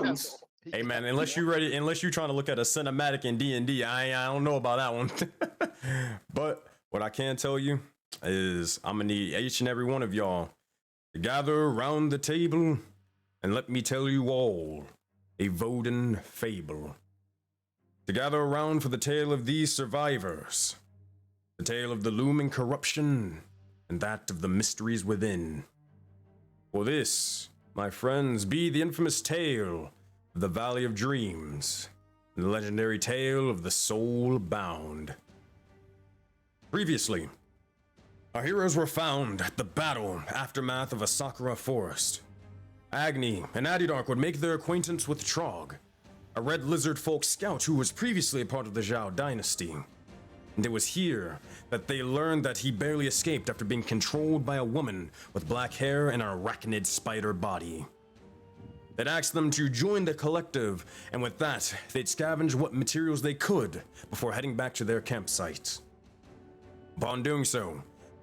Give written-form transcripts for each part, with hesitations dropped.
ones. Hey man, unless you're trying to look at a cinematic in D&D, I don't know about that one. But what I can tell you is I'm gonna need each and every one of y'all to gather around the table and let me tell you all a Voden fable. To gather around for the tale of these survivors, the tale of the looming corruption and that of the mysteries within. For this, my friends, be the infamous tale of the Valley of Dreams, and the legendary tale of the Soulbound. Previously, our heroes were found at the battle aftermath of a Sakura forest. Agni and Adidark would make their acquaintance with Trog, a red lizard folk scout who was previously a part of the Zhao dynasty. And it was here that they learned that he barely escaped after being controlled by a woman with black hair and an arachnid spider body. They'd asked them to join the collective, and with that, they'd scavenge what materials they could before heading back to their campsite. Upon doing so,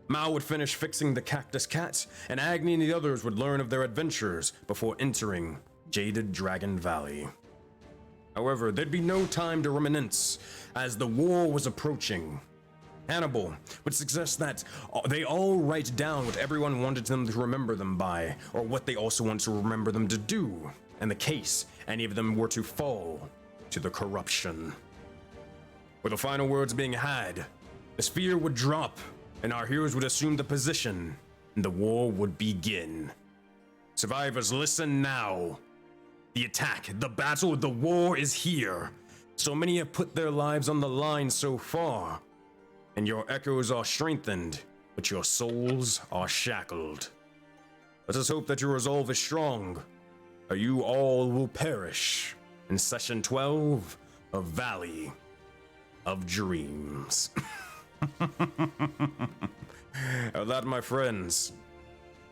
Mao would finish fixing the cactus cat, and Agni and the others would learn of their adventures before entering Jaded Dragon Valley. However, there'd be no time to reminisce, as the war was approaching. Hannibal would suggest that they all write down what everyone wanted them to remember them by, or what they also want to remember them to do, in the case any of them were to fall to the corruption. With the final words being had, the sphere would drop, and our heroes would assume the position, and the war would begin. Survivors, listen now. The attack, the battle, the war is here. So many have put their lives on the line so far, and your echoes are strengthened, but your souls are shackled. Let us hope that your resolve is strong, or you all will perish in Session 12 of Valley of Dreams. That, my friends,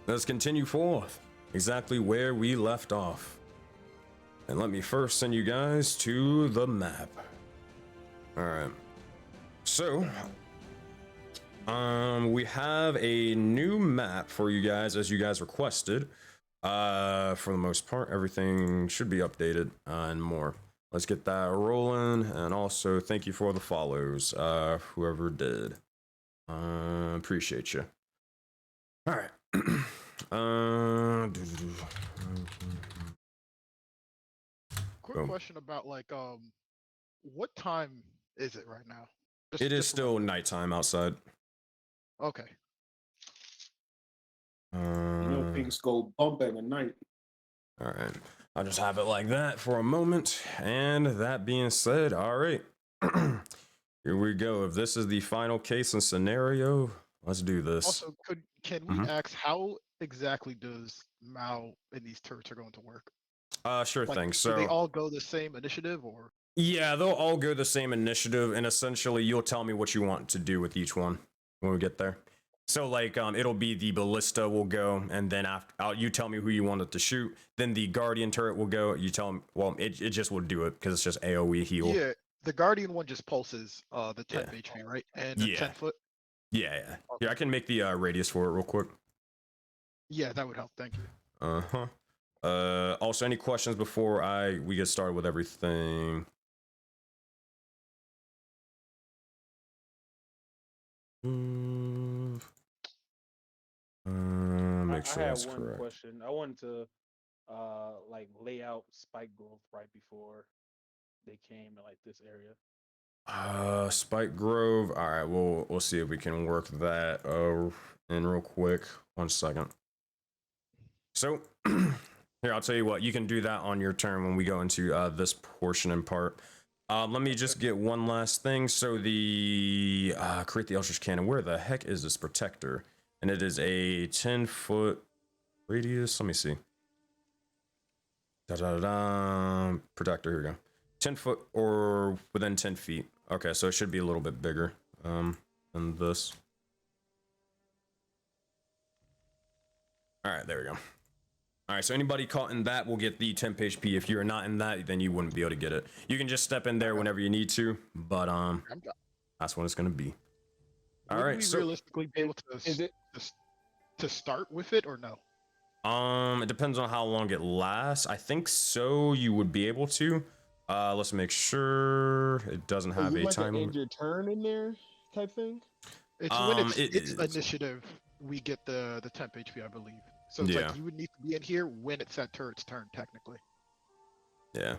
let's continue forth exactly where we left off. And let me first send you guys to the map. Alright. So, we have a new map for you guys as you guys requested. For the most part, everything should be updated and more. Let's get that rolling, and also thank you for the follows, whoever did. Appreciate you. Alright. Quick question about what time is it right now? It is still nighttime outside. Okay. Things go bumping at night. All right. I'll just have it like that for a moment. And that being said, all right. Here we go. If this is the final case and scenario, let's do this. Also, can we ask how exactly does Mao and these turrets are going to work? Sure thing. So do they all go the same initiative, or? Yeah, they'll all go the same initiative, and essentially you'll tell me what you want to do with each one when we get there. So like, it'll be the ballista will go, and then after you tell me who you want it to shoot. Then the guardian turret will go. You tell them. Well, it just will do it because it's just AOE heal. Yeah, the guardian one just pulses the 10 HP, right? And 10 foot. Yeah. Okay. Yeah, I can make the radius for it real quick. Yeah, that would help. Thank you. Also, any questions before we get started with everything? Make sure that's correct. I had one question. I wanted to lay out spike growth right before they came to this area. Spike Grove. All right, we'll see if we can work that in real quick. 1 second. So here, I'll tell you what, you can do that on your turn when we go into this portion and part. Let me just get one last thing. So the create the Eldritch Cannon. Where the heck is this protector? And it is a 10-foot radius. Let me see. Protector, here we go. 10 foot or within 10 feet. Okay, so it should be a little bit bigger than this. All right, there we go. All right, so anybody caught in that will get the 10 HP. If you're not in that, then you wouldn't be able to get it. You can just step in there whenever you need to, but that's what it's gonna be. All right, so realistically be able to start with it or no? It depends on how long it lasts. I think so. You would be able to. Let's make sure it doesn't have Is it a like time an limit. end your turn in there type thing? It's when it it's is. initiative we get the temp HP, I believe. So it's Yeah. like you would need to be in here when it's that turret's turn, technically. Yeah.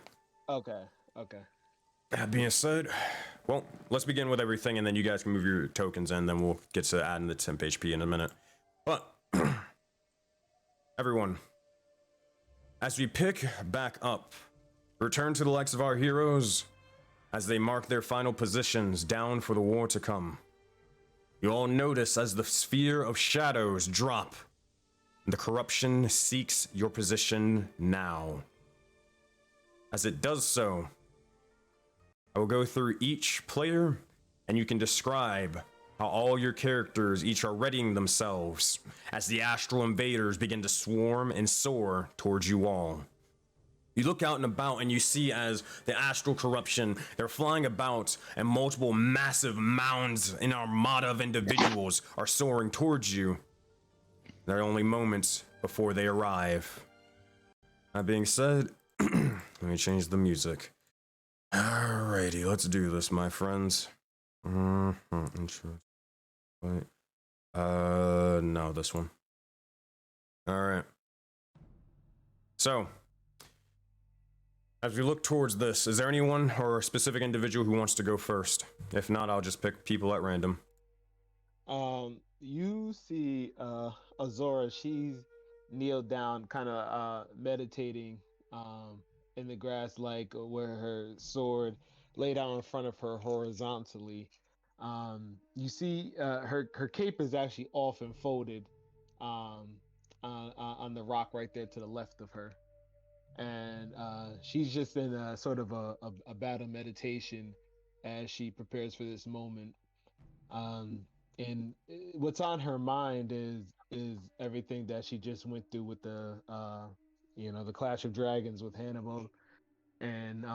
Okay. Okay. That being said, well, let's begin with everything, and then you guys can move your tokens in. Then we'll get to adding the temp HP in a minute. But everyone, as we pick back up, return to the likes of our heroes as they mark their final positions down for the war to come. You all notice as the sphere of shadows drop, the corruption seeks your position now. As it does so, I will go through each player, and you can describe how all your characters each are readying themselves as the astral invaders begin to swarm and soar towards you all. You look out and about and you see as the astral corruption, they're flying about and multiple massive mounds in armada of individuals are soaring towards you. There are only moments before they arrive. That being said, let me change the music. Alrighty, let's do this, my friends. Wait. No, this one. Alright. So, as we look towards this, is there anyone or a specific individual who wants to go first? If not, I'll just pick people at random. You see Azora, she's kneeled down, kind of meditating in the grass, like where her sword laid out in front of her horizontally. You see her cape is actually off and folded on the rock right there to the left of her. And she's just in a sort of a battle meditation as she prepares for this moment. And what's on her mind is everything that she just went through with the the Clash of Dragons with Hannibal, and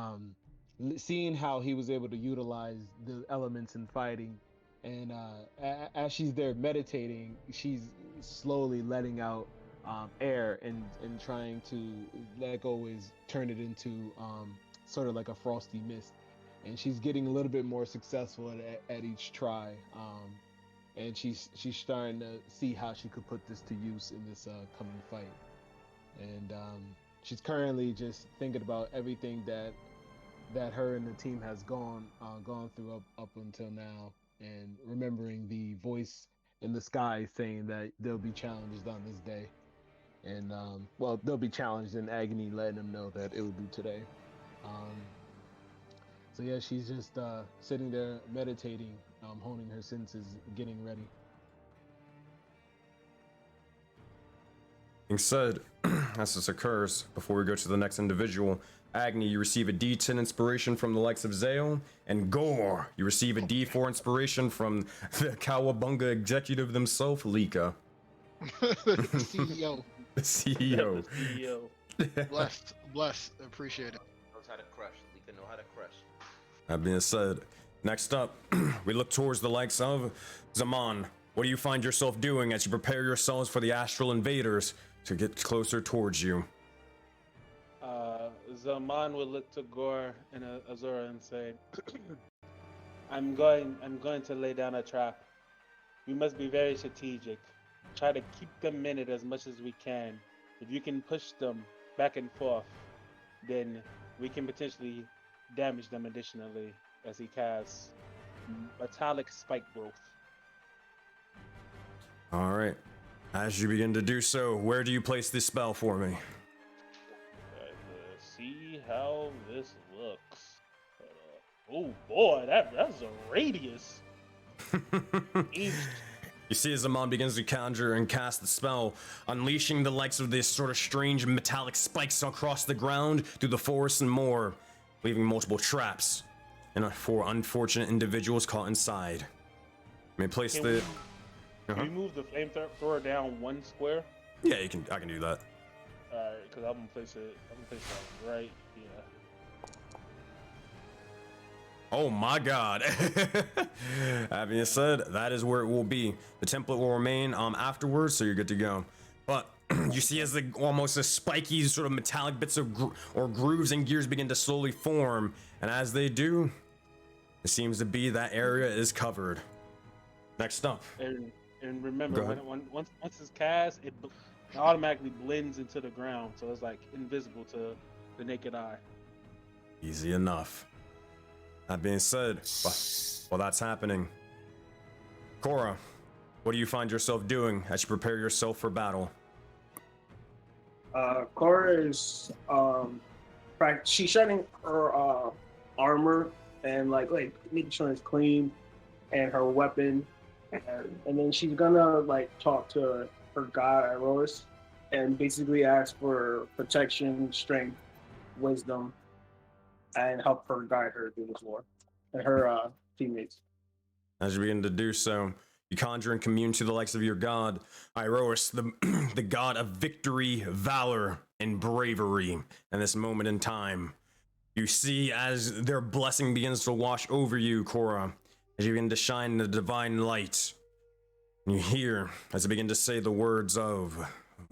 seeing how he was able to utilize the elements in fighting. And as she's there meditating, she's slowly letting out air and trying to let go is turn it into sort of like a frosty mist. And she's getting a little bit more successful at each try. And she's starting to see how she could put this to use in this coming fight. And she's currently just thinking about everything that her and the team has gone through up until now, and remembering the voice in the sky saying that they'll be challenged on this day. And they'll be challenged in agony, letting them know that it will be today. So yeah, she's just sitting there meditating, honing her senses, getting ready. Being said, as this occurs, before we go to the next individual, Agni, you receive a D10 inspiration from the likes of Zale, and Gore, you receive a D4 inspiration from the Cowabunga executive themselves, Lika. CEO. The CEO. CEO. Bless, appreciate it. Knows how to crush. Lika know how to crush. That being said, next up, we look towards the likes of Zaman. What do you find yourself doing as you prepare yourselves for the astral invaders to get closer towards you? Zaman will look to Gore and Azora and say, I'm going to lay down a trap. We must be very strategic. Try to keep them in it as much as we can. If you can push them back and forth, then we can potentially damage them additionally as he casts metallic spike growth. All right. As you begin to do so, where do you place this spell for me? See how this looks. Oh boy, that's a radius. You see as Zaman begins to conjure and cast the spell, unleashing the likes of this sort of strange metallic spikes across the ground, through the forest and more, leaving multiple traps and for unfortunate individuals caught inside. May place the... Can we move the flamethrower down one square? Yeah, I can do that. Alright, because I'm gonna place it right here. Oh my god. That being said, that is where it will be. The template will remain afterwards, so you're good to go. But you see as the almost a spiky sort of metallic bits of or grooves and gears begin to slowly form, and as they do, it seems to be that area is covered. Next up. And remember, once it's cast, it automatically blends into the ground, so it's like invisible to the naked eye. Easy enough. That being said, while that's happening, Cora, what do you find yourself doing as you prepare yourself for battle? Cora is she's shedding her armor and like making sure it's clean, and her weapon, and then she's gonna like talk to her god Iroas and basically ask for protection, strength, wisdom, and help her guide her through this war, and her teammates. As you begin to do so, you conjure and commune to the likes of your god, Iroas, the god of victory, valor, and bravery. In this moment in time, you see as their blessing begins to wash over you, Cora, as you begin to shine the divine light. And you hear as they begin to say the words of,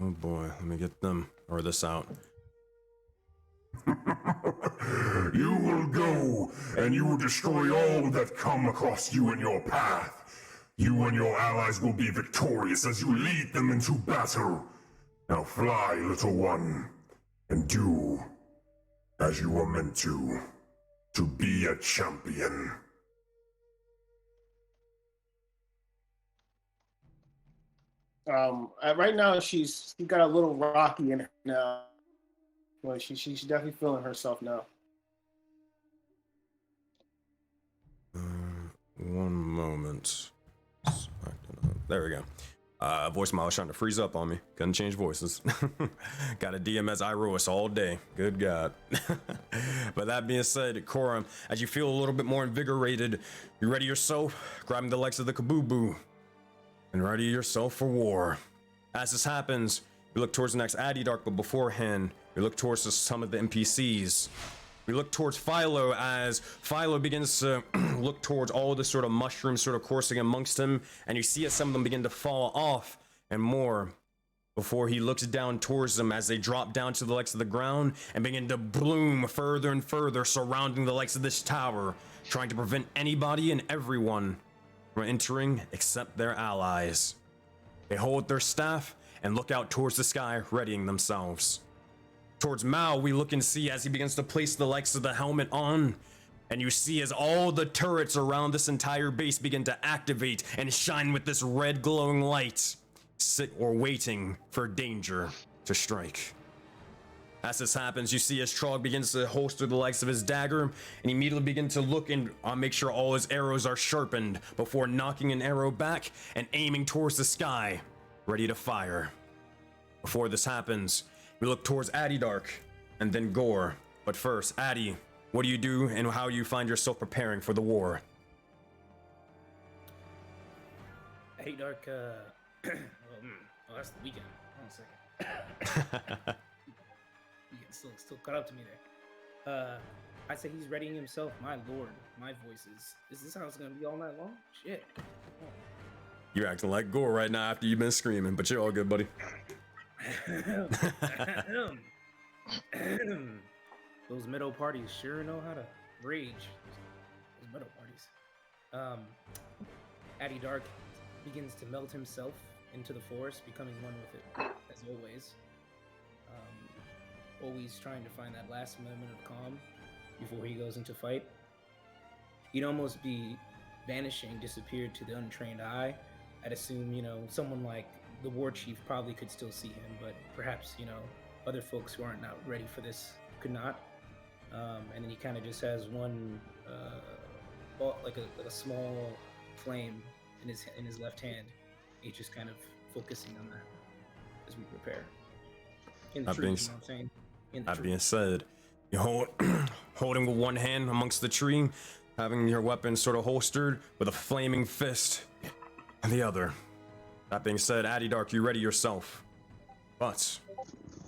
oh boy, let me get them or this out. You will go, and you will destroy all that come across you in your path. You and your allies will be victorious as you lead them into battle. Now fly, little one, and do as you were meant to be a champion. Right now she's got a little rocky in her now. Well, she's definitely feeling herself now. One moment. There we go. Voicemail was trying to freeze up on me. Couldn't change voices. Got a DM as Iroas all day. Good God. But that being said, Cora, as you feel a little bit more invigorated, you ready yourself? Grabbing the legs of the Kabubu and ready yourself for war. As this happens, you look towards the next Addy Dark, but beforehand, you look towards some of the NPCs. We look towards Philo as Philo begins to look towards all the sort of mushrooms sort of coursing amongst him, and you see as some of them begin to fall off and more before he looks down towards them as they drop down to the legs of the ground and begin to bloom further and further, surrounding the legs of this tower, trying to prevent anybody and everyone from entering except their allies. They hold their staff and look out towards the sky, readying themselves. Towards Mao, we look and see as he begins to place the likes of the helmet on, and you see as all the turrets around this entire base begin to activate and shine with this red glowing light, waiting for danger to strike. As this happens, you see as Trog begins to holster the likes of his dagger, and immediately begin to look and make sure all his arrows are sharpened before knocking an arrow back and aiming towards the sky, ready to fire. Before this happens, we look towards Addy Dark and then Gore. But first, Addy, what do you do and how you find yourself preparing for the war? Addy Dark, that's the weekend. Hold on a second. You can still caught up to me there. I say he's readying himself. My lord, my voices. Is this how it's gonna be all night long? Shit. Oh. You're acting like Gore right now after you've been screaming, but you're all good, buddy. Those meadow parties sure know how to rage. Those meadow parties. Addy Dark begins to melt himself into the forest, becoming one with it, as always. Always trying to find that last moment of calm before he goes into fight. He'd almost be vanishing, disappeared to the untrained eye. I'd assume, someone like the war chief probably could still see him, but perhaps, other folks who aren't not ready for this could not. And then he kind of just has one, like a small flame in his left hand. He's just kind of focusing on that as we prepare. In the truth, you know what I'm saying? That being said, you holding with one hand amongst the tree, having your weapon sort of holstered with a flaming fist in the other. That being said, Addy Dark, you ready yourself? But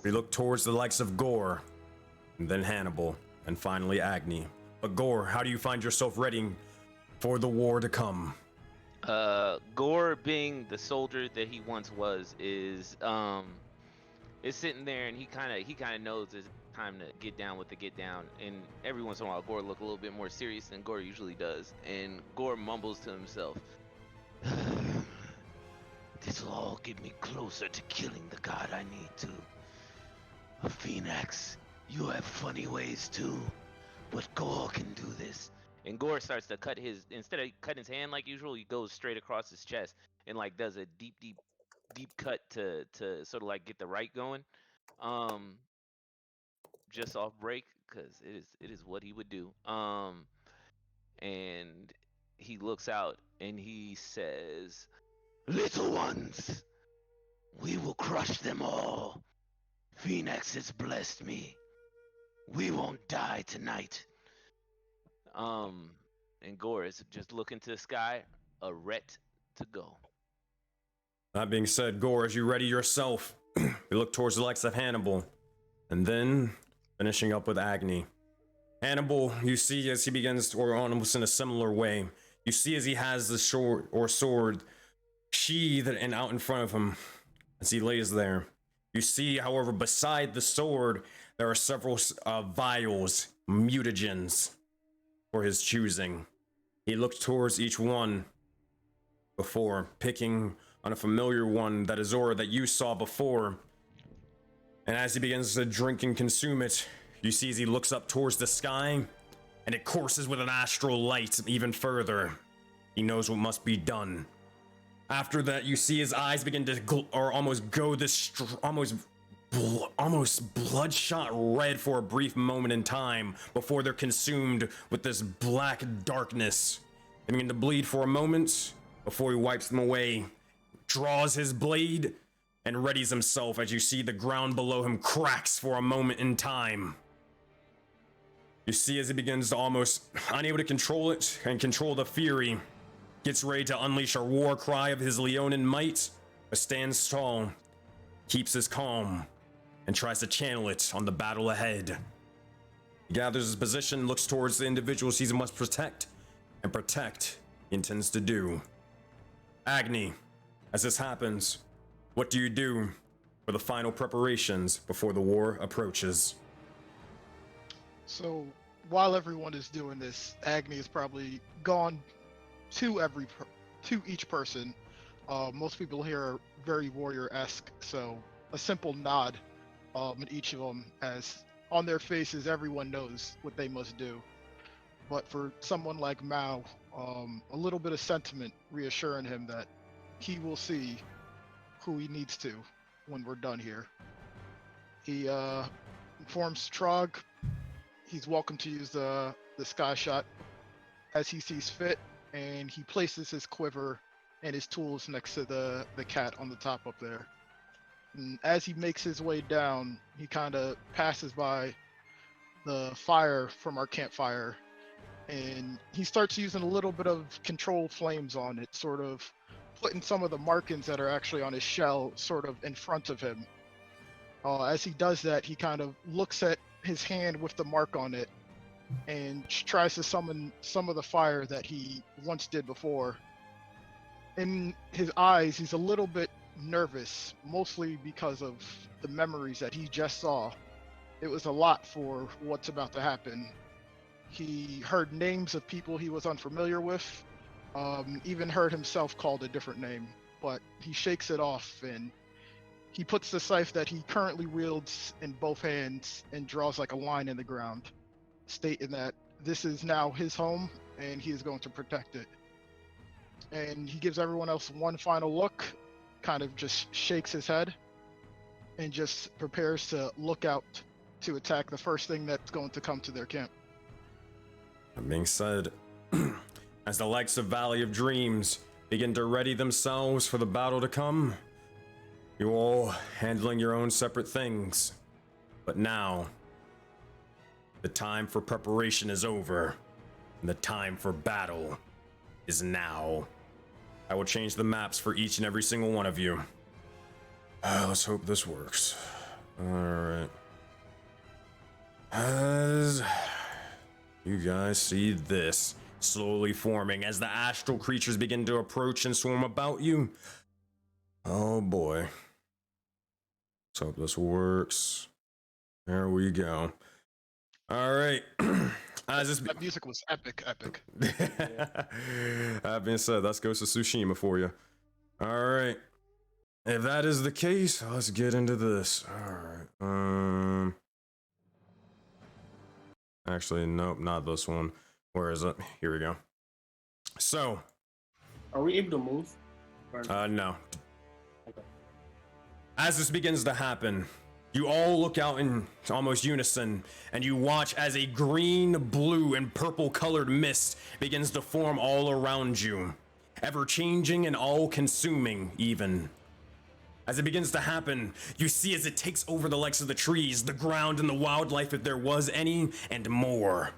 we look towards the likes of Gore, and then Hannibal, and finally Agni. But Gore, how do you find yourself ready for the war to come? Gore, being the soldier that he once was, is is sitting there, and he kind of knows it's time to get down with the get down. And every once in a while, Gore look a little bit more serious than Gore usually does, and Gore mumbles to himself, "This will all get me closer to killing the god I need to. Phoenix, you have funny ways too, but Gore can do this." And Gore starts to cut his, instead of cutting his hand like usual, he goes straight across his chest and like does a deep cut to sort of like get the right going. Just off break, because it is what he would do. And he looks out and he says, "Little ones, we will crush them all. Phoenix has blessed me. We won't die tonight." And Gore is just looking to the sky, a ret to go. That being said, Gore, as you ready yourself, you look towards the likes of Hannibal, and then finishing up with Agni. Hannibal, you see as he begins, or almost in a similar way, you see as he has the sword sheathed and out in front of him as he lays there. You see, however, beside the sword, there are several vials, mutagens, for his choosing. He looked towards each one before picking on a familiar one, that Azora that you saw before. And as he begins to drink and consume it, you see as he looks up towards the sky, and it courses with an astral light even further. He knows what must be done. After that, you see his eyes begin to almost go this almost bloodshot red for a brief moment in time before they're consumed with this black darkness. They begin to bleed for a moment before he wipes them away, draws his blade, and readies himself as you see the ground below him cracks for a moment in time. You see as he begins to almost unable to control it and control the fury, gets ready to unleash a war cry of his Leonin might, but stands tall, keeps his calm, and tries to channel it on the battle ahead. He gathers his position, looks towards the individuals he must protect, and protect he intends to do. Agni, as this happens, what do you do for the final preparations before the war approaches? So while everyone is doing this, Agni is probably gone to each person. Most people here are very warrior-esque, so a simple nod in each of them, as on their faces everyone knows what they must do. But for someone like Mao, a little bit of sentiment reassuring him that he will see who he needs to when we're done here. He informs Trog he's welcome to use the sky shot as he sees fit, and he places his quiver and his tools next to the cat on the top up there. And as he makes his way down, he kind of passes by the fire from our campfire, and he starts using a little bit of controlled flames on it, sort of putting some of the markings that are actually on his shell sort of in front of him. As he does that, he kind of looks at his hand with the mark on it and tries to summon some of the fire that he once did before. In his eyes, he's a little bit nervous, mostly because of the memories that he just saw. It was a lot for what's about to happen. He heard names of people he was unfamiliar with, even heard himself called a different name, but he shakes it off and he puts the scythe that he currently wields in both hands and draws like a line in the ground, stating that this is now his home and he is going to protect it. And he gives everyone else one final look, kind of just shakes his head, and just prepares to look out to attack the first thing that's going to come to their camp. That being said, as the likes of Valley of Dreams begin to ready themselves for the battle to come, you're all handling your own separate things. But now, the time for preparation is over, and the time for battle is now. I will change the maps for each and every single one of you. Let's hope this works. Alright. As you guys see this slowly forming as the astral creatures begin to approach and swarm about you. Oh boy. Let's hope this works. There we go. All right. That music was epic. That being said, that's Ghost of Tsushima for you. All right. If that is the case, let's get into this. All right. Actually, nope, not this one. Where is it? Here we go. So, are we able to move? No. Okay. As this begins to happen, you all look out in almost unison, and you watch as a green, blue, and purple colored mist begins to form all around you, ever changing and all consuming even. As it begins to happen, you see as it takes over the likes of the trees, the ground, and the wildlife if there was any, and more.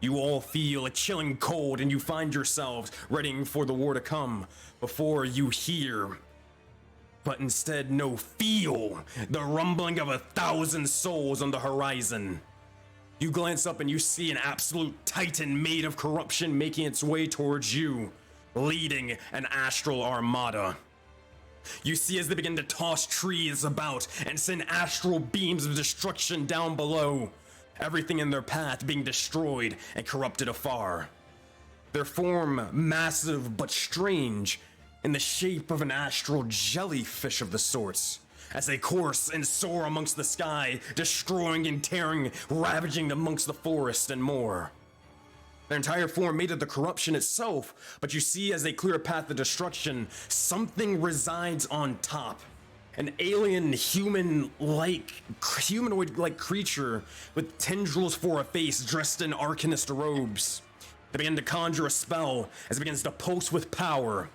You all feel a chilling cold, and you find yourselves readying for the war to come before you hear, but instead no, feel the rumbling of 1,000 souls on the horizon. You glance up and you see an absolute titan made of corruption making its way towards you, leading an astral armada. You see as they begin to toss trees about and send astral beams of destruction down below, everything in their path being destroyed and corrupted afar. Their form massive but strange, in the shape of an astral jellyfish of the sorts, as they course and soar amongst the sky, destroying and tearing, ravaging amongst the forest and more. Their entire form made of the corruption itself, but you see as they clear a path of destruction, something resides on top. An alien humanoid-like creature with tendrils for a face dressed in arcanist robes. They begin to conjure a spell as it begins to pulse with power,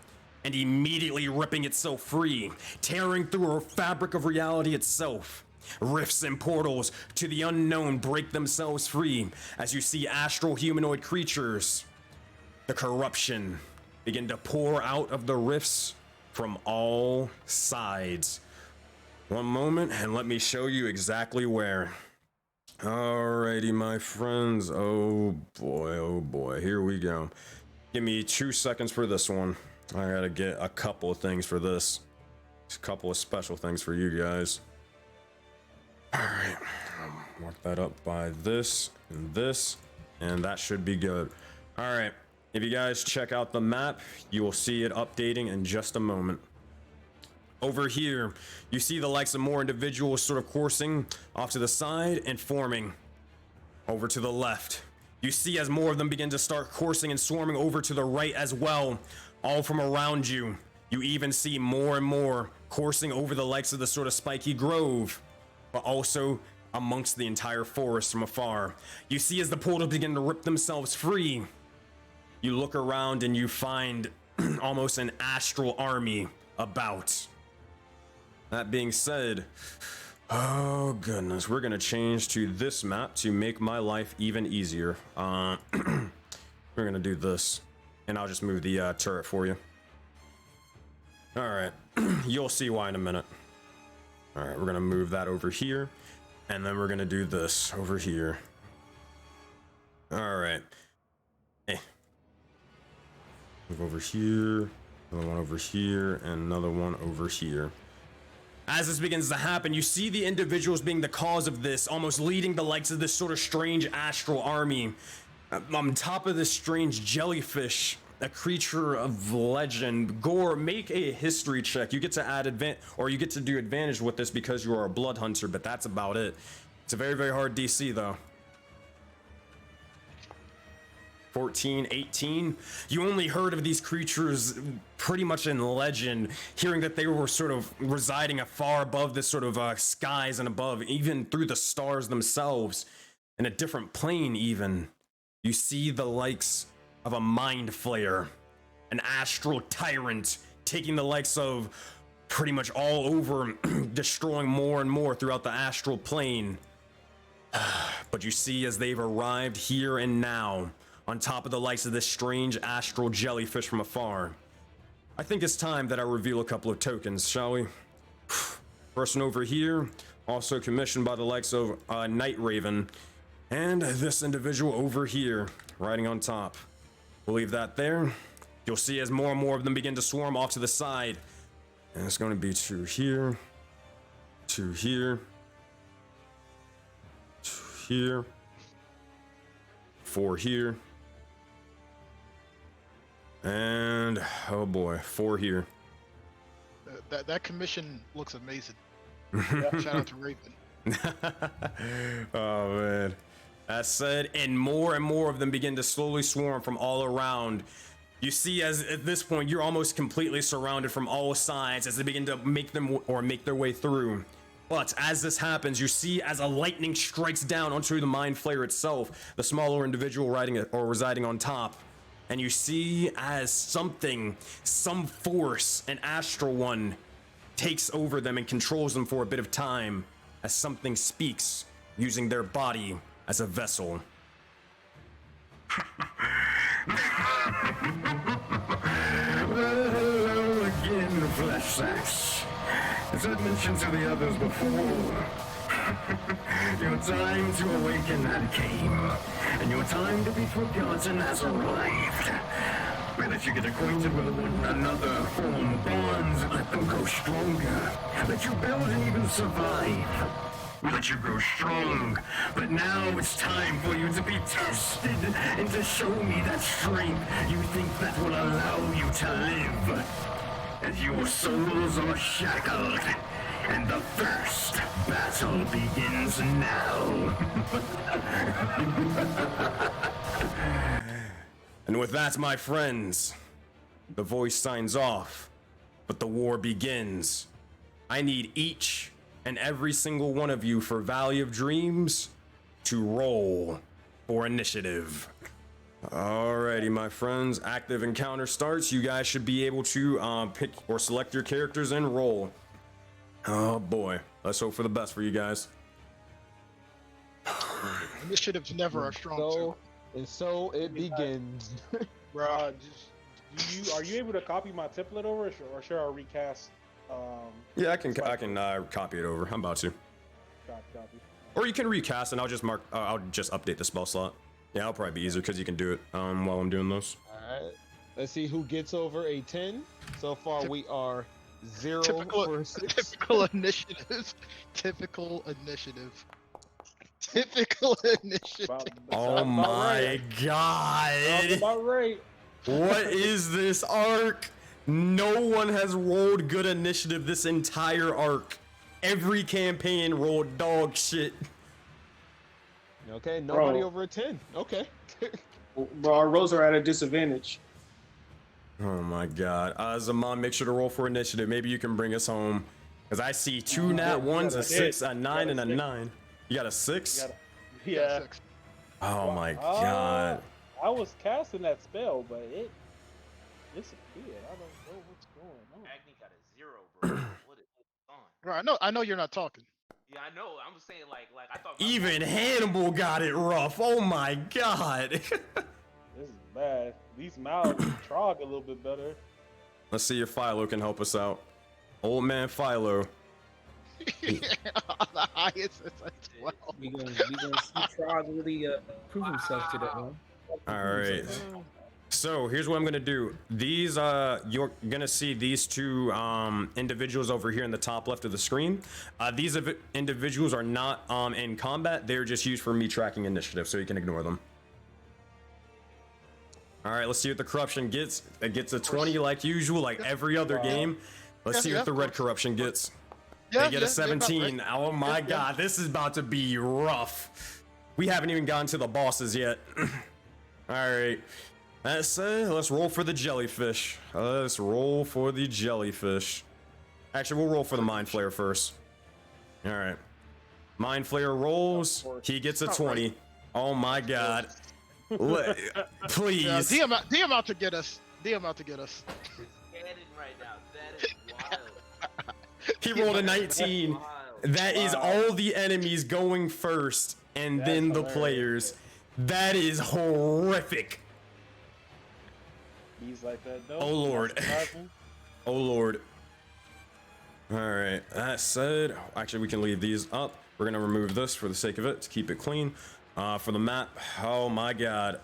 and immediately ripping itself free, tearing through a fabric of reality itself. Rifts and portals to the unknown break themselves free as you see astral humanoid creatures, the corruption, begin to pour out of the rifts from all sides. One moment, and let me show you exactly where. Alrighty, my friends. Oh boy, here we go. Give me 2 seconds for this one. I gotta get a couple of things for this. A couple of special things for you guys. Alright, mark that up by this, and that should be good. Alright, if you guys check out the map, you will see it updating in just a moment. Over here, you see the likes of more individuals sort of coursing off to the side and forming. Over to the left, you see as more of them begin to start coursing and swarming over to the right as well, all from around you. You even see more and more coursing over the likes of the sort of spiky grove, but also amongst the entire forest from afar. You see as the portals begin to rip themselves free, you look around and you find almost an astral army about. That being said, oh goodness, we're gonna change to this map to make my life even easier. We're gonna do this, and I'll just move the turret for you. All right, you'll see why in a minute. All right, we're gonna move that over here, and then we're gonna do this over here. All right, hey, move over here, another one over here, and another one over here. As this begins to happen, you see the individuals being the cause of this, almost leading the likes of this sort of strange astral army. On top of this strange jellyfish, a creature of legend. Gore, make a history check. You get to add you get to do advantage with this because you are a blood hunter, but that's about it. It's a very, very hard DC though. 14, 18. You only heard of these creatures pretty much in legend, hearing that they were sort of residing far above this sort of skies and above, even through the stars themselves, in a different plane even. You see the likes of a Mind Flayer, an astral tyrant, taking the likes of pretty much all over, destroying more and more throughout the astral plane. But you see as they've arrived here and now, on top of the likes of this strange astral jellyfish from afar. I think it's time that I reveal a couple of tokens, shall we? First one over here, also commissioned by the likes of Night Raven, and this individual over here, riding on top. We'll leave that there. You'll see as more and more of them begin to swarm off to the side. And it's going to be 2 here, 2 here, 2 here, 4 here, and oh boy, 4 here. That commission looks amazing. Shout out to Raven. Oh man. That said, and more of them begin to slowly swarm from all around. You see, as at this point, you're almost completely surrounded from all sides as they begin to make their way through. But as this happens, you see as a lightning strikes down onto the Mind Flayer itself, the smaller individual residing on top. And you see as some force, an astral one, takes over them and controls them for a bit of time as something speaks using their body as a vessel. Well, hello again, flesh sacks. As I mentioned to the others before, your time to awaken had came, and your time to be forgotten has arrived. But if you get acquainted with one another, form bonds, let them grow stronger, let you build and even survive. Let you grow strong, but now it's time for you to be tested and to show me that strength you think that will allow you to live. As your souls are shackled, and the first battle begins now. And with that, my friends, the voice signs off, but the war begins. I need each and every single one of you for Valley of Dreams to roll for initiative. Alrighty, my friends, active encounter starts. You guys should be able to pick or select your characters and roll. Oh boy, let's hope for the best for you guys. Initiative's never a strong suit. And so it begins. Bro, are you able to copy my template over, or should I recast? Yeah, I can copy it over. I'm about to. Copy. Or you can recast, and I'll just update the spell slot. Yeah, it'll probably be easier because you can do it while I'm doing this. All right. Let's see who gets over a 10. So far, we are 0 for 6. Typical initiative. Typical initiative. Typical initiative. Oh my god! About right. What is this arc? No one has rolled good initiative this entire arc. Every campaign rolled dog shit. Okay, nobody over a 10. Okay. Bro, our rolls are at a disadvantage. Oh my god. Zaman, make sure to roll for initiative. Maybe you can bring us home. Because I see 2 nat 1s, a 6, a 9, and a 9. You got a 6? Yeah. Oh my god. I was casting that spell, but it disappeared. I don't know what's going on. Agni got a 0, bro. What is on? Right, I know you're not talking. Yeah, I know. I'm saying like I thought. Even Hannibal got it rough. Oh my god. This is bad. These mouths trog a little bit better. Let's see if Philo can help us out. Old man Philo. The highest is a 12. We gonna see Trog really prove himself today, man. All right. So here's what I'm gonna do. These you're gonna see these 2 individuals over here in the top left of the screen. These individuals are not in combat. They're just used for me tracking initiative, so you can ignore them. All right, let's see what the corruption gets. It gets a 20 like usual, like every other game. Let's see what the red corruption gets. They get a 17. Oh my god, this is about to be rough. We haven't even gotten to the bosses yet. All right. Let's roll for the jellyfish. Let's roll for the jellyfish. Actually, we'll roll for the Mind Flayer first. All right. Mind Flayer rolls. He gets a 20. Oh my god. Please. Yeah, DM out to get us. DM out to get us. Cannon right now. That is wild. He rolled a 19. That is all the enemies going first, and then the players. That is horrific. He's like that. No, Oh lord. Oh lord. All right. That said, actually we can leave these up. We're gonna remove this for the sake of it to keep it clean. For the map. Oh my god.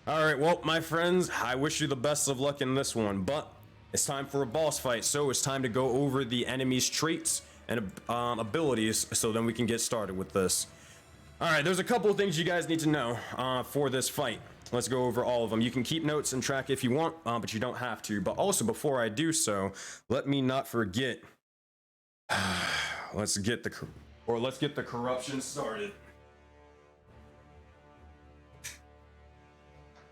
All right. Well, my friends, I wish you the best of luck in this one, but it's time for a boss fight. So it's time to go over the enemy's traits and abilities, so then we can get started with this. All right, there's a couple of things you guys need to know for this fight. Let's go over all of them. You can keep notes and track if you want, but you don't have to. But also, before I do so, let me not forget. Let's get the corruption started.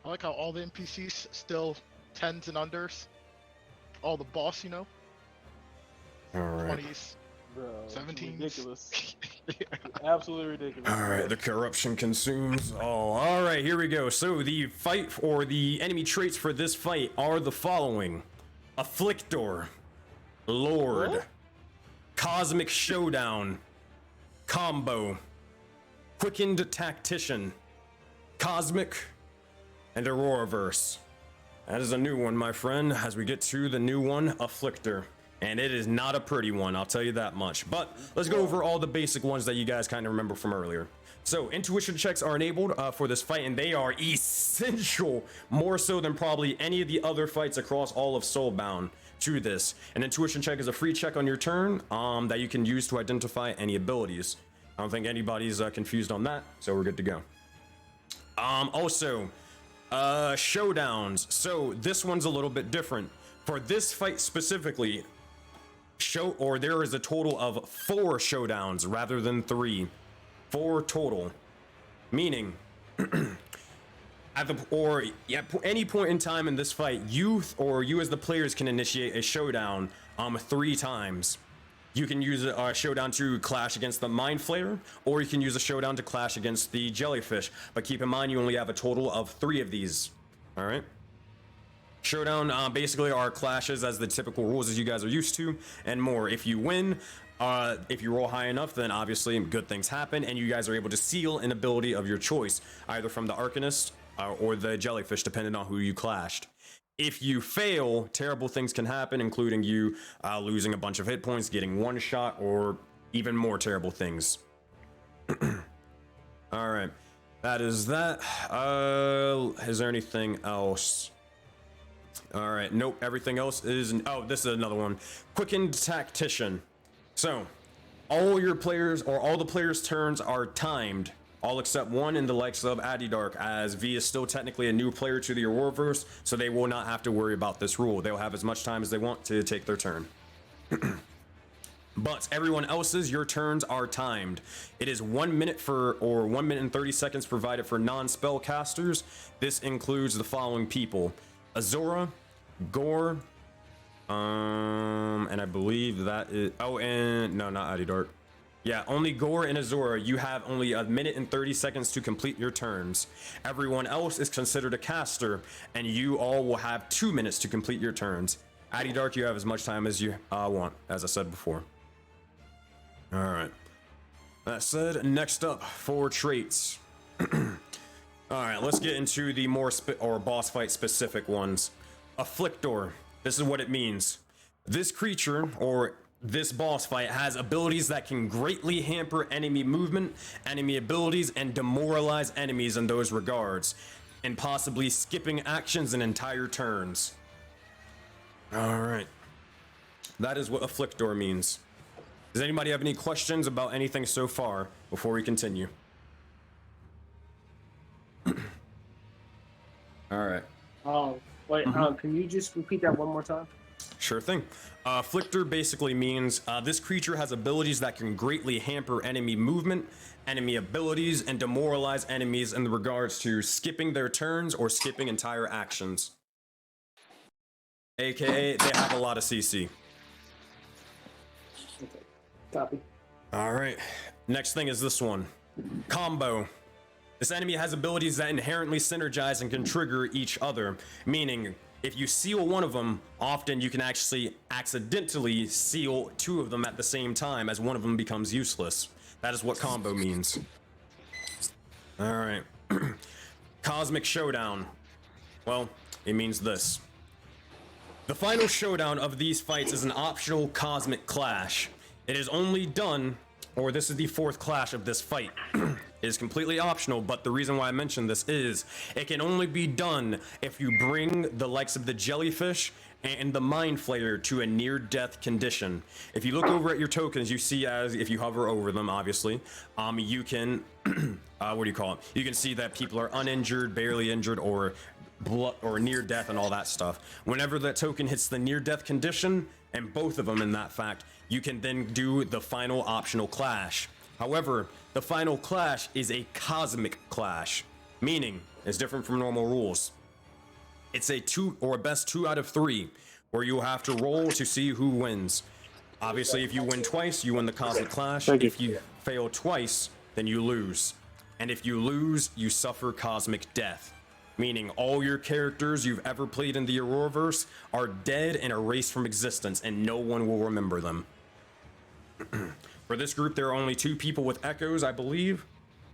I like how all the NPCs still 10s and unders. All the boss, you know. All right. 20s, Bro, 17s. ridiculous. Absolutely ridiculous. All right, the corruption consumes all. All right, here we go. So the fight or the enemy traits for this fight are the following: Afflictor, Lord, What? Cosmic Showdown, Combo, Quickened Tactician, Cosmic, and Auroraverse. That is a new one, my friend, as we get to the new one, Afflictor. And it is not a pretty one, I'll tell you that much. But let's go over all the basic ones that you guys kind of remember from earlier. So intuition checks are enabled for this fight, and they are essential, more so than probably any of the other fights across all of Soulbound to this. An intuition check is a free check on your turn that you can use to identify any abilities. I don't think anybody's confused on that, so we're good to go. Also, Showdowns. So this one's a little bit different. For this fight specifically, there is a total of 4 showdowns rather than 3. 4 total. Meaning, at any point in time in this fight, you as the players can initiate a showdown 3 times. You can use a showdown to clash against the Mind Flayer, or you can use a showdown to clash against the Jellyfish. But keep in mind, you only have a total of 3 of these. All right. Showdown basically are clashes as the typical rules as you guys are used to, and more. If you win, if you roll high enough, then obviously good things happen, and you guys are able to seal an ability of your choice, either from the Arcanist or the Jellyfish, depending on who you clashed. If you fail, terrible things can happen, including you losing a bunch of hit points, getting one shot, or even more terrible things. All right, that is that. Is there anything else? All right, nope, everything else is... Oh, this is another one. Quickened Tactician. So, all the players' turns are timed, all except one in the likes of Adidark, as V is still technically a new player to the Auroraverse, so they will not have to worry about this rule. They'll have as much time as they want to take their turn. But everyone else's, your turns are timed. It is 1 minute or 1 minute and 30 seconds provided for non-spell casters. This includes the following people: Azora, Gore, and I believe that is... Oh, and... No, not Adidark. Yeah, only Gore and Azora, you have only 1 minute and 30 seconds to complete your turns. Everyone else is considered a caster, and you all will have 2 minutes to complete your turns. Adidark, you have as much time as you want, as I said before. All right. That said, next up, for traits. All right, let's get into the more boss fight specific ones. Afflictor. This is what it means. This creature, or this boss fight, has abilities that can greatly hamper enemy movement, enemy abilities, and demoralize enemies in those regards, and possibly skipping actions and entire turns. All right. That is what Afflictor means. Does anybody have any questions about anything so far before we continue? All right. Wait, can you just repeat that one more time? Sure thing. Afflictor basically means this creature has abilities that can greatly hamper enemy movement, enemy abilities, and demoralize enemies in regards to skipping their turns or skipping entire actions. AKA, they have a lot of CC. Okay, copy. All right. Next thing is this one. Combo. This enemy has abilities that inherently synergize and can trigger each other, meaning if you seal one of them, often you can actually accidentally seal 2 of them at the same time, as one of them becomes useless. That is what combo means. All right. Cosmic Showdown. Well, it means this. The final showdown of these fights is an optional cosmic clash. It is only done, or this is the 4th clash of this fight. is completely optional, but the reason why I mentioned this is it can only be done if you bring the likes of the Jellyfish and the Mind Flayer to a near-death condition. If you look over at your tokens, you see, as if you hover over them, obviously, you can, what do you call it? You can see that people are uninjured, barely injured, or near death and all that stuff. Whenever that token hits the near-death condition, and both of them in that fact, you can then do the final optional clash. However, the final clash is a cosmic clash, meaning it's different from normal rules. It's a best 2 out of 3, where you have to roll to see who wins. Obviously, if you win twice, you win the cosmic clash. If you fail twice, then you lose. And if you lose, you suffer cosmic death, meaning all your characters you've ever played in the Auroraverse are dead and erased from existence, and no one will remember them. For this group, there are only 2 people with echoes, I believe,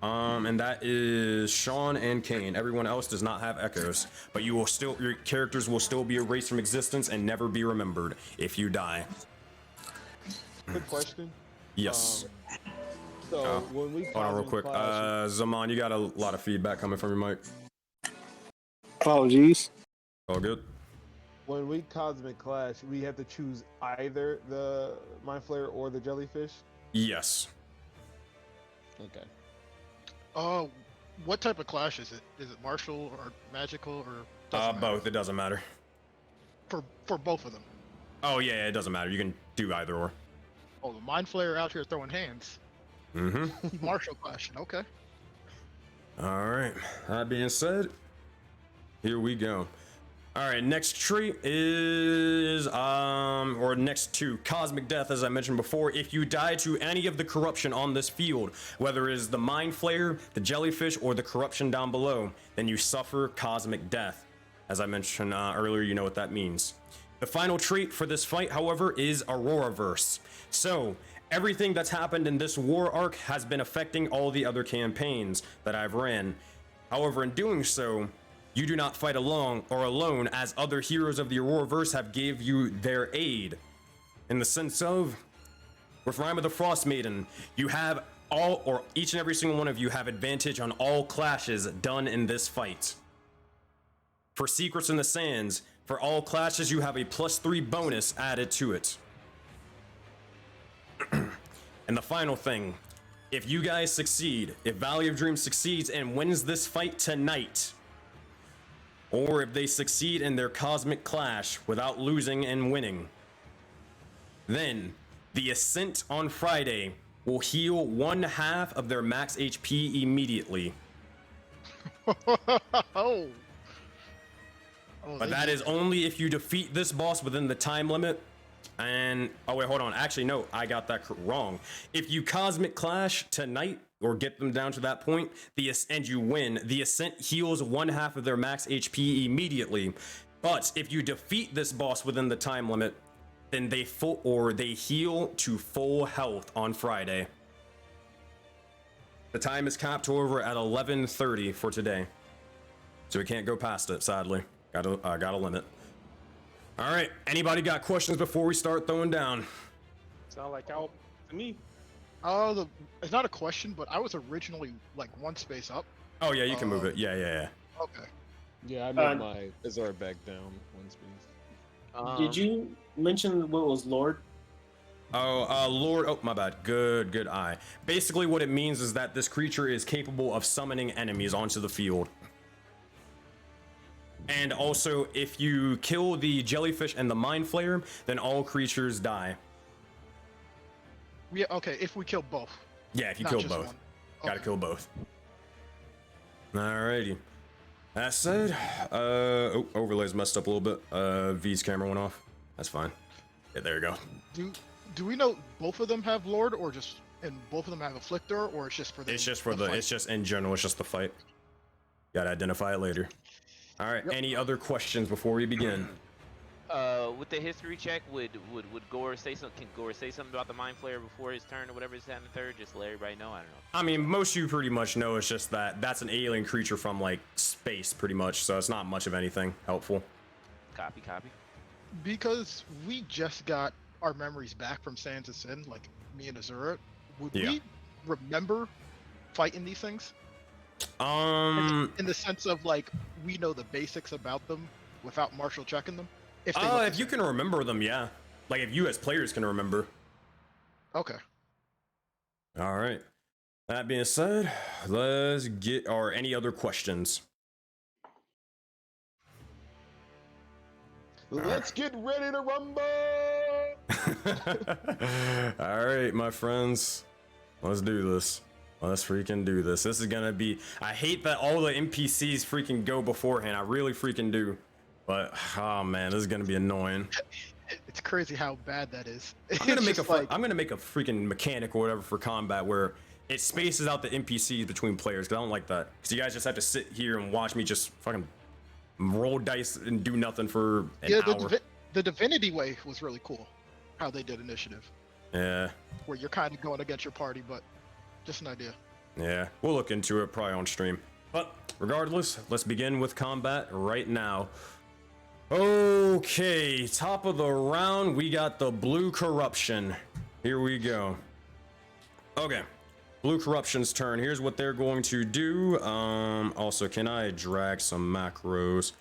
and that is Sean and Kane. Everyone else does not have echoes, but your characters will still be erased from existence and never be remembered if you die. Quick question. Yes. So when we hold on real quick. Zaman, you got a lot of feedback coming from your mic. Apologies. All good. When we cosmic clash, we have to choose either the Mind Flayer or the Jellyfish. Yes. Okay. What type of clash is it? Is it martial or magical or? Both. It doesn't matter. For both of them. Oh yeah, it doesn't matter. You can do either or. Oh, the Mind Flayer out here throwing hands. Mm-hmm. Martial clashing. Okay. All right. That being said, here we go. All right, next trait is, or next 2, Cosmic Death, as I mentioned before. If you die to any of the corruption on this field, whether it is the Mind Flayer, the Jellyfish, or the corruption down below, then you suffer Cosmic Death. As I mentioned earlier, you know what that means. The final trait for this fight, however, is Auroraverse. So, everything that's happened in this war arc has been affecting all the other campaigns that I've ran. However, in doing so, you do not fight alone, as other heroes of the Auroraverse have gave you their aid. In the sense of, with Rime of the Frost Maiden, you have each and every single one of you have advantage on all clashes done in this fight. For Secrets in the Sands, for all clashes you have a +3 bonus added to it. And the final thing, if you guys succeed, if Valley of Dreams succeeds and wins this fight tonight, or if they succeed in their cosmic clash without losing and winning, then the Ascent on Friday will heal 1/2 of their max HP immediately. Oh. But that is only if you defeat this boss within the time limit. And, oh wait, hold on. Actually, no, I got that wrong. If you cosmic clash tonight, or get them down to that point, and you win, the Ascent heals 1/2 of their max HP immediately. But if you defeat this boss within the time limit, then they heal to full health on Friday. The time is capped over at 11:30 for today, so we can't go past it. Sadly, got a limit. All right, anybody got questions before we start throwing down? Sound like out to me. It's not a question, but I was originally like 1 space up. Oh yeah, you can move it. Yeah. Okay. Yeah, I moved my Azar back down 1 space. Did you mention what was Lord? Lord. Oh, my bad. Good eye. Basically, what it means is that this creature is capable of summoning enemies onto the field. And also, if you kill the Jellyfish and the Mind Flayer, then all creatures die. Yeah, okay, if we kill both. Yeah, if you Not kill just both. one. Gotta Okay. kill both. Alrighty. That said, overlay's messed up a little bit. V's camera went off. That's fine. Yeah, there you go. Do we know both of them have Lord, or and both of them have Afflictor, or it's just for the? It's just it's just in general. It's just the fight. Gotta identify it later. All right. Yep. Any other questions before we begin? With the history check, would Gore say something? Can Gore say something about the Mind Flayer before his turn or whatever is happening third? Just to let everybody know. I don't know. I mean, most of you pretty much know. It's just that that's an alien creature from like space, pretty much. So it's not much of anything helpful. Copy. Because we just got our memories back from Sands of Sin, like me and Azura. Would Yeah. we remember fighting these things? Um, In the sense of like we know the basics about them without Marshall checking them. If they look the if you same. can remember them, yeah. Like if you as players can remember. Okay. All right. That being said, let's get or any other questions. Let's get ready to rumble. All right, my friends. Let's do this. Let's freaking do this. This is gonna be. I hate that all the NPCs freaking go beforehand. I really freaking do. But oh man, this is gonna be annoying. It's crazy how bad that is. I'm gonna It's make just like, I'm gonna make a freaking mechanic or whatever for combat where it spaces out the NPCs between players. Cause I don't like that. Cause you guys just have to sit here and watch me just fucking roll dice and do nothing for an hour. The Divinity way was really cool. How they did initiative, Yeah. where you're kind of going against your party, but just an idea. Yeah, we'll look into it probably on stream. But regardless, let's begin with combat right now. Okay, top of the round, we got the Blue Corruption. Here we go. Okay, Blue Corruption's turn. Here's what they're going to do. Also, can I drag some macros?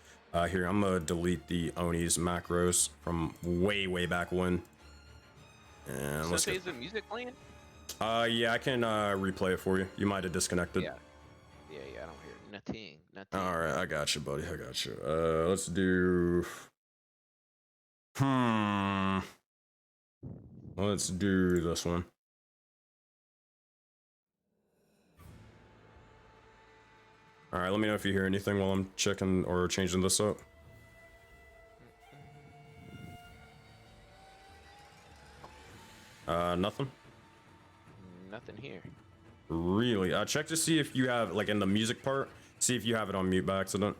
Here, I'm gonna delete the Oni's macros from way back when. And let's Sensei, is the music playing? yeah, I can replay it for you. You might have disconnected. Yeah, I don't hear nothing. All right, I got you, buddy. I got you. Let's do. Let's do this one. All right, let me know if you hear anything while I'm checking or changing this up. Nothing. Nothing here. Really? Check to see if you have, like, in the music part, see if you have it on mute by accident.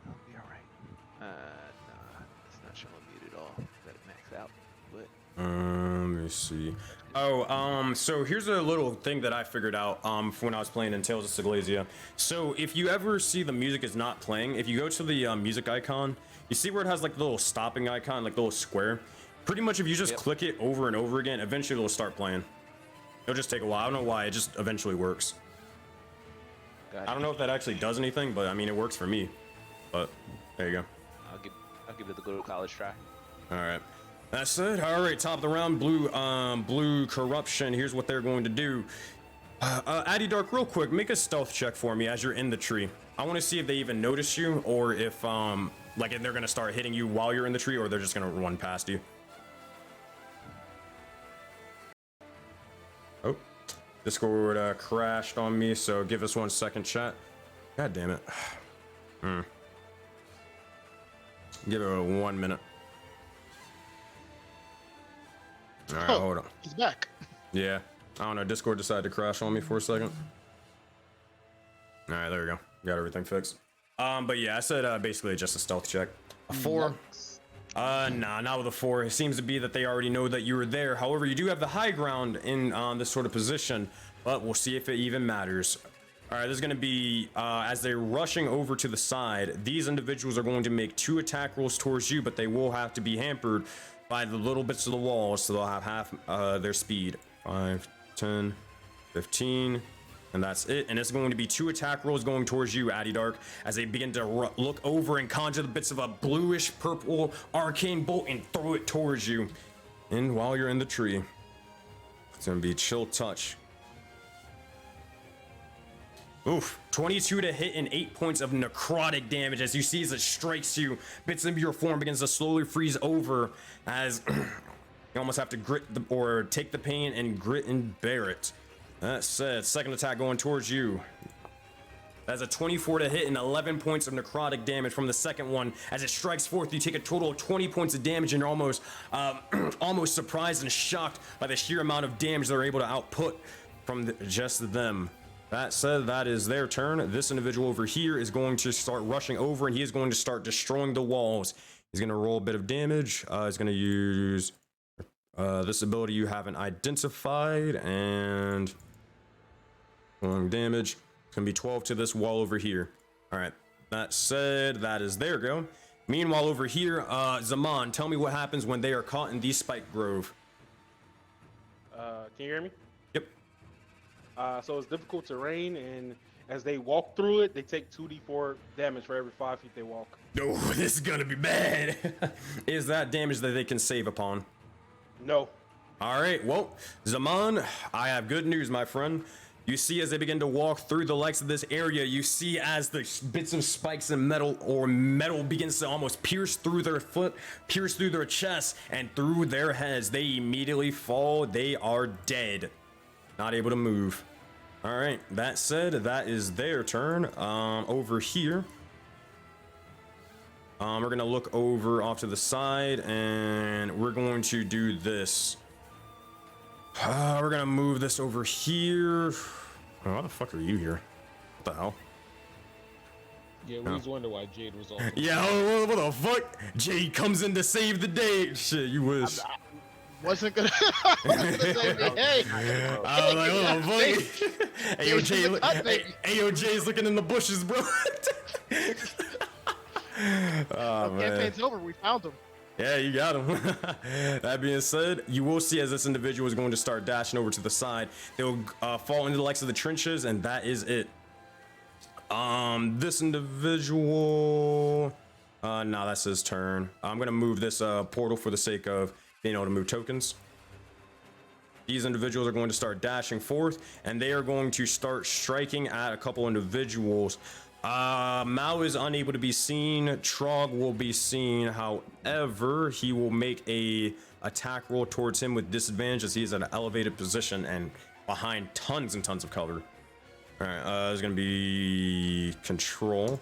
I'll be alright. Nah, it's not showing mute at all. Got it maxed out, but. Let me see. Oh, so here's a little thing that I figured out from when I was playing in Tales of Siglasia. So if you ever see the music is not playing, if you go to the music icon, you see where it has like the little stopping icon, like the little square. Pretty much if you just click it over and over again, eventually it'll start playing. It'll just take a while. I don't know why, it just eventually works. I don't know if that actually does anything, but I mean it works for me. But there you go. I'll give it the good college try. All right. That's it. All right, top of the round, Blue Corruption. Here's what they're going to do. Addy Dark, real quick, make a stealth check for me as you're in the tree. I want to see if they even notice you, or if like if they're gonna start hitting you while you're in the tree, or they're just gonna run past you. Oh, Discord crashed on me, so give us 1 second, chat. God damn it. Give it 1 minute. All right, hold on. He's back. Yeah, I don't know. Discord decided to crash on me for a second. All right, there we go. Got everything fixed. But yeah, I said basically just a stealth check. A 4. Nah, not with a 4. It seems to be that they already know that you were there. However, you do have the high ground in this sort of position, but we'll see if it even matters. All right, this is going to be as they're rushing over to the side. These individuals are going to make 2 attack rolls towards you, but they will have to be hampered by the little bits of the walls, so they'll have half their speed. 5, 10, 15, and that's it. And it's going to be 2 attack rolls going towards you, Addy Dark, as they begin to look over and conjure the bits of a bluish purple arcane bolt and throw it towards you. And while you're in the tree, it's gonna be Chill Touch. Oof, 22 to hit and 8 points of necrotic damage as you see as it strikes you. Bits of your form begins to slowly freeze over as you almost have to grit or take the pain and grit and bear it. That said, second attack going towards you. That's a 24 to hit and 11 points of necrotic damage from the second one. As it strikes forth, you take a total of 20 points of damage and you're almost, almost surprised and shocked by the sheer amount of damage they're able to output from just them. That said, that is their turn. This individual over here is going to start rushing over and he is going to start destroying the walls. He's going to roll a bit of damage. He's going to use this ability you haven't identified and rolling damage. It's going to be 12 to this wall over here. All right. That said, that is their go. Meanwhile, over here, Zaman, tell me what happens when they are caught in the spike grove. Can you hear me? Yep. So it's difficult terrain, and as they walk through it, they take 2d4 damage for every 5 feet they walk. Oh, this is gonna be bad. Is that damage that they can save upon? No. All right, well, Zaman, I have good news, my friend. You see, as they begin to walk through the likes of this area, you see as the bits of spikes and metal begins to almost pierce through their foot, pierce through their chest, and through their heads. They immediately fall. They are dead. Not able to move. All right, that said, that is their turn. Over here, we're gonna look over off to the side, and we're going to do this. We're gonna move this over here. Oh, why the fuck are you here? What the hell? Yeah, we was wondering why Jade was on. Yeah, what the fuck? Jade comes in to save the day. Shit, you wish. Wasn't gonna. I was gonna say, hey. I was like, what the fuck? Hey, yo, Jade, hey, yo, Jay's looking in the bushes, bro. Oh, man. Campaign's over. We found him. Yeah, you got him. That being said, you will see as this individual is going to start dashing over to the side, they'll fall into the likes of the trenches, and that is it. This individual, no, that's his turn. I'm gonna move this portal for the sake of being able to move tokens. These individuals are going to start dashing forth, and they are going to start striking at a couple individuals. Mao is unable to be seen. Trog will be seen. However, he will make a attack roll towards him with disadvantage as he is at an elevated position and behind tons and tons of cover. All right, there's gonna be control.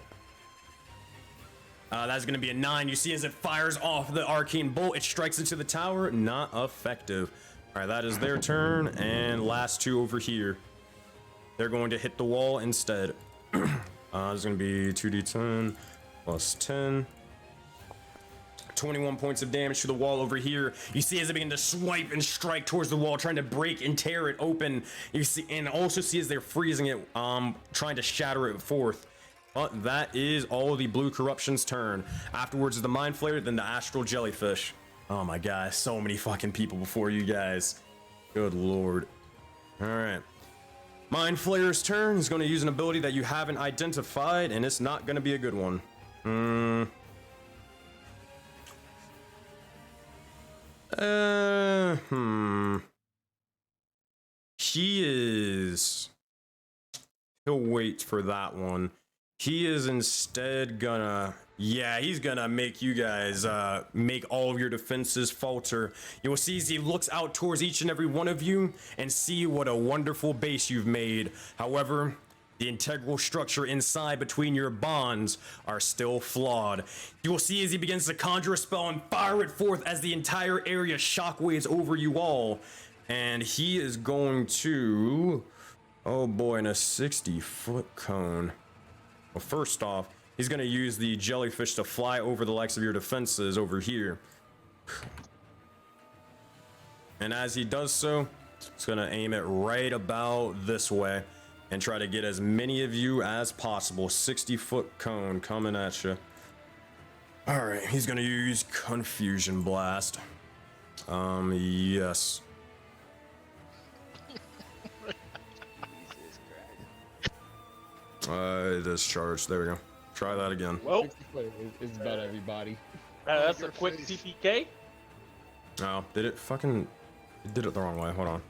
That's gonna be a 9. You see as it fires off the arcane bolt, it strikes into the tower. Not effective. All right, that is their turn, and last two over here, they're going to hit the wall instead. There's gonna be 2d10 plus 10. 21 points of damage to the wall over here. You see as they begin to swipe and strike towards the wall, trying to break and tear it open. You see, and also see as they're freezing it, trying to shatter it forth. But that is all of the blue corruption's turn. Afterwards is the Mind Flayer, then the Astral Jellyfish. Oh my god, so many fucking people before you guys. Good lord. All right. Mind Flayer's turn is going to use an ability that you haven't identified, and it's not going to be a good one. He'll wait for that one. He is instead gonna, he's gonna make you guys make all of your defenses falter. You will see as he looks out towards each and every one of you and see what a wonderful base you've made. However, the integral structure inside between your bonds are still flawed. You will see as he begins to conjure a spell and fire it forth as the entire area shockwaves over you all. And he is going to, oh boy, in a 60-foot cone. Well, first off, he's going to use the jellyfish to fly over the likes of your defenses over here. And as he does so, he's going to aim it right about this way and try to get as many of you as possible. 60-foot cone coming at you. All right, he's going to use Confusion Blast. Yes. It is charged. There we go. Try that again. Well, It's about everybody. that's a quick CPK. Oh, did it fucking... It did it the wrong way. Hold on.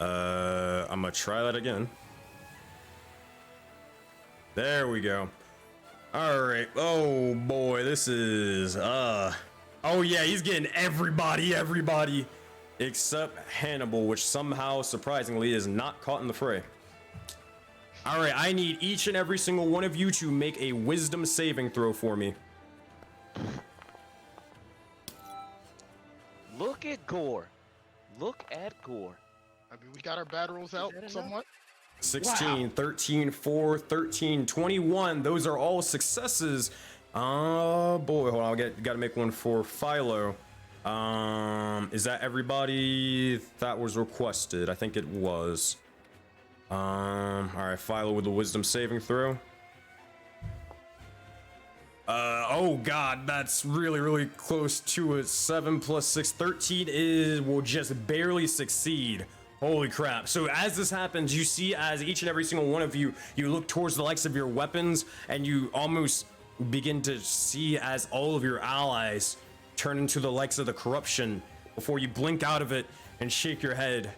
I'm gonna try that again. There we go. All right. Oh boy, this is oh yeah, he's getting everybody except Hannibal, which somehow surprisingly is not caught in the fray. All right, I need each and every single one of you to make a wisdom saving throw for me. Look at Gore. Look at Gore. I mean, we got our bad rolls out somewhat. 16, Wow. 13, 4, 13, 21. Those are all successes. Oh boy, hold on. Got to make one for Philo. Is that everybody that was requested? I think it was. All right, Philo with the wisdom saving throw. Oh god, that's really close to it. 7 plus 6, 13 will just barely succeed. Holy crap. So as this happens, you see as each and every single one of you look towards the likes of your weapons, and you almost begin to see as all of your allies turn into the likes of the corruption before you blink out of it and shake your head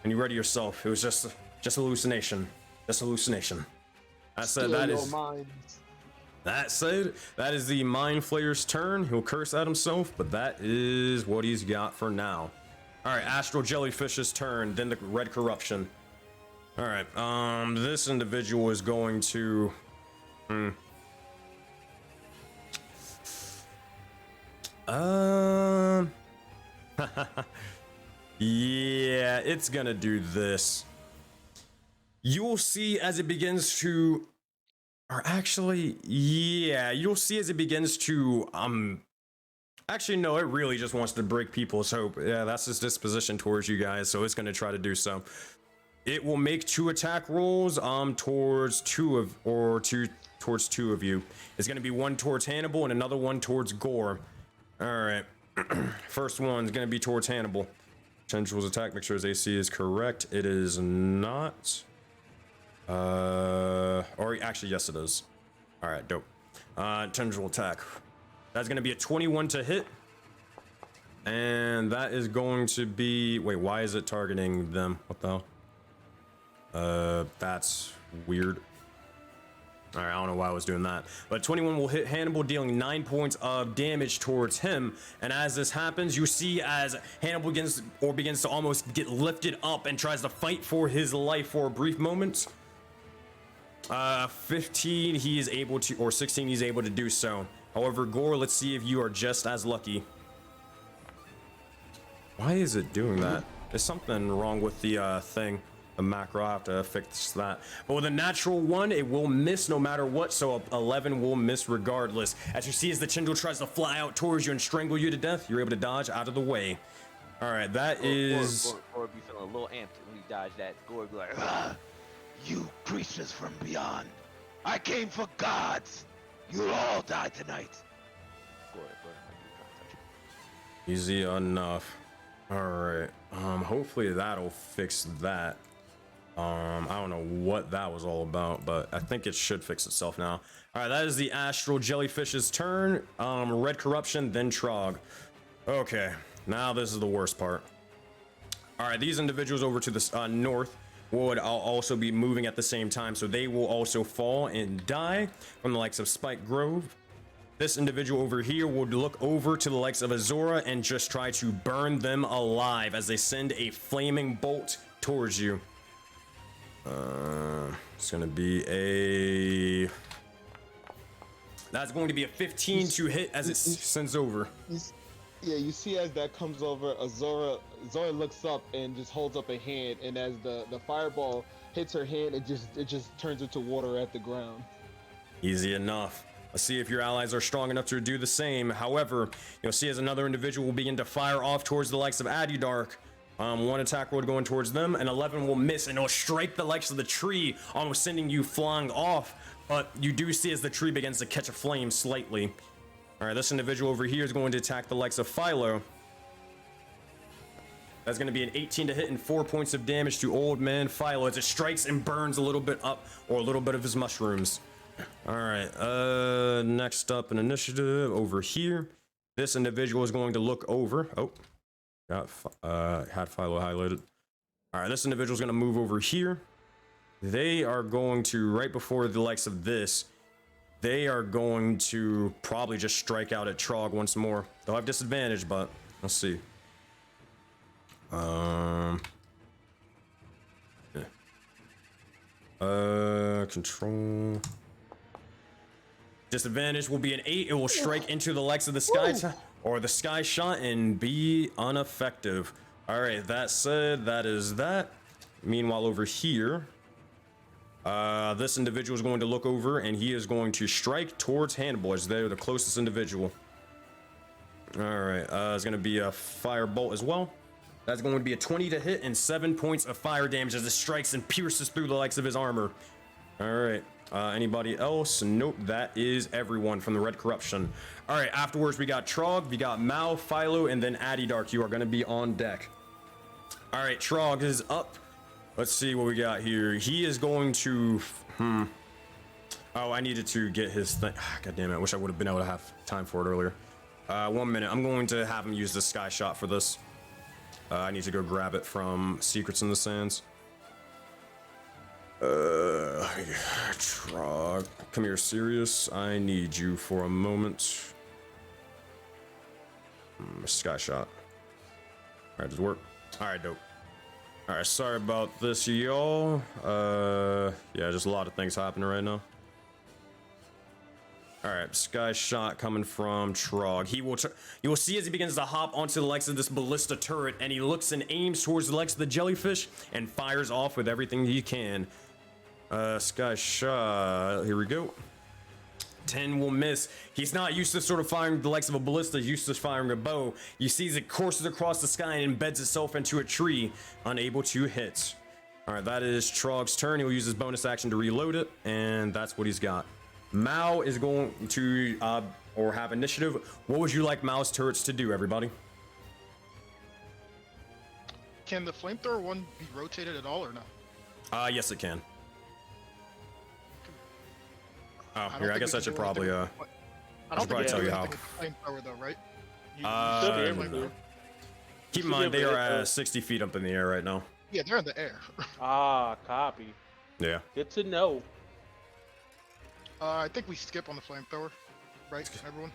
and you ready yourself. It was just hallucination. Just hallucination. That said, that is the Mind Flayer's turn. He'll curse at himself, but that is what he's got for now. All right, Astral Jellyfish's turn, then the Red Corruption. All right, this individual is going to... yeah, it's gonna do this. You'll see as it begins to... Or actually, yeah, you'll see as it begins to, actually, no, it really just wants to break people's hope. Yeah, that's his disposition towards you guys, so it's going to try to do so. It will make 2 attack rolls, towards two of you. It's going to be one towards Hannibal and another one towards Gore. All right. First one's going to be towards Hannibal. Tendrils attack, make sure his AC is correct. It is not. Or actually, yes, it is. All right, dope. Tendril attack. That's going to be a 21 to hit. And that is going to be... Wait, why is it targeting them? What the hell? That's weird. All right, I don't know why I was doing that. But 21 will hit Hannibal, dealing 9 points of damage towards him. And as this happens, you see as Hannibal begins to almost get lifted up and tries to fight for his life for a brief moment. 15 he is able to, or 16 he's able to do so. However, Gore, let's see if you are just as lucky. Why is it doing that? There's something wrong with the thing, the macro. I have to fix that. But with a natural 1, it will miss no matter what, so 11 will miss regardless. As you see as the tendril tries to fly out towards you and strangle you to death, you're able to dodge out of the way. All right, that is... Gore be feeling a little amped when you dodge that. Gore be like, ah! You creatures from beyond, I came for gods. You'll all die tonight. Easy enough. All right. Hopefully that'll fix that. I don't know what that was all about, but I think it should fix itself now. All right, that is the Astral Jellyfish's turn. Red Corruption, then Trog. Okay, now this is the worst part. All right, these individuals over to the north would also be moving at the same time, so they will also fall and die from the likes of Spike Grove. This individual over here would look over to the likes of Azora and just try to burn them alive as they send a flaming bolt towards you. It's gonna be a... That's going to be a 15 to hit as it sends over. Yeah, you see as that comes over, Zora looks up and just holds up a hand, and as the fireball hits her hand, it just turns into water at the ground. Easy enough. Let's see if your allies are strong enough to do the same. However, you'll see as another individual will begin to fire off towards the likes of Adidark. 1 attack roll going towards them, and 11 will miss, and it'll strike the likes of the tree, almost sending you flying off. But you do see as the tree begins to catch a flame slightly. All right, this individual over here is going to attack the likes of Philo. That's going to be an 18 to hit and 4 points of damage to Old Man Philo as it strikes and burns a little bit up, or a little bit of his mushrooms. All right, next up in initiative over here, this individual is going to look over. Oh, had Philo highlighted. All right, this individual is going to move over here. They are going to, right before the likes of this, they are going to probably just strike out at Trog once more. They'll have disadvantage, but let's see. Control. Disadvantage will be an 8. It will strike into the likes of the sky or the sky shot and be ineffective. All right, that said, that is that. Meanwhile, over here, this individual is going to look over and he is going to strike towards Hannibal as they're the closest individual. All right, it's going to be a fire bolt as well. That's going to be a 20 to hit and 7 points of fire damage as it strikes and pierces through the likes of his armor. All right, Anybody else? Nope, that is everyone from the Red Corruption. All right, afterwards we got Trog, we got Mal, Philo, and then Addy Dark. You are going to be on deck. All right, Trog is up. Let's see what we got here. He is going to... Oh, I needed to get his thing. God damn it, I wish I would have been able to have time for it earlier. 1 minute. I'm going to have him use the Sky Shot for this. I need to go grab it from Secrets in the Sands. Trog, come here, Sirius. I need you for a moment. Sky Shot. Alright, does it work? Alright, dope. Alright, sorry about this, y'all. Yeah, just a lot of things happening right now. Alright, Sky Shot coming from Trog. You will see as he begins to hop onto the legs of this ballista turret, and he looks and aims towards the legs of the jellyfish and fires off with everything he can. Sky Shot, here we go. 10 will miss. He's not used to sort of firing the legs of a ballista, he's used to firing a bow. You see as it courses across the sky and embeds itself into a tree, unable to hit. Alright, that is Trog's turn. He'll use his bonus action to reload it, and that's what he's got. Mao is going to, or have initiative. What would you like Mao's turrets to do, everybody? Can the flamethrower one be rotated at all or no? Yes it can. Oh, I here, I guess I should probably, I don't probably tell you how. Flamethrower though, right? You should be able to. Keep in mind, they are at 60 feet up in the air right now. Yeah, they're in the air. Copy. Yeah. Good to know. I think we skip on the flamethrower, right, everyone?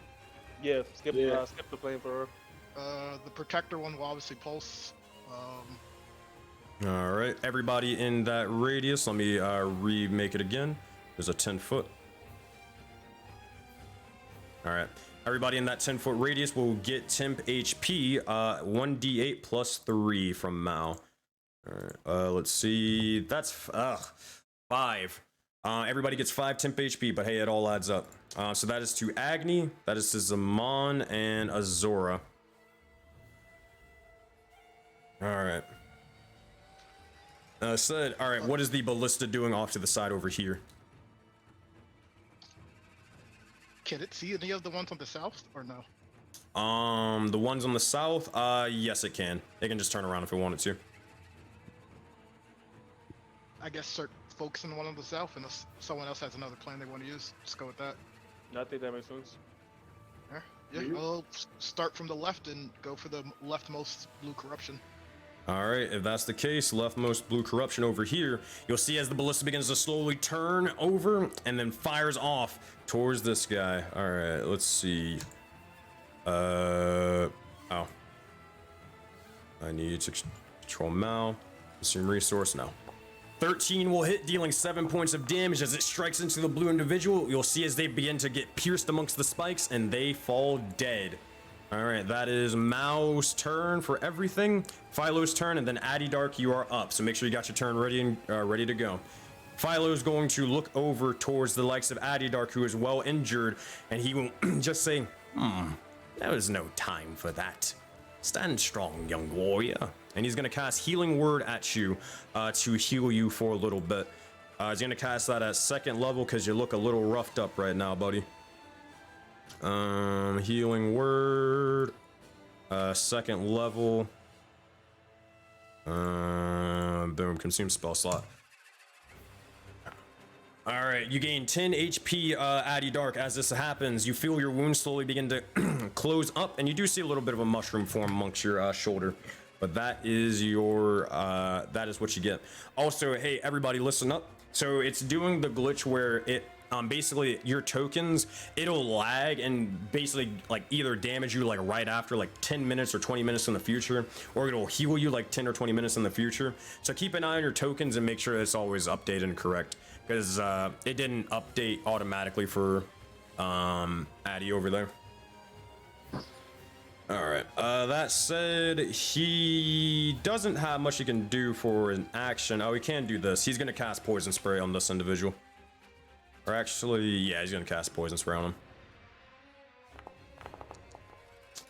Yeah, skip the flamethrower. The protector one will obviously pulse. All right, everybody in that radius. Let me remake it again. There's a 10-foot. All right, everybody in that 10-foot radius will get temp HP. 1d8 plus 3 from Mao. All right, let's see. That's 5. Everybody gets 5 temp HP, but hey, it all adds up. So that is to Agni, that is to Zaman, and Azora. Alright. Alright, what is the ballista doing off to the side over here? Can it see any of the ones on the south, or no? The ones on the south, yes it can. It can just turn around if it wanted to. I guess start focusing on one on the south, and if someone else has another plan they want to use, just go with that. I think that makes sense. Yeah, I'll start from the left and go for the leftmost blue corruption. Alright, if that's the case, leftmost blue corruption over here, you'll see as the ballista begins to slowly turn over and then fires off towards this guy. Alright, let's see. Oh. I need to control Mal. Consume resource, no. 13 will hit, dealing 7 points of damage as it strikes into the blue individual. You'll see as they begin to get pierced amongst the spikes and they fall dead. All right, that is Mao's turn for everything. Philo's turn, and then Addy Dark, you are up. So make sure you got your turn ready and ready to go. Philo's going to look over towards the likes of Addy Dark, who is well injured, and he will just say, there is no time for that. Stand strong, young warrior. And he's going to cast Healing Word at you to heal you for a little bit. He's going to cast that at 2nd level because you look a little roughed up right now, buddy. Healing Word. 2nd level. Boom, consume spell slot. Alright, you gain 10 HP, Addy Dark. As this happens, you feel your wounds slowly begin to close up, and you do see a little bit of a mushroom form amongst your shoulder. But that is your, that is what you get. Also, hey, everybody listen up. So it's doing the glitch where it, basically your tokens, it'll lag and basically like either damage you like right after like 10 minutes or 20 minutes in the future, or it'll heal you like 10 or 20 minutes in the future. So keep an eye on your tokens and make sure it's always updated and correct, because it didn't update automatically for Addy over there. All right, that said, he doesn't have much he can do for an action. Oh, he can do this. He's gonna cast Poison Spray on this individual. Or actually, yeah, he's gonna cast Poison Spray on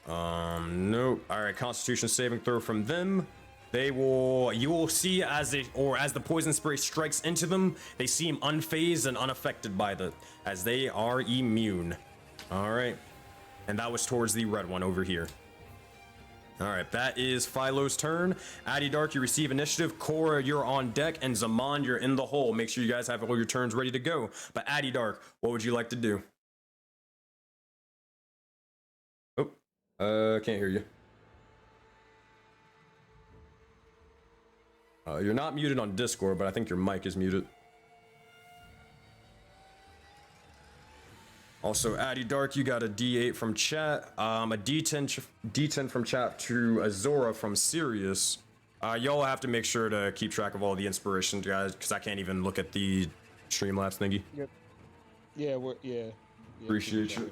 him. Nope. All right, Constitution saving throw from them. you will see as the poison spray strikes into them, they seem unfazed and unaffected by as they are immune. All right, and that was towards the red one over here. All right, that is Philo's turn. Addy Dark, you receive initiative. Cora, you're on deck, and Zaman, you're in the hole. Make sure you guys have all your turns ready to go. But Addy Dark, what would you like to do? Oh, can't hear you. You're not muted on Discord, but I think your mic is muted. Also, Addy Dark, you got a D8 from chat, a D10 from chat to Azora from Sirius. Y'all have to make sure to keep track of all the inspirations, guys, because I can't even look at the Streamlabs thingy. Yep. Yeah, Appreciate you.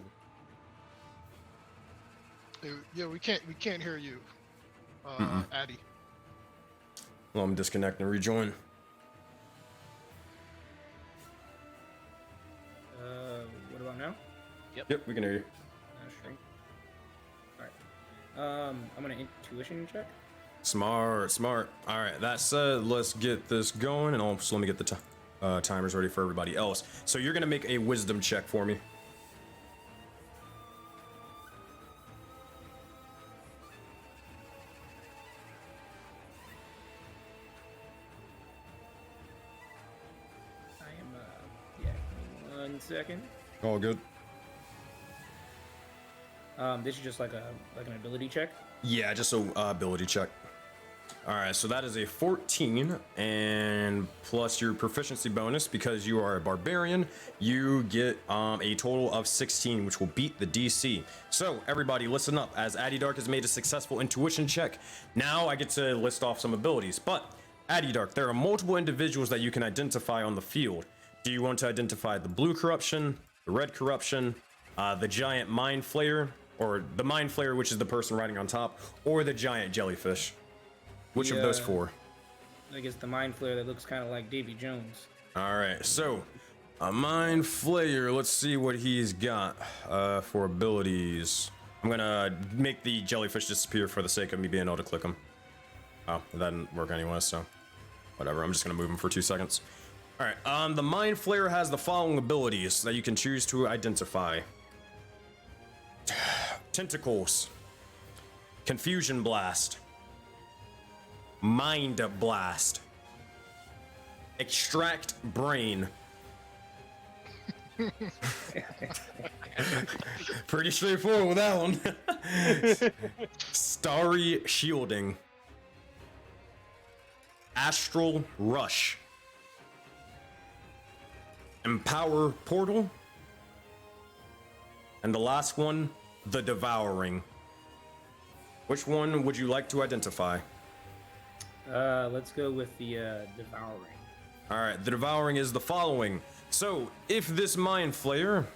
Yeah, we can't hear you, Addy. Well, I'm disconnecting and rejoin. What about now? Yep, we can hear you. Sure. All right. I'm gonna intuition check. Smart. All right, that said, let's get this going, and also let me get the timers ready for everybody else. So you're gonna make a wisdom check for me. Second. All good. This is just like an ability check. Yeah, just a ability check. All right, so that is a 14, and plus your proficiency bonus because you are a barbarian, you get a total of 16, which will beat the DC. So everybody, listen up. As Addy Dark has made a successful intuition check, now I get to list off some abilities. But Addy Dark, there are multiple individuals that you can identify on the field. Do you want to identify the blue corruption, the red corruption, the giant Mind Flayer, or the Mind Flayer, which is the person riding on top, or the giant jellyfish? Which of those four? I guess the Mind Flayer that looks kind of like Davy Jones. All right, so a Mind Flayer. Let's see what he's got for abilities. I'm gonna make the jellyfish disappear for the sake of me being able to click him. Oh, that didn't work anyway, so whatever. I'm just gonna move him for 2 seconds. All right, the Mind Flayer has the following abilities that you can choose to identify. Tentacles, Confusion Blast, Mind Blast, Extract Brain. Pretty straightforward with that one. Starry Shielding, Astral Rush, Empower Portal, and the last one, the Devouring. Which one would you like to identify? Let's go with the Devouring. All right, the Devouring is the following. So, if this Mind Flayer,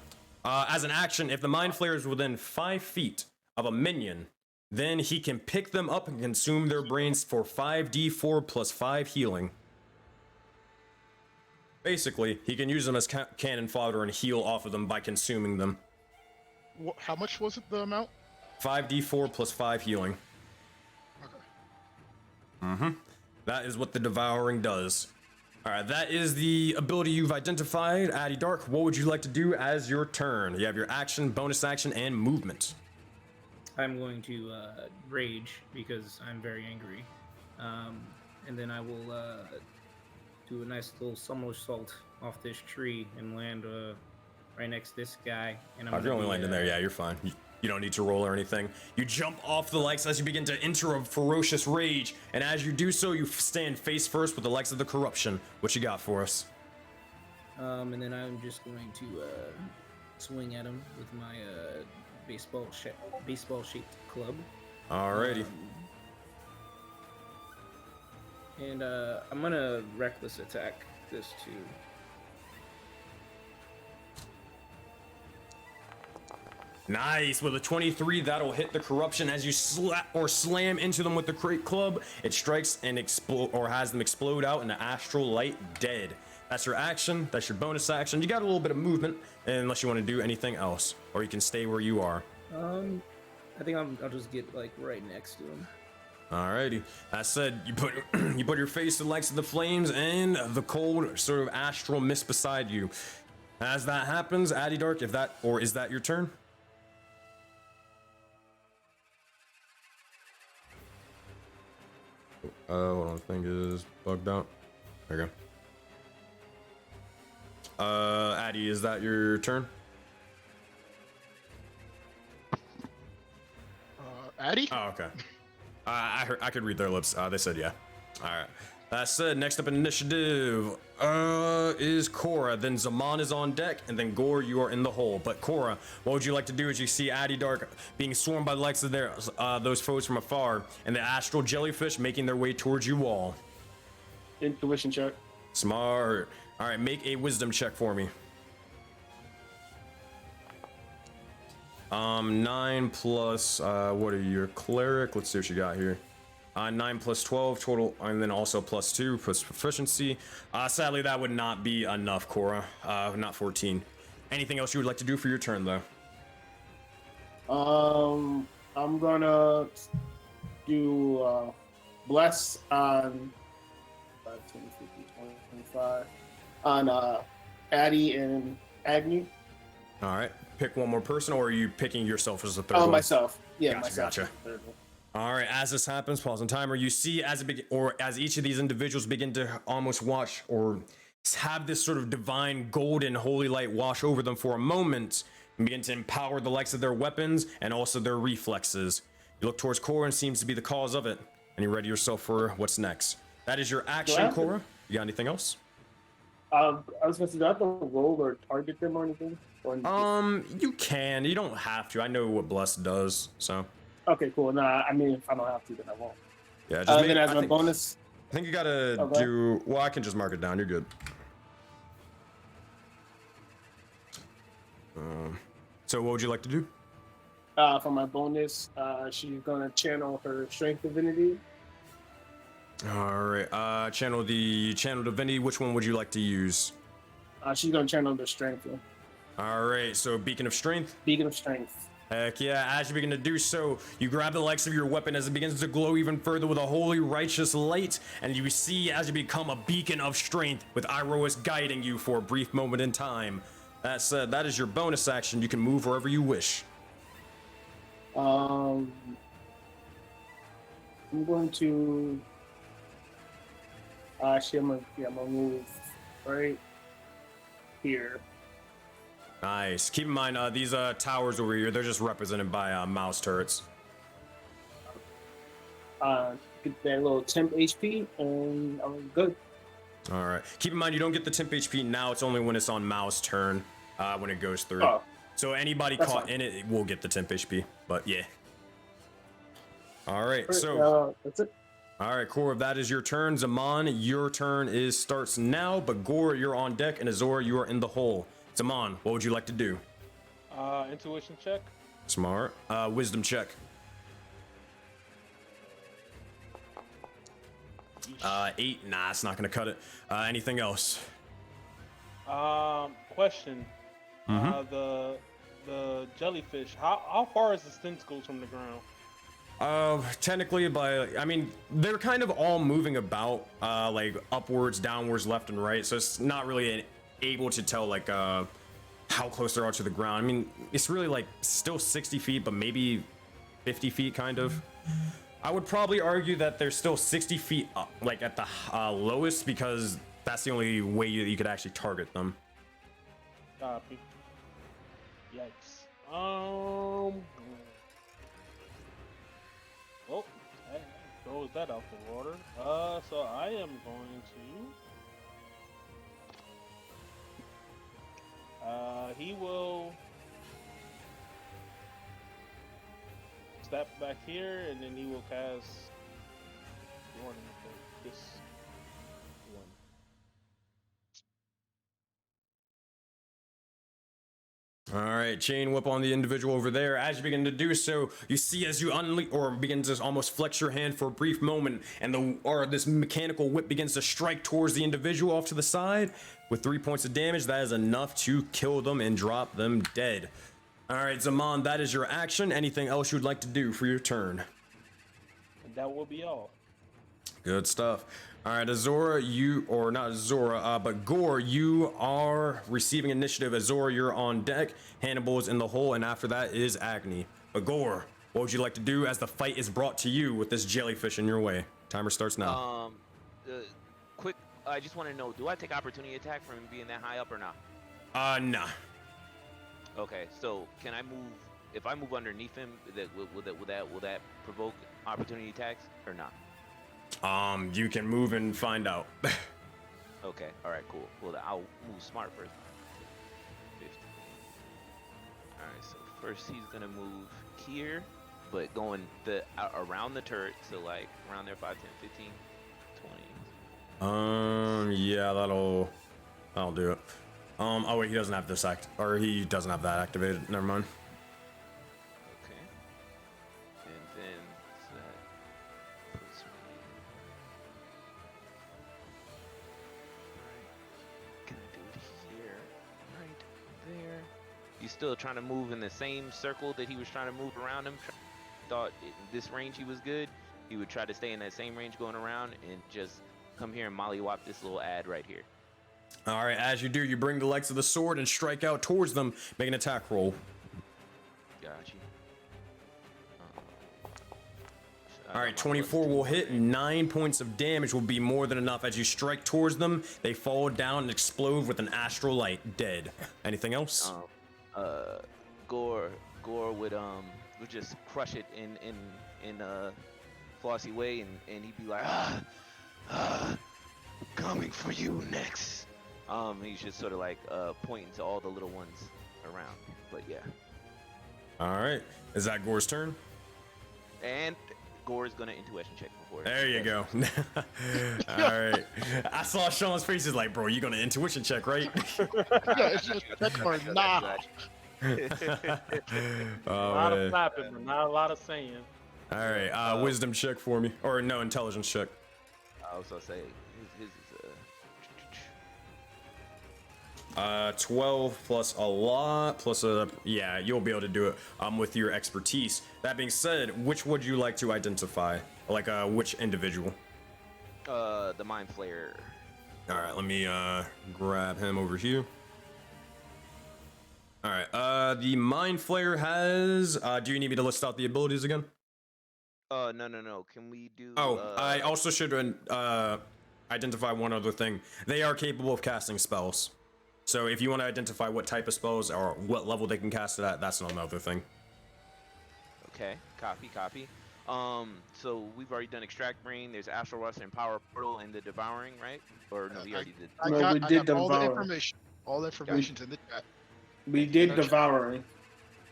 as an action, if the Mind Flayer is within 5 feet of a minion, then he can pick them up and consume their brains for 5d4 plus 5 healing. Basically, he can use them as cannon fodder and heal off of them by consuming them. How much was it, the amount? 5d4 plus 5 healing. Okay. That is what the Devouring does. Alright, that is the ability you've identified. Addy Dark, what would you like to do as your turn? You have your action, bonus action, and movement. I'm going to rage because I'm very angry. And then I will do a nice little somersault off this tree and land right next to this guy. And I'm you're only landing there, yeah, you're fine. You don't need to roll or anything. You jump off the legs as you begin to enter a ferocious rage, and as you do so, you stand face first with the legs of the corruption. What you got for us? And then I'm just going to swing at him with my baseball-shaped club. Alrighty. And I'm gonna reckless attack this too. Nice, with a 23, that'll hit the corruption as you slam into them with the crate club. It strikes and has them explode out into astral light, dead. That's your action. That's your bonus action. You got a little bit of movement, unless you want to do anything else, or you can stay where you are. I think I'll just get like right next to him. Alrighty. I said you put you put your face to the likes of the flames and the cold sort of astral mist beside you. As that happens, Addy Dark, if that or is that your turn? Hold on, thing is bugged out. There you go. Addy, is that your turn? Addy? Oh, okay. I could read their lips. They said yeah. All right. That said, next up in initiative is Cora. Then Zaman is on deck, and then Gore, you are in the hole. But Cora, what would you like to do as you see Addy Dark being swarmed by the likes of those foes from afar, and the Astral Jellyfish making their way towards you all? Intuition check. Smart. All right, make a wisdom check for me. 9 plus, what are you, cleric? Let's see what you got here. 9 plus 12 total, and then also plus 2 plus proficiency. Sadly, that would not be enough, Cora. Not 14. Anything else you would like to do for your turn, though? I'm gonna do bless on 5, 10, 15, 20, 25 on Addy and Agni. All right, pick one more person, or are you picking yourself as the third Oh, one? myself. Yeah, Gotcha, myself. gotcha. All right, as this happens, pause on timer. You see as each of these individuals begin to almost watch or have this sort of divine golden holy light wash over them for a moment and begin to empower the likes of their weapons and also their reflexes. You look towards Cora and seems to be the cause of it, and you ready yourself for what's next. That is your action, Cora. You got anything else? I was gonna say, do I have to roll or target them or anything? You can. You don't have to. I know what Bless does, so. Okay, cool. Nah, I mean, if I don't have to, then I won't. Yeah, just then as my bonus. I think you gotta do. Well, I can just mark it down. You're good. So, what would you like to do? For my bonus, she's gonna channel her strength divinity. All right. Channel divinity. Which one would you like to use? She's gonna channel the strength one. All right. So, beacon of strength. Beacon of strength. Heck yeah, as you begin to do so, you grab the likes of your weapon as it begins to glow even further with a holy righteous light, and you see as you become a beacon of strength with Iroas guiding you for a brief moment in time. That said, that is your bonus action. You can move wherever you wish. I'm going to actually I'm gonna move right here. Nice. Keep in mind, these towers over here, they're just represented by mouse turrets. Get that little temp HP, and I'm good. All right. Keep in mind, you don't get the temp HP now. It's only when it's on mouse turn, when it goes through. Oh, so anybody caught in it will get the temp HP, but yeah. All right, so that's it. All right, Cora, that is your turn. Zaman, your turn starts now, but Gore, you're on deck, and Azora, you are in the hole. Zaman, what would you like to do? Intuition check. Smart. Wisdom check. 8. Nah, it's not gonna cut it. Anything else? Question. The jellyfish. How far is the tentacles from the ground? Technically, I mean, they're kind of all moving about, like upwards, downwards, left, and right. So it's not really able to tell like how close they are to the ground. I mean, it's really like still 60 feet, but maybe 50 feet, kind of. I would probably argue that they're still 60 feet up, like at the lowest, because that's the only way you could actually target them. Copy. Yikes. Well, that throws that out the water. So I am going to. He will step back here, and then he will cast warning for this one. All right, chain whip on the individual over there. As you begin to do so, you see as you begin to almost flex your hand for a brief moment, and this mechanical whip begins to strike towards the individual off to the side. With 3 points of damage, that is enough to kill them and drop them dead. All right, Zaman, that is your action. Anything else you'd like to do for your turn? And that will be all. Good stuff. All right, Azora, not Azora, but Gore, you are receiving initiative. Azora, you're on deck. Hannibal is in the hole, and after that is Agni. But Gore, what would you like to do as the fight is brought to you with this jellyfish in your way? Timer starts now. Quick, I just want to know, do I take opportunity attack from him being that high up or not? Nah. Okay, so can I move? If I move underneath him, will that provoke opportunity attacks or not? You can move and find out. Okay, all right, cool. Well, I'll move smart first. 50. All right, so first he's gonna move here, but going around the turret, so like around there, 5, 10, 15, 20. Yeah, that'll do it. Oh wait, he doesn't have this he doesn't have that activated. Never mind. Okay. And then so that puts me. Alright. Gonna do it here. Right there. He's still trying to move in the same circle that he was trying to move around him. Thought in this range he was good. He would try to stay in that same range going around and just come here and mollywop this little ad right here. All right, as you do, you bring the legs of the sword and strike out towards them. Make an attack roll. Got you. All right, 24 will hit. 9 points of damage will be more than enough. As you strike towards them, they fall down and explode with an astral light, dead. Anything else? Gore would just crush it in a flossy way, and he'd be like, coming for you next. He's just sort of like pointing to all the little ones around. But yeah. All right. Is that Gore's turn? And Gore's gonna intuition check before. There you go. All right. I saw Sean's face. He's like, bro, you gonna intuition check, right? Yeah, it's just check for nah. A lot of clapping, but not a lot of saying. All right. Wisdom check for me, or no, intelligence check. I was gonna say his is 12 plus a lot plus yeah, you'll be able to do it with your expertise. That being said, which would you like to identify? Like which individual? the Mind Flayer. All right, let me grab him over here. All right, the Mind Flayer has do you need me to list out the abilities again? No. Can we do I also should identify one other thing. They are capable of casting spells. So if you want to identify what type of spells or what level they can cast it at, that's another thing. Okay, copy. So we've already done Extract Brain. There's Astral Rust and Power Portal and the Devouring, right? Or no, we already did. I got all the information. All the information's in the chat. We did Devouring.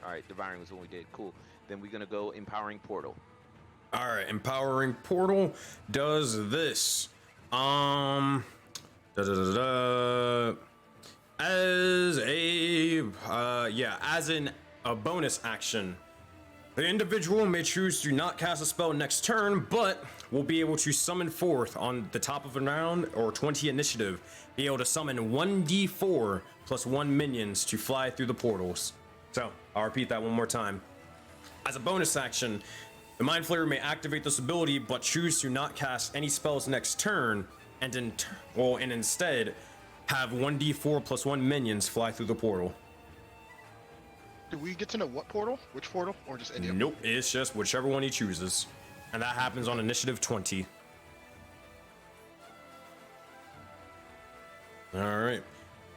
All right, Devouring was what we did. Cool. Then we're gonna go Empowering Portal. All right, Empowering Portal does this. As a bonus action, the individual may choose to not cast a spell next turn, but will be able to summon forth on the top of a round or 20 initiative, be able to summon 1d4 plus 1 minions to fly through the portals. So I'll repeat that one more time. As a bonus action, the Mind Flayer may activate this ability, but choose to not cast any spells next turn, and instead have 1d4 plus 1 minions fly through the portal. Do we get to know what portal? Which portal? Or just any? Nope, it's just whichever one he chooses. And that happens on initiative 20. Alright.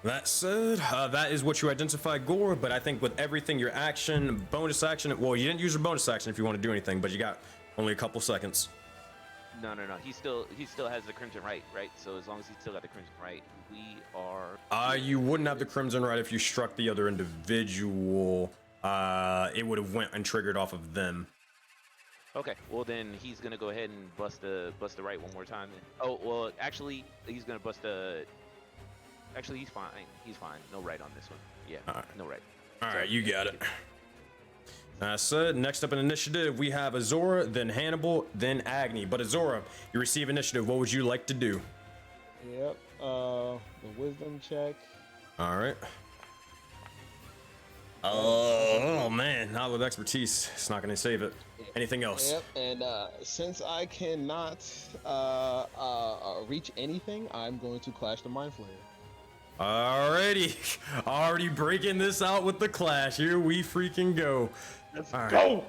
That said, that is what you identify, Gore, but I think with everything, your action, bonus action, well, you didn't use your bonus action if you want to do anything, but you got only a couple seconds. No. He still has the Crimson Right? So as long as he's still got the Crimson Right, we are. You wouldn't have the Crimson Right if you struck the other individual. It would have went and triggered off of them. Okay. Well, then he's gonna go ahead and bust the right one more time. Then. Oh well, actually, he's gonna bust the. Actually, he's fine. He's fine. No right on this one. Yeah. Right. No right. All right, you got it. Said, next up in initiative, we have Azora, then Hannibal, then Agni. But Azora, you receive initiative. What would you like to do? Yep. The wisdom check. All right. Oh man, not with expertise. It's not gonna save it. Yeah, Anything else? Yep, and since I cannot reach anything, I'm going to clash the Mind Flayer. Alrighty, already breaking this out with the clash. Here we freaking go. Let's All go.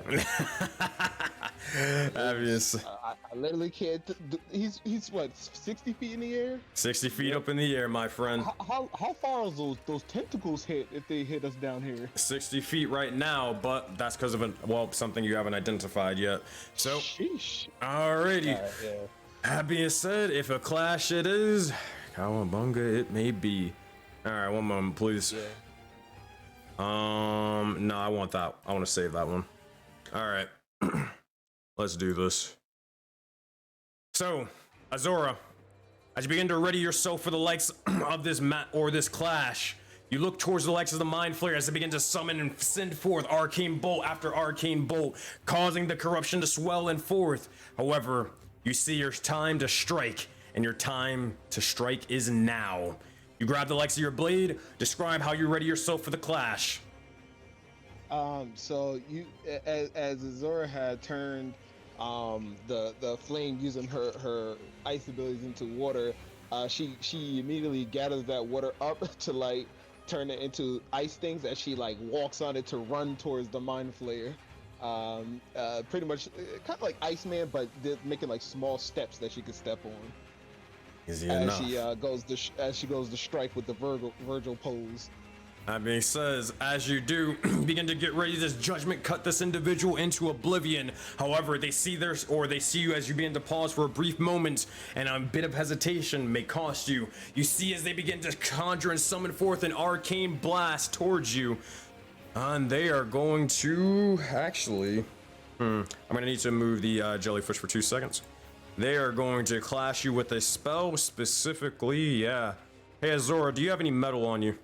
Obvious. I literally can't. He's what, 60 feet in the air? 60 feet up in the air, my friend. How far is those tentacles hit if they hit us down here? 60 feet right now, but that's because of something you haven't identified yet. So, sheesh. alrighty. That being said, if a clash it is, Cowabunga it may be. All right, one moment, please. Yeah. No, I want that. I want to save that one. All right, let's do this. So, Azora, as you begin to ready yourself for the likes of this this clash, you look towards the likes of the Mind Flayer as they begin to summon and send forth arcane bolt after arcane bolt, causing the corruption to swell and forth. However, you see your time to strike, and your time to strike is now. You grab the likes of your blade. Describe how you ready yourself for the clash. So you, as Azora had turned the flame using her ice abilities into water, she immediately gathers that water up to like turn it into ice things as she like walks on it to run towards the Mind Flayer. Pretty much kind of like Iceman, but they're making like small steps that she could step on. Easy as enough. She goes to strike with the Virgil pose. That being said, as you do, begin to get ready. This judgment cut this individual into oblivion. However, they see you as you begin to pause for a brief moment, and a bit of hesitation may cost you. You see as they begin to conjure and summon forth an arcane blast towards you, and they are going to actually. I'm gonna need to move the jellyfish for 2 seconds. They are going to clash you with a spell specifically. Yeah. Hey Azora, do you have any metal on you?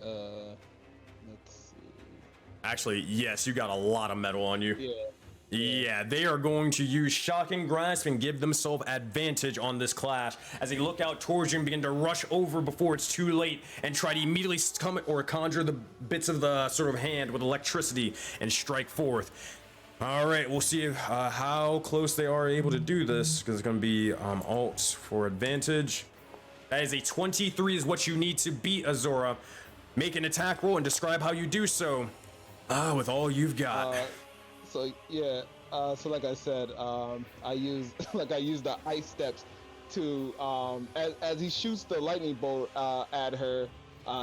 Let's see. Actually, yes, you got a lot of metal on you. Yeah. Yeah, they are going to use Shocking Grasp and give themselves advantage on this clash as they look out towards you and begin to rush over before it's too late and try to immediately come or conjure the bits of the sort of hand with electricity and strike forth. All right, we'll see how close they are able to do this, because it's going to be alt for advantage. That is a 23 is what you need to beat, Azora. Make an attack roll and describe how you do so. With all you've got. So like I said, I use the ice steps to as he shoots the lightning bolt at her.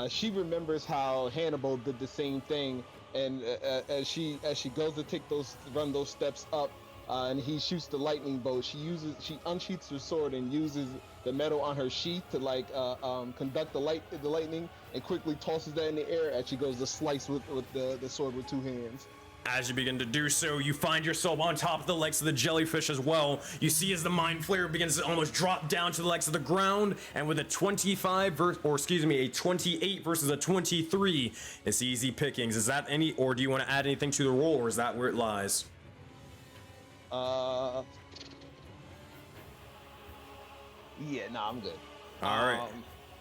She remembers how Hannibal did the same thing, and as she goes to run those steps up, and he shoots the lightning bolt, she unsheaths her sword and uses the metal on her sheath to like conduct the lightning, and quickly tosses that in the air as she goes to slice with the sword with 2 hands. As you begin to do so, you find yourself on top of the legs of the jellyfish as well. You see as the Mind Flayer begins to almost drop down to the legs of the ground, and with a 28 versus a 23, it's easy pickings. Is that any, or do you want to add anything to the roll, or is that where it lies? Yeah, nah, I'm good. All right.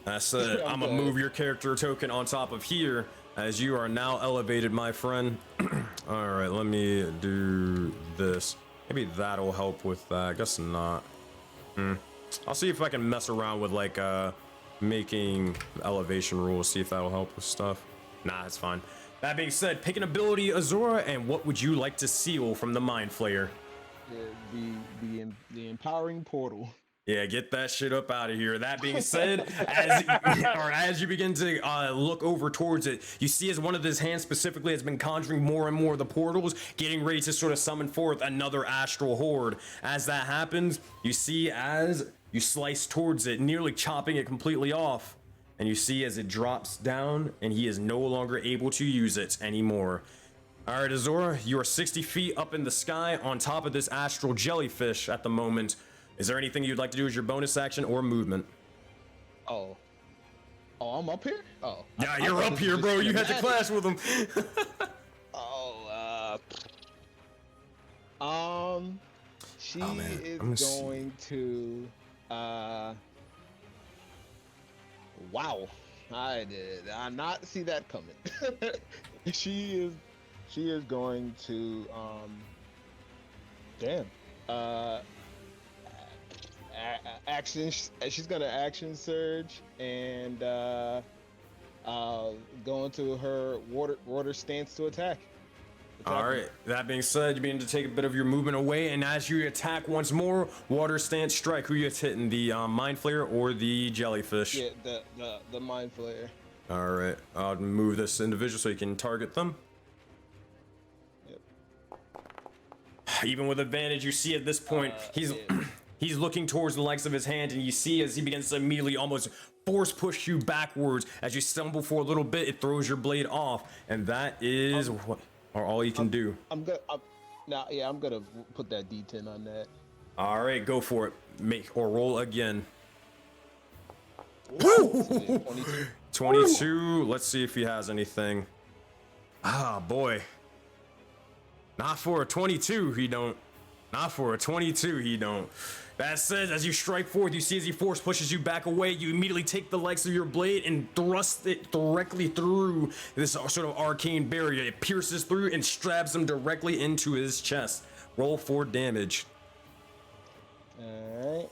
That's it. I'm gonna move your character token on top of here, as you are now elevated, my friend. All right, let me do this. Maybe that'll help with that. I guess not. I'll see if I can mess around with like making elevation rules, see if that'll help with stuff. Nah, it's fine. That being said, pick an ability, Azora, and what would you like to seal from the Mind Flayer? The empowering portal. Yeah, get that shit up out of here. That being said, as you begin to look over towards it, you see as one of his hands specifically has been conjuring more and more of the portals, getting ready to sort of summon forth another astral horde. As that happens, you see as you slice towards it, nearly chopping it completely off, and you see as it drops down, and he is no longer able to use it anymore. All right, Azora, you are 60 feet up in the sky on top of this astral jellyfish at the moment. Is there anything you'd like to do as your bonus action or movement? Oh, I'm up here? Oh. Yeah, you're up here, bro. You had to clash with him. She is going to, wow. I did not see that coming. She she is going to action. She's gonna action surge and go into her water stance to attack. All right. That being said, you begin to take a bit of your movement away, and as you attack once more, water stance strike. Who you hitting? The Mind Flayer or the Jellyfish? Yeah, the Mind Flayer. All right. I'll move this individual so you can target them. Yep. Even with advantage, you see at this point he's looking towards the likes of his hand, and you see as he begins to immediately almost force push you backwards. As you stumble for a little bit, it throws your blade off, and that is what. Or all you can do. I'm gonna put that D10 on that. All right, go for it. Make or roll again. 22. 22. Let's see if he has anything. Ah, boy. Not for a 22, he don't. Not for a 22, he don't. That said, as you strike forth, you see as he force pushes you back away, you immediately take the likes of your blade and thrust it directly through this sort of arcane barrier. It pierces through and stabs him directly into his chest. Roll for damage. Alright.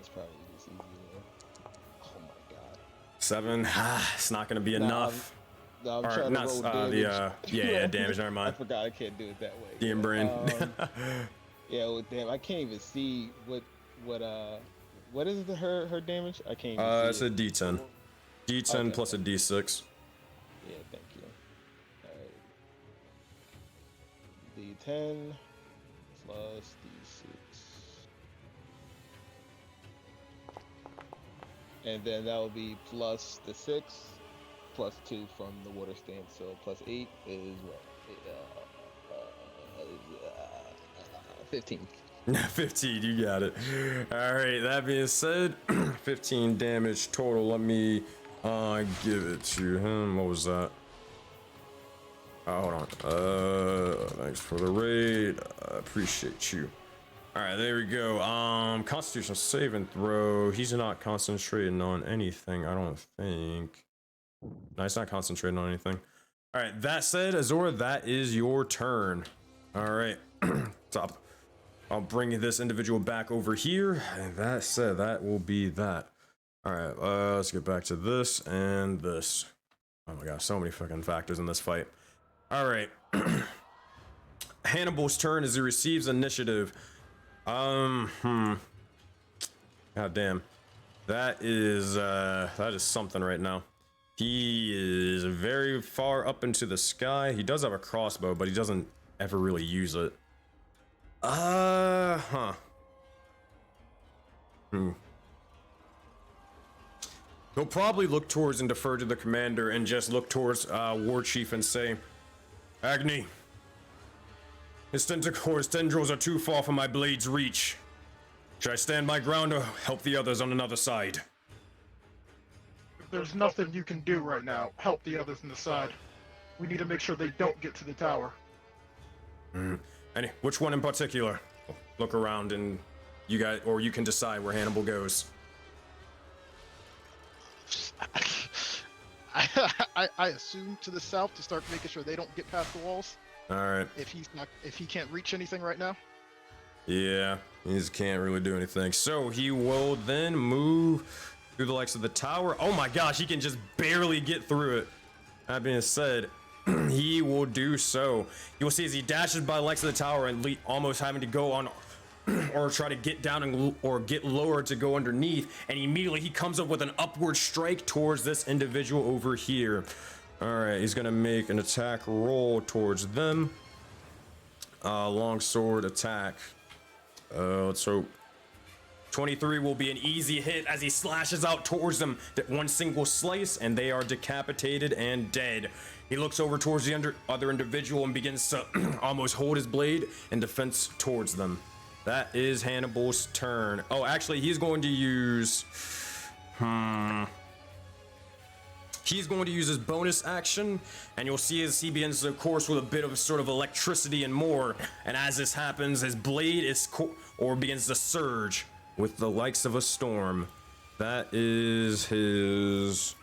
It's probably just easy though. Oh my god. 7. It's not going to be enough. No, I'm Or trying not to roll damage. yeah, damage. Never I mind. forgot I can't do it that way. DM brain. Yeah, well, damn, I can't even see what is her damage? I can't even It's see a it. D10. D10 Okay. plus a D6. Yeah, thank you. Alright. D10 plus D6. And then that will be plus the 6 plus 2 from the water stance, so plus 8 is what? 15. 15, you got it. All right, that being said, 15 damage total. Let me give it to him. What was that? Hold on. Thanks for the raid. I appreciate you. All right, there we go. Constitution save and throw. He's not concentrating on anything, I don't think. No, he's not concentrating on anything. All right, that said, Azora, that is your turn. All right, top. I'll bring this individual back over here. And that said, that will be that. All right, let's get back to this and this. Oh my gosh, so many fucking factors in this fight. All right. Hannibal's turn as he receives initiative. God damn. That is something right now. He is very far up into the sky. He does have a crossbow, but he doesn't ever really use it. He'll probably look towards and defer to the commander and just look towards War Chief and say, Agni, his tendrils are too far for my blade's reach. Should I stand my ground or help the others on another side? There's nothing you can do right now. Help the others on the side. We need to make sure they don't get to the tower. Which one in particular? Look around and you guys, or you can decide where Hannibal goes. I assume to the south to start making sure they don't get past the walls. All right. If he can't reach anything right now. Yeah, he just can't really do anything. So he will then move through the likes of the tower. Oh my gosh, he can just barely get through it. That being said, he will do so. You will see as he dashes by the likes of the tower and almost having to go on or try to get down or get lower to go underneath, and immediately he comes up with an upward strike towards this individual over here. All right, he's gonna make an attack roll towards them. Longsword attack. Let's hope. 23 will be an easy hit as he slashes out towards them. One single slice, and they are decapitated and dead. He looks over towards the other individual and begins to almost hold his blade in defense towards them. That is Hannibal's turn. Oh, actually, he's going to use... He's going to use his bonus action, and you'll see as he begins, of course, with a bit of sort of electricity and more. And as this happens, his blade begins to surge with the likes of a storm. That is his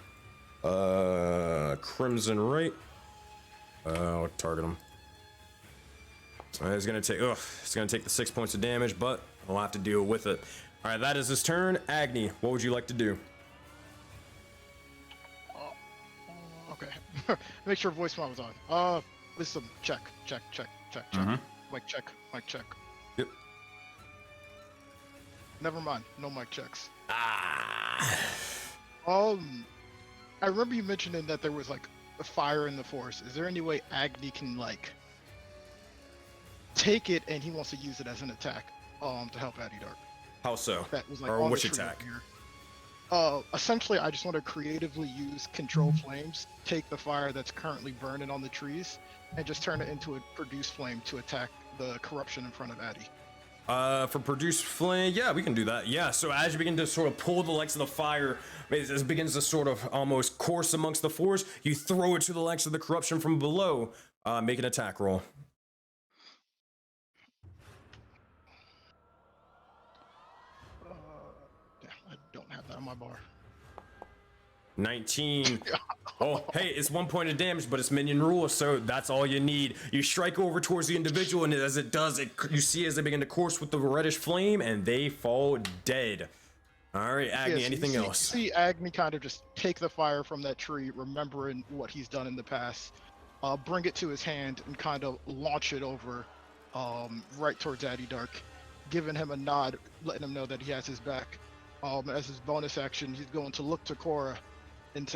Crimson right. I'll target him. It's gonna take the 6 points of damage, but I'll have to deal with it. All right, that is his turn. Agni, what would you like to do? Okay. Make sure voicemail was on. Listen, check. Mic check. Yep. Never mind, no mic checks. Ah. I remember you mentioning that there was like a fire in the forest. Is there any way Agni can like take it and he wants to use it as an attack to help Addy Dark? How so? That was like Or on which the tree attack? here. Essentially, I just want to creatively use control flames, take the fire that's currently burning on the trees, and just turn it into a produce flame to attack the corruption in front of Addy. For produce flame, yeah, we can do that. Yeah, so as you begin to sort of pull the legs of the fire, as it begins to sort of almost course amongst the forest, you throw it to the legs of the corruption from below. Make an attack roll. Damn, I don't have that on my bar. 19. Oh, hey, it's 1 point of damage, but it's minion rule, so that's all you need. You strike over towards the individual, and as it does, you see as they begin to course with the reddish flame, and they fall dead. All right, Agni, anything else? You see Agni kind of just take the fire from that tree, remembering what he's done in the past, bring it to his hand, and kind of launch it over right towards Addy Dark, giving him a nod, letting him know that he has his back. As his bonus action, he's going to look to Korra.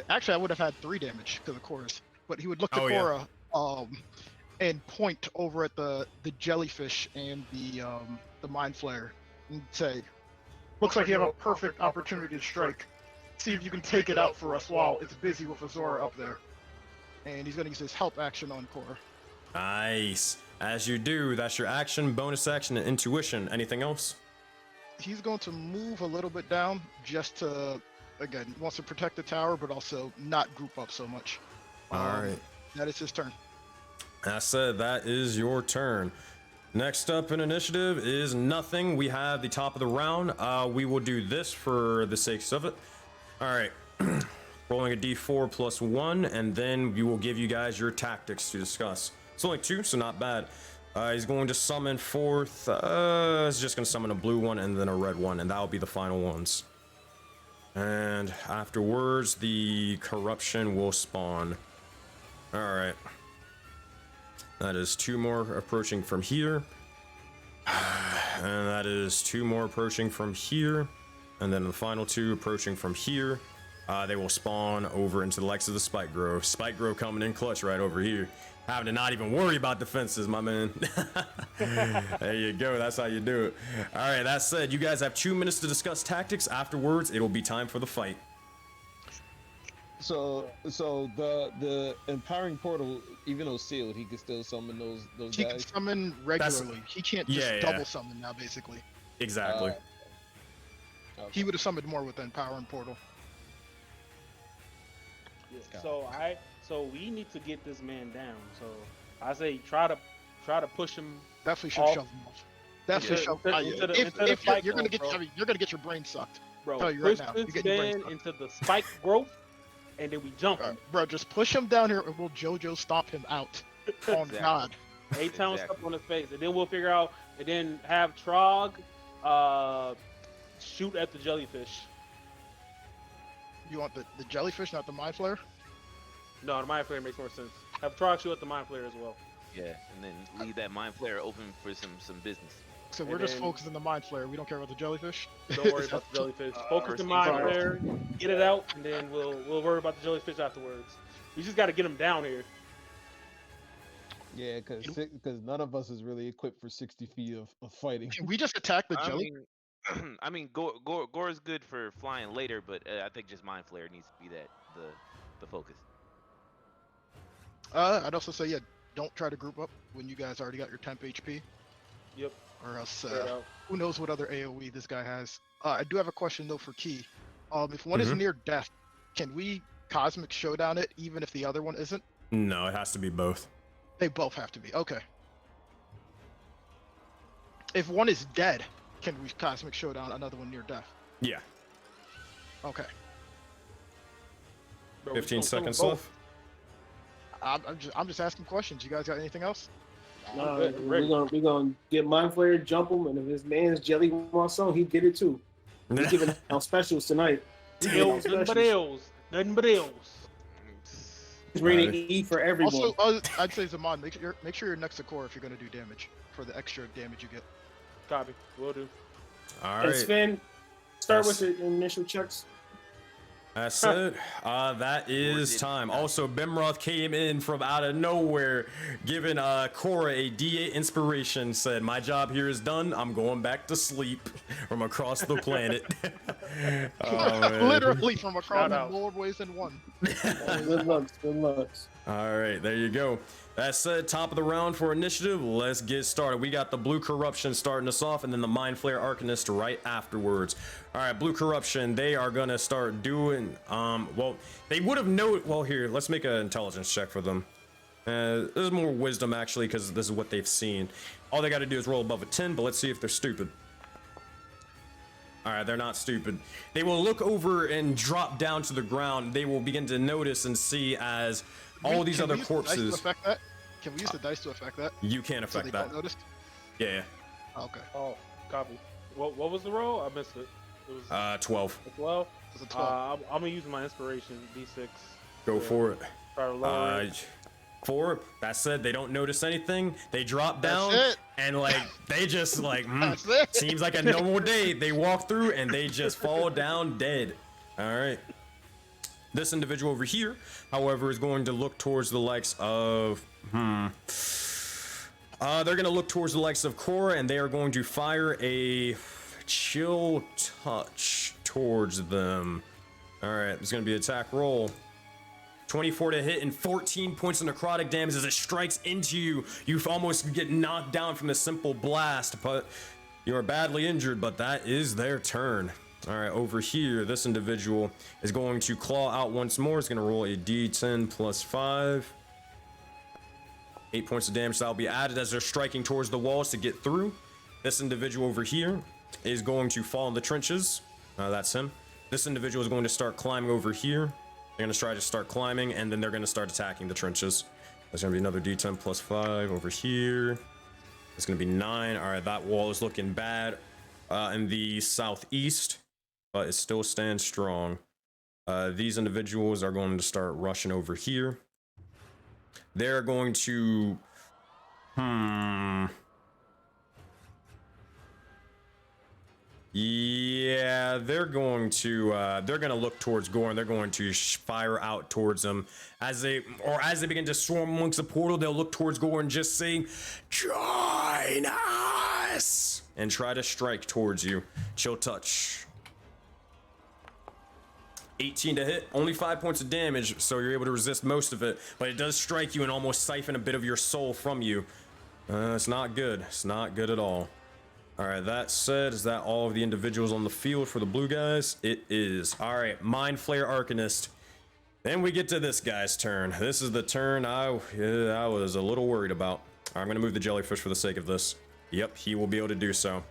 Actually, I would have had 3 damage because of Korra's, but he would look to Korra and point over at the jellyfish and the Mind Flayer and say, "Looks like you have a perfect opportunity to strike. See if you can take it out for us while it's busy with Azora up there." And he's going to use his help action on Korra. Nice. As you do, that's your action, bonus action, and intuition. Anything else? He's going to move a little bit down just to, again, wants to protect the tower, but also not group up so much. All right. That is his turn. I said that is your turn. Next up in initiative is nothing. We have the top of the round. We will do this for the sakes of it. All right. Rolling a d4 plus 1, and then we will give you guys your tactics to discuss. It's only 2, so not bad. He's going to summon forth. He's just going to summon a blue one and then a red one, and that will be the final ones. And afterwards, the corruption will spawn. All right. That is 2 more approaching from here. And that is 2 more approaching from here. And then the final 2 approaching from here. They will spawn over into the likes of the Spike Grove. Spike Grove coming in clutch right over here. Having to not even worry about defenses, my man. There you go. That's how you do it. All right. That said, you guys have 2 minutes to discuss tactics. Afterwards, it'll be time for the fight. So the empowering portal, even though sealed, he can still summon those He guys. can summon regularly. He can't just double summon now, basically. Exactly. Okay. He would have summoned more with the empowering portal. Yeah, so we need to get this man down. So I say try to push him. Definitely should shove him off. Definitely shove him. If you're gonna get, I mean, you're gonna get your brain sucked. Bro, Tell you push right now, you're this getting your brain man sucked. into the spike growth, and then we jump him. Bro, just push him down here, and we'll JoJo stomp him out. Oh Exactly. God. 8 times Exactly. up on his face, and then we'll figure out, and then have Trog shoot at the jellyfish. You want the jellyfish, not the Mind Flayer? No, the Mind Flayer makes more sense. Have Trog shoot at the Mind Flayer as well. Yeah, and then leave that Mind Flayer open for some business. So we're And just then- focused on the Mind Flayer. We don't care about the jellyfish. Don't worry about the jellyfish. Focus the Mind Flayer, get it out, and then we'll worry about the jellyfish afterwards. We just got to get him down here. Yeah, because none of us is really equipped for 60 feet of fighting. Can we just attack the I jelly? mean, I mean, Gore is good for flying later, but I think just Mind Flayer needs to be the focus. I'd also say, yeah, don't try to group up when you guys already got your temp HP, Yep. or else Straight out. who knows what other AoE this guy has. I do have a question though for Key. If one is near death, can we Cosmic Showdown it even if the other one isn't? No, it has to be both. They both have to be. Okay. If one is dead, can we Cosmic Showdown another one near death? Yeah. Okay. Bro, 15 just gonna seconds throw 'em left. both. I'm just asking questions. You guys got anything else? No, good, I'm ready. we're gonna get Mind Flayer, jump him, and if his man's Jelly wants some, he did it too. He's giving out specials tonight. He's giving out Nothing but specials. L's. Nothing but L's. He's rated E for everyone. Also, I'd say Zaman, make sure you're next to core if you're gonna do damage for the extra damage you get. Copy. Will do. All And right. Sven, start with That's- the initial checks. That's it. That is time. Also, Bimroth came in from out of nowhere, giving Cora a D8 inspiration. Said, "My job here is done. I'm going back to sleep." From across the planet. Oh, man. Literally from across Shout the out. board ways in one. Good looks, good looks. All right, there you go. That's it. Top of the round for initiative. Let's get started. We got the Blue Corruption starting us off, and then the Mind Flayer Arcanist right afterwards. All right, Blue Corruption. They are gonna start doing. Well, they would have known. Well, here, let's make an intelligence check for them. This is more wisdom actually, because this is what they've seen. All they got to do is roll above a 10, but let's see if they're stupid. All right, they're not stupid. They will look over and drop down to the ground. They will begin to notice and see as all these Can other we use the dice to corpses. affect that? Can we use the dice to affect that? You can't So affect they that. don't notice? Yeah, Oh, okay. Oh, copy. What was the roll? I missed it. It was 12. a 12. It's a 12. I'm gonna use my inspiration D6. Go for it. Try to lower it. 4. That said, they don't notice anything. They drop That's down it. and like they just like That's it. seems like a normal day. They walk through and they just fall down dead. All right. This individual over here, however, is going to look towards the likes of they're going to look towards the likes of Cora, and they are going to fire a chill touch towards them. All right, it's going to be an attack roll. 24 to hit and 14 points of necrotic damage as it strikes into you. You almost get knocked down from a simple blast, but you are badly injured, but that is their turn. All right, over here, this individual is going to claw out once more. It's going to roll a d10 plus 5. 8 points of damage that will be added as they're striking towards the walls to get through. This individual over here is going to fall in the trenches. That's him. This individual is going to start climbing over here. They're going to try to start climbing, and then they're going to start attacking the trenches. There's going to be another d10 plus 5 over here. It's going to be 9. All right, that wall is looking bad in the southeast, but it still stands strong. These individuals are going to start rushing over here. They're going to... Yeah, they're going to look towards Gorn. They're going to fire out towards them as they begin to swarm amongst the portal. They'll look towards Gorn, just saying, "Join us," and try to strike towards you. Chill touch. 18 to hit, only 5 points of damage, so you're able to resist most of it, but it does strike you and almost siphon a bit of your soul from you. It's not good. It's not good at all. All right, that said, is that all of the individuals on the field for the blue guys? It is. All right, Mind Flayer Arcanist. Then we get to this guy's turn. This is the turn I was a little worried about. I'm going to move the jellyfish for the sake of this. Yep, he will be able to do so.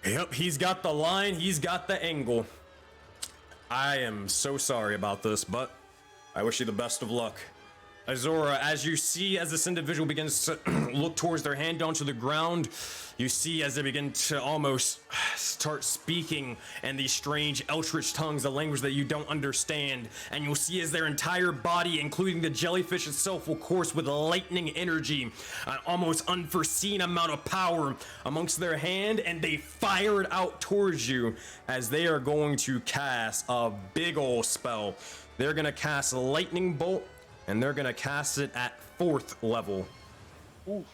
Yep, he's got the line. He's got the angle. I am so sorry about this, but I wish you the best of luck. Azora, as you see as this individual begins to look towards their hand down to the ground, you see as they begin to almost start speaking in these strange eldritch tongues, the language that you don't understand, and you'll see as their entire body, including the jellyfish itself, will course with lightning energy, an almost unforeseen amount of power amongst their hand, and they fire it out towards you as they are going to cast a big ol' spell. They're going to cast Lightning Bolt, and they're gonna cast it at 4th level. Oof.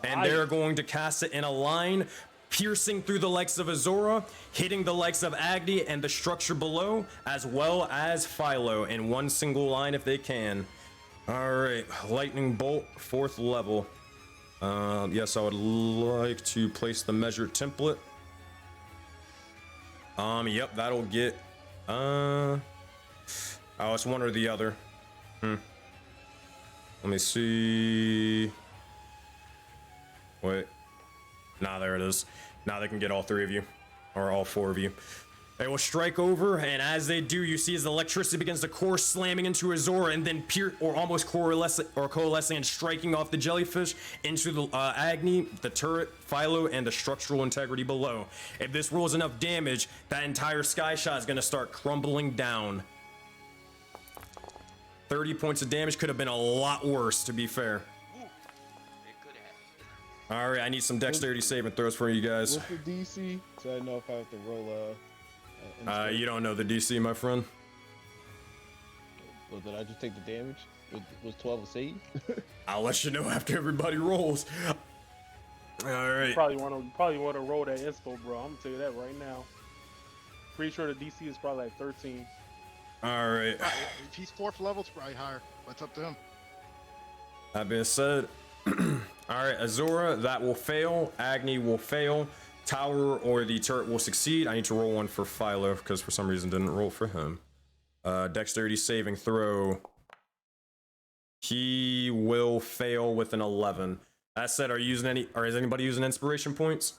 And they're going to cast it in a line, piercing through the likes of Azora, hitting the likes of Agni and the structure below, as well as Philo in one single line if they can. All right, Lightning Bolt, 4th level. Yes, I would like to place the measured template. Yep, that'll get, oh, it's one or the other. Let me see. Wait. Nah, there it is. Now they can get all 3 of you. Or all 4 of you. They will strike over, and as they do, you see as the electricity begins to course, slamming into Azora, and then almost coalescing and striking off the jellyfish into the Agni, the turret, Philo, and the structural integrity below. If this rolls enough damage, that entire sky shot is going to start crumbling down. 30 points of damage could have been a lot worse, to be fair. All right, I need some dexterity saving throws for you guys. What's the DC? So I know if I have to roll you don't know the DC, my friend. Well, did I just take the damage? Was 12 a save? I'll let you know after everybody rolls. All right. You probably want to roll that inspo, bro. I'm gonna tell you that right now. Pretty sure the DC is probably like 13. All right. If he's 4th level, it's probably higher. That's up to him. That being said, all right, Azora, that will fail. Agni will fail. Tower or the turret will succeed. I need to roll one for Philo because for some reason didn't roll for him. Dexterity saving throw. He will fail with an 11. That said, is anybody using inspiration points?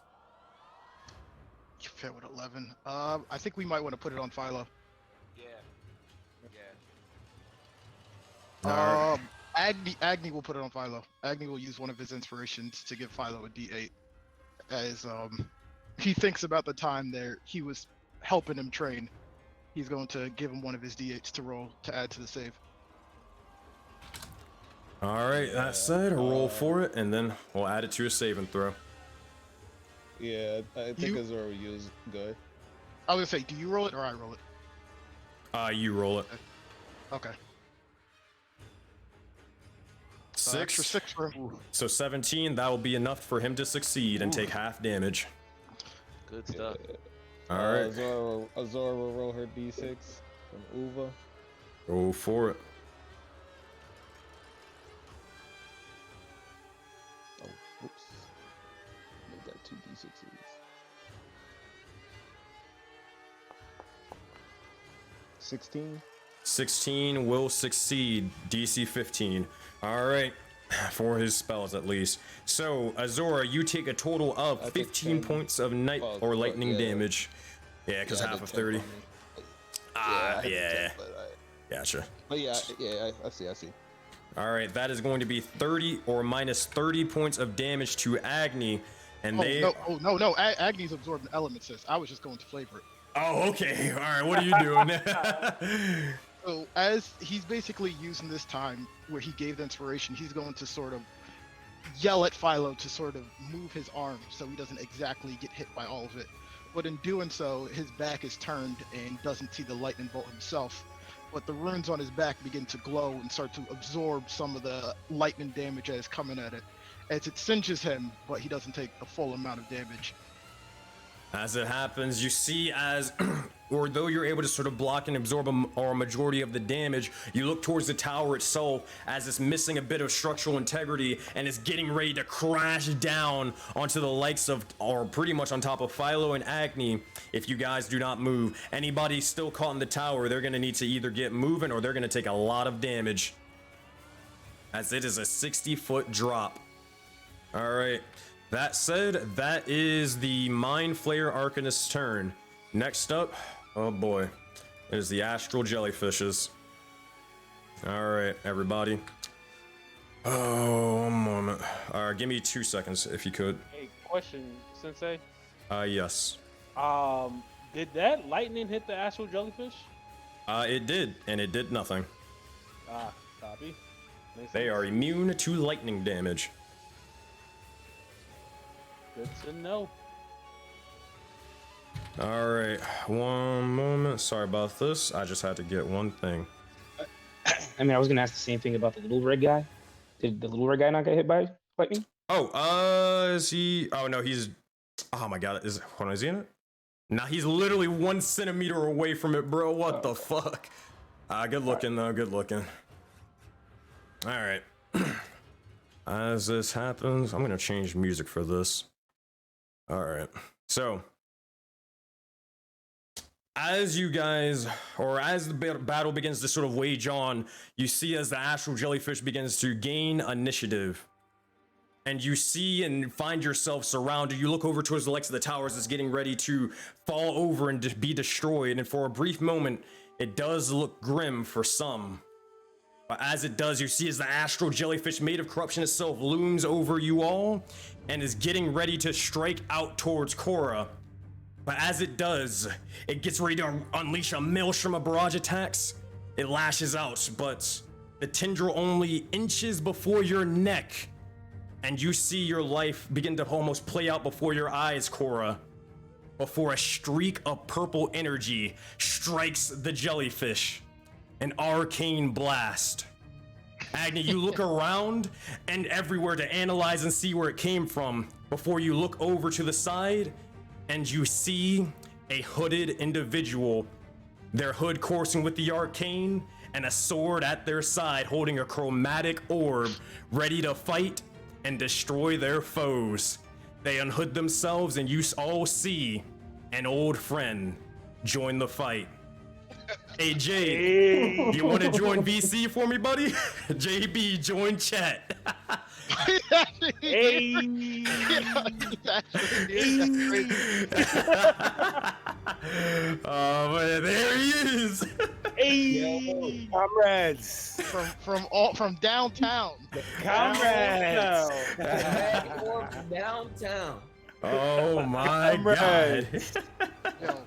You fail with 11. I think we might want to put it on Philo. Yeah. Agni will put it on Philo. Agni will use one of his inspirations to give Philo a D8. As he thinks about the time there he was helping him train, he's going to give him one of his D8s to roll to add to the save. All right, that said, roll for it, and then we'll add it to a saving throw. Yeah, I think Azora will use. Go ahead. I was gonna say, do you roll it or I roll it? You roll it. Okay. 6. Extra 6 for him. So 17, that will be enough for him to succeed and take half damage. Good stuff. All right. Azora will roll her D6 from Uva. Go for it. Oh, whoops. Make that 2 D6s. 16. 16 will succeed. DC 15. All right. For his spells, at least. So, Azora, you take a total of 15 points of lightning damage. Yeah, because half of 30. Yeah. Gotcha. But yeah, I see. All right, that is going to be 30 or minus 30 points of damage to Agni, and no. Agni's absorbing elements. I was just going to flavor it. Oh, okay. All right, what are you doing? So as he's basically using this time where he gave the inspiration, he's going to sort of yell at Philo to sort of move his arm so he doesn't exactly get hit by all of it. But in doing so, his back is turned and doesn't see the lightning bolt himself. But the runes on his back begin to glow and start to absorb some of the lightning damage that is coming at it. As it singes him, but he doesn't take the full amount of damage. As it happens, you see or though you're able to sort of block and absorb a majority of the damage, you look towards the tower itself as it's missing a bit of structural integrity and is getting ready to crash down onto the likes of, or pretty much on top of Philo and Agni if you guys do not move. Anybody still caught in the tower, they're going to need to either get moving or they're going to take a lot of damage, as it is a 60-foot drop. All right. That said, that is the Mind Flayer Arcanist's turn. Next up, oh boy, is the Astral Jellyfishes. All right, everybody. Oh, one moment. All right, give me 2 seconds if you could. Hey, question, Sensei. Yes. Did that lightning hit the Astral Jellyfish? It did, and it did nothing. Copy. They are immune to lightning damage. Good to know. All right, one moment. Sorry about this. I just had to get one thing. I mean, I was gonna ask the same thing about the little red guy. Did the little red guy not get hit by lightning? Oh, is he? Oh no, he's. Oh my God, is he in it? Nah, he's literally 1 centimeter away from it, bro. What the fuck? Good looking though. Good looking. All right. As this happens, I'm gonna change music for this. All right. So, as you guys, or as the battle begins to sort of wage on, you see as the Astral Jellyfish begins to gain initiative. and you see and find yourself surrounded. You look over towards the likes of the towers that's getting ready to fall over and be destroyed. And for a brief moment, it does look grim for some. But as it does, you see as the astral jellyfish made of corruption itself looms over you all and is getting ready to strike out towards Korra. But as it does, it gets ready to unleash a maelstrom of barrage attacks. It lashes out, but the tendril only inches before your neck, and you see your life begin to almost play out before your eyes, Korra, before a streak of purple energy strikes the jellyfish. An arcane blast. Agni, you look around and everywhere to analyze and see where it came from before you look over to the side and you see a hooded individual, their hood coursing with the arcane and a sword at their side holding a chromatic orb ready to fight and destroy their foes. They unhood themselves and you all see an old friend join the fight. Hey Jay, you want to join VC for me, buddy? JB, join chat. Hey. Oh man, there he is. Hey, comrades. From downtown. Comrades. Downtown. Oh my god.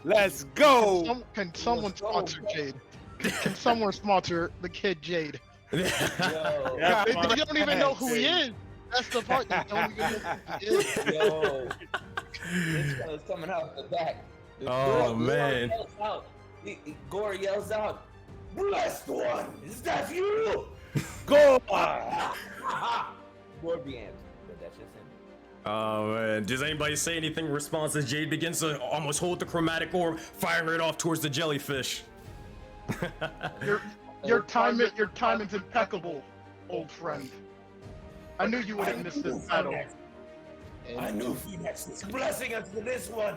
Let's go. Can someone sponsor Jade? Can someone sponsor the kid Jade? Yeah, They don't even know who he is. That's the part. They don't even know who he is. Yo, this fella's coming out the back. Oh man. Gore yells out, "Blessed one, is that you?" Go. Gore be answered, but that's just him. Oh man, does anybody say anything in response as Jade begins to almost hold the chromatic orb, firing it off towards the jellyfish? Your timing's impeccable, old friend. I knew you wouldn't miss this battle. I knew Phoenix was blessing us for this one.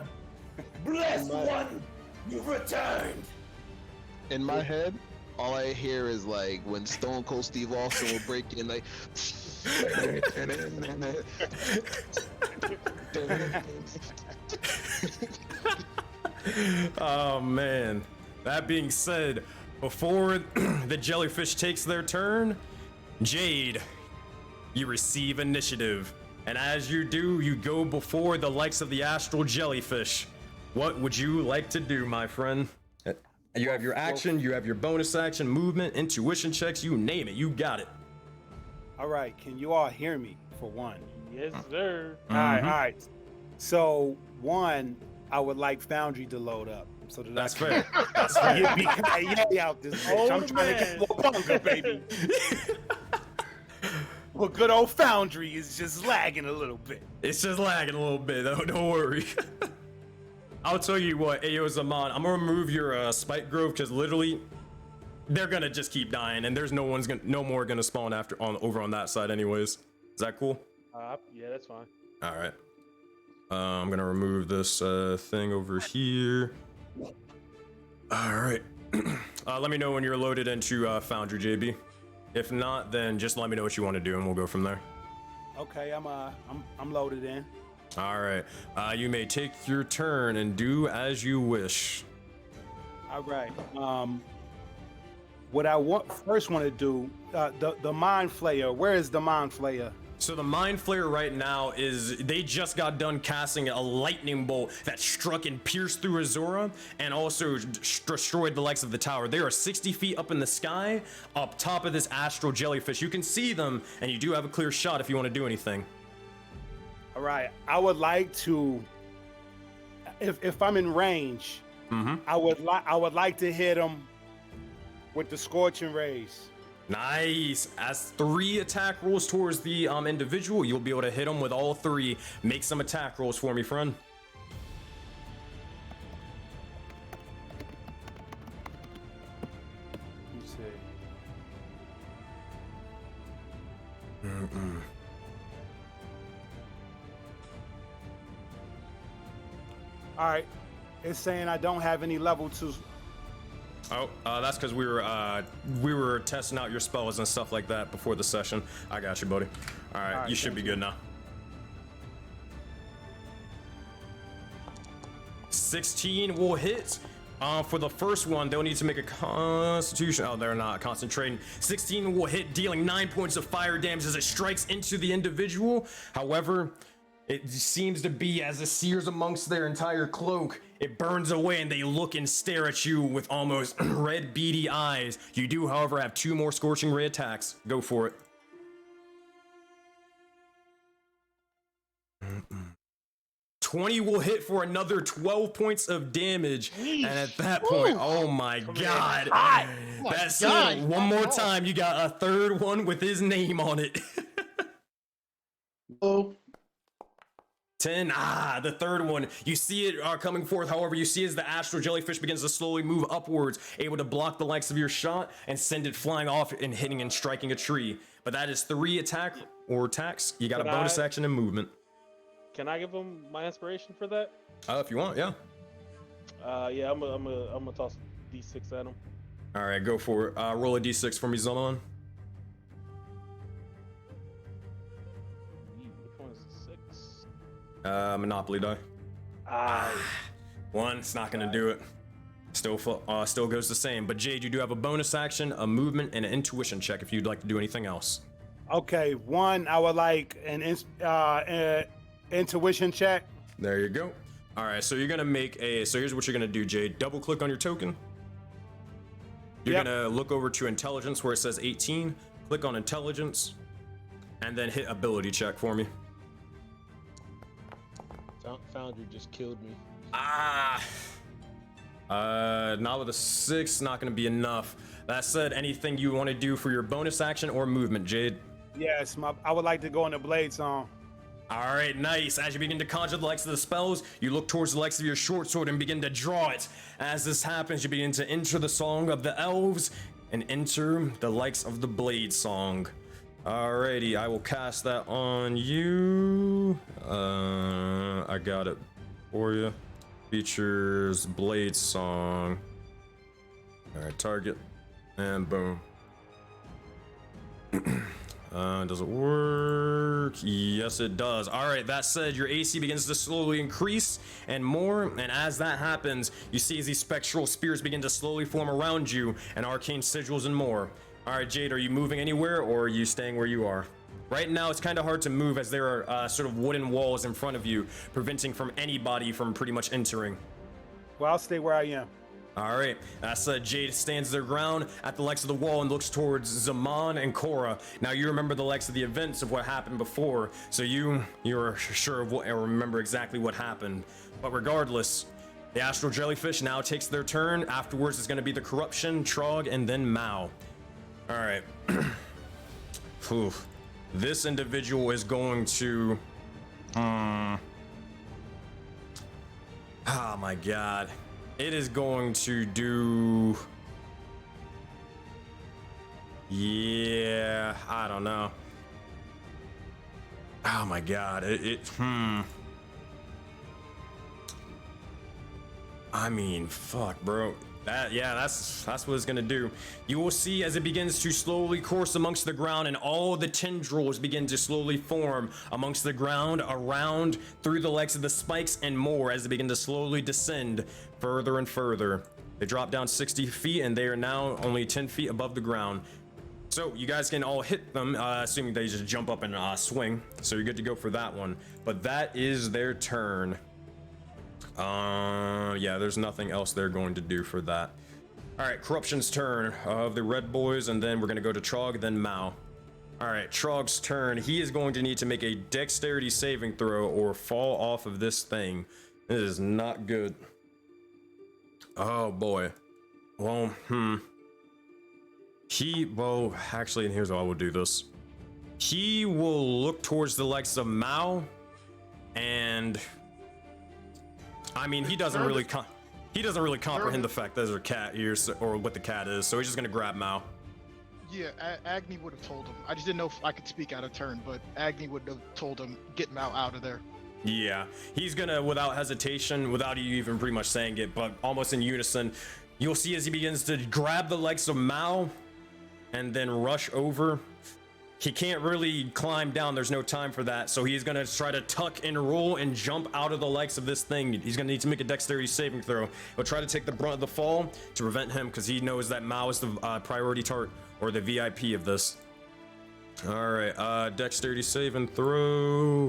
Blessed one, you've returned. In my head, all I hear is like when Stone Cold Steve Austin will break in, like. Oh man. That being said, before the jellyfish takes their turn, Jade, you receive initiative. And as you do, you go before the likes of the Astral Jellyfish. What would you like to do, my friend? You have your action, you have your bonus action, movement, intuition checks, you name it, you got it. All right, can you all hear me for one? Yes, sir. All right. So one, I would like Foundry to load up. So that That's I can fair. That's fair. Get out this bitch. I'm trying to get more bunker, baby. Well, good old Foundry is just lagging a little bit. It's just lagging a little bit, though. Don't worry. I'll tell you what, Ayo Zaman, I'm gonna remove your Spike Grove because literally they're gonna just keep dying, and there's no more gonna spawn over on that side, anyways. Is that cool? Yeah, that's fine. All right. I'm gonna remove this thing over here. All right. Let me know when you're loaded into Foundry, JB. If not, then just let me know what you want to do, and we'll go from there. Okay, I'm loaded in. All right. You may take your turn and do as you wish. All right. What I first want to do, the Mind Flayer. Where is the Mind Flayer? So the Mind Flayer right now is, they just got done casting a lightning bolt that struck and pierced through Azura and also destroyed the likes of the tower. They are 60 feet up in the sky, up top of this Astral Jellyfish. You can see them, and you do have a clear shot if you want to do anything. All right. I would like to, if I'm in range, I would like to hit him with the Scorching Rays. Nice. As 3 attack rolls towards the individual, you'll be able to hit them with all 3. Make some attack rolls for me, friend. Let's see. All right. It's saying I don't have any level 2. Oh, that's because we were testing out your spells and stuff like that before the session. I got you, buddy. All right, you should be good now. 16 will hit. For the first one, they'll need to make a constitution. Oh, they're not concentrating. 16 will hit, dealing 9 points of fire damage as it strikes into the individual. However, it seems to be as it sears amongst their entire cloak, it burns away and they look and stare at you with almost red, beady eyes. You do, however, have 2 more scorching ray attacks. Go for it. 20 will hit for another 12 points of damage. And at that point, oh my god. That's it. One more time, you got a third one with his name on it. Oh. 10, the third one. You see it coming forth. However, you see as the Astral Jellyfish begins to slowly move upwards, able to block the likes of your shot and send it flying off and hitting and striking a tree. But that is 3 attack or attacks. You got a bonus action and movement. Can I give him my inspiration for that? If you want, yeah. Yeah, I'm gonna toss a D6 at him. All right, go for it. Roll a D6 for me, Zalon. Which one is the 6? Monopoly die. 1, it's not gonna do it. Still goes the same. But Jade, you do have a bonus action, a movement, and an intuition check if you'd like to do anything else. Okay, 1, I would like an intuition check. There you go. All right, so you're gonna make so here's what you're gonna do, Jade. Double click on your token. You're gonna look over to intelligence where it says 18. Click on intelligence, and then hit ability check for me. Foundry just killed me. Not with a 6, not gonna be enough. That said, anything you want to do for your bonus action or movement, Jade? Yes, I would like to go in the blade song. All right, nice. As you begin to conjure the likes of the spells, you look towards the likes of your short sword and begin to draw it. As this happens, you begin to enter the song of the elves and enter the likes of the blade song. Alrighty, I will cast that on you. I got it for you. Features blade song. All right, target, and boom. Does it work? Yes, it does. All right, that said, your AC begins to slowly increase and more, and as that happens, you see as these spectral spears begin to slowly form around you, and arcane sigils and more. All right, Jade, are you moving anywhere, or are you staying where you are? Right now, it's kind of hard to move as there are sort of wooden walls in front of you, preventing from anybody from pretty much entering. Well, I'll stay where I am. All right, that's Jade stands their ground at the likes of the wall and looks towards Zaman and Korra. Now you remember the likes of the events of what happened before, so you're sure of what, or remember exactly what happened. But regardless, the Astral Jellyfish now takes their turn. Afterwards, it's going to be the Corruption, Trog, and then Mao. All right. This individual is going to. Oh my God. It is going to do. Yeah, I don't know. Oh my God. I mean, fuck, bro. That's what it's gonna do. You will see as it begins to slowly course amongst the ground, and all the tendrils begin to slowly form amongst the ground, around, through the legs of the spikes, and more as they begin to slowly descend further and further. They drop down 60 feet, and they are now only 10 feet above the ground. So you guys can all hit them, assuming they just jump up and swing. So you're good to go for that one. But that is their turn. Yeah, there's nothing else they're going to do for that. All right, Corruption's turn of the Red Boys, and then we're gonna go to Trog, then Mao. All right, Trog's turn. He is going to need to make a dexterity saving throw or fall off of this thing. This is not good. Oh boy. Well, actually, and here's how I will do this. He will look towards the likes of Mao, and I mean, he doesn't really comprehend the fact that there's a cat here, or what the cat is, so he's just gonna grab Mao. Yeah, Agni would have told him. I just didn't know if I could speak out of turn, but Agni would have told him, get Mao out of there. Yeah, he's gonna, without hesitation, without you even pretty much saying it, but almost in unison, you'll see as he begins to grab the legs of Mao and then rush over. he can't really climb down. There's no time for that. So he's gonna try to tuck and roll and jump out of the likes of this thing. He's gonna need to make a dexterity saving throw. He'll try to take the brunt of the fall to prevent him because he knows that Mao is the priority target or the VIP of this. All right, dexterity saving throw.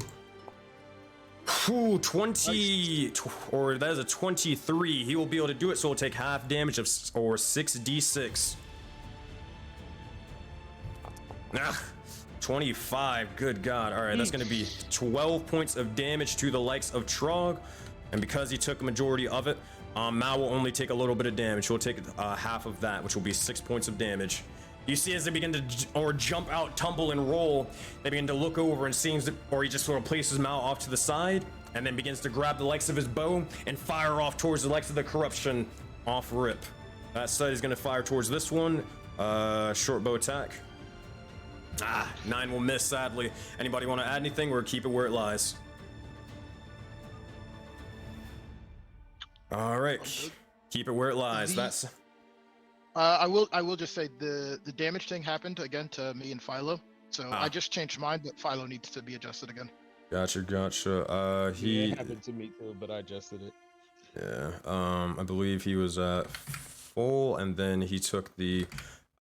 Ooh, 20, or that is a 23. He will be able to do it, so he'll take half damage of, or 6d6. Ah, 25, good God. All right, that's gonna be 12 points of damage to the likes of Trog. And because he took a majority of it, Mao will only take a little bit of damage. He'll take half of that, which will be 6 points of damage. You see as they begin to jump out, tumble, and roll, they begin to look over and seems that, or he just sort of places Mao off to the side and then begins to grab the likes of his bow and fire off towards the likes of the corruption off rip. That side is gonna fire towards this one. Short bow attack. 9 will miss, sadly. Anybody want to add anything or keep it where it lies? All right, keep it where it lies. That's. I will just say the damage thing happened again to me and Philo, so I just changed mine, but Philo needs to be adjusted again. Gotcha. It happened to me too, but I adjusted it. Yeah. I believe he was at full, and then he took the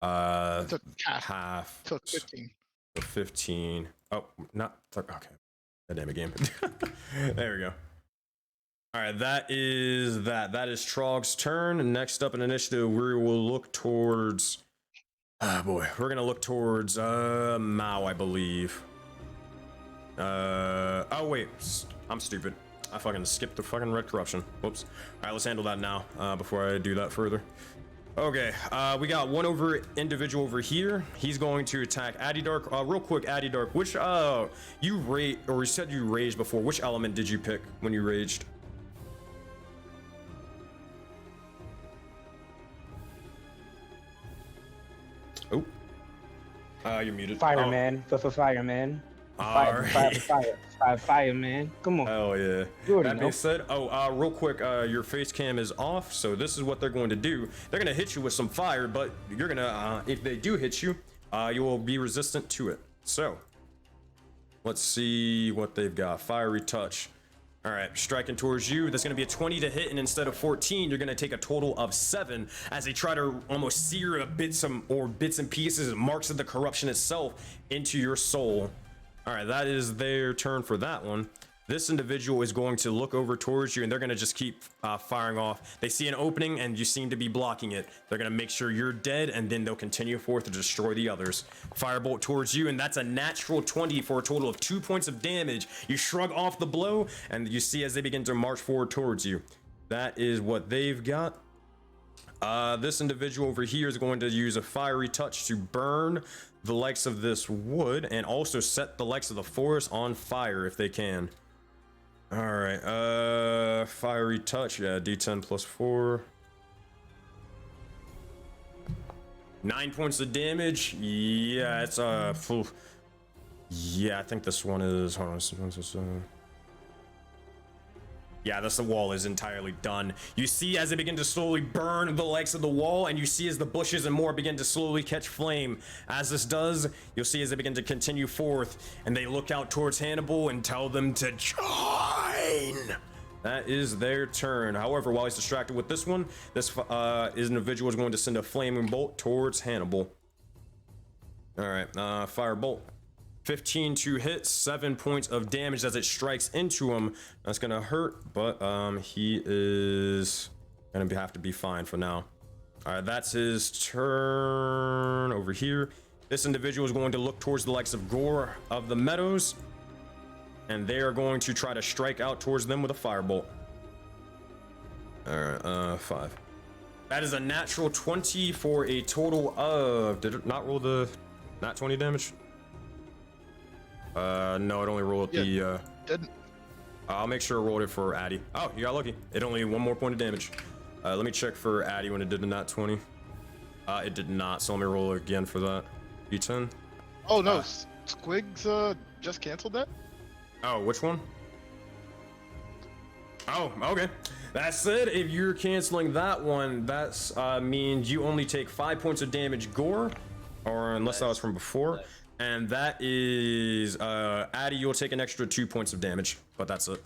took half. Took 15. So 15. Oh, not okay. That damn game. There we go. All right, that is Trog's turn. Next up in initiative, we will look towards. We're gonna look towards Mao, I believe. Oh wait, I'm stupid. I fucking skipped the fucking red corruption. Whoops. All right, let's handle that now before I do that further. Okay, we got one individual over here. He's going to attack Addy Dark. Real quick, Addy Dark, which you said you raged before. Which element did you pick when you raged? Oh, you're muted. Fireman, fireman. Fireman. Come on. Oh yeah. That being said, real quick, your face cam is off, so this is what they're going to do. They're gonna hit you with some fire, but you're gonna, if they do hit you, you will be resistant to it. So, let's see what they've got. Fiery touch. All right, striking towards you. That's going to be a 20 to hit, and instead of 14, you're going to take a total of 7 as they try to almost sear bits and pieces and marks of the corruption itself into your soul. All right, that is their turn for that one. This individual is going to look over towards you, and they're going to just keep firing off. They see an opening, and you seem to be blocking it. They're going to make sure you're dead, and then they'll continue forth to destroy the others. Firebolt towards you, and that's a natural 20 for a total of 2 points of damage. You shrug off the blow, and you see as they begin to march forward towards you. That is what they've got. This individual over here is going to use a fiery touch to burn the likes of this wood, and also set the likes of the forest on fire if they can. All right, fiery touch, yeah, D10 plus 4. 9 points of damage. Yeah, it's yeah, I think this one is, hold on, yeah, the wall is entirely done. You see as they begin to slowly burn the likes of the wall, and you see as the bushes and more begin to slowly catch flame. As this does, you'll see as they begin to continue forth, and they look out towards Hannibal and tell them to join. That is their turn. However, while he's distracted with this one, this individual is going to send a flaming bolt towards Hannibal. All right, firebolt. 15 to hit, 7 points of damage as it strikes into him. That's gonna hurt, but he is gonna have to be fine for now. All right, that's his turn over here. This individual is going to look towards the likes of Gore of the Meadows, and they are going to try to strike out towards them with a firebolt. All right, 5. That is a natural 20 for a total of, did it not roll the nat 20 damage? No, it only rolled the, didn't. I'll make sure I rolled it for Addy. Oh, you got lucky. It only 1 more point of damage. Let me check for Addy when it did the nat 20. It did not, so let me roll again for that. D10. Oh, no, Squigs, just canceled that? Oh, which one? Oh, okay. That said, if you're canceling that one, that's means you only take 5 points of damage, Gore, or unless that was from before. And that is Addy, you'll take an extra 2 points of damage, but that's it.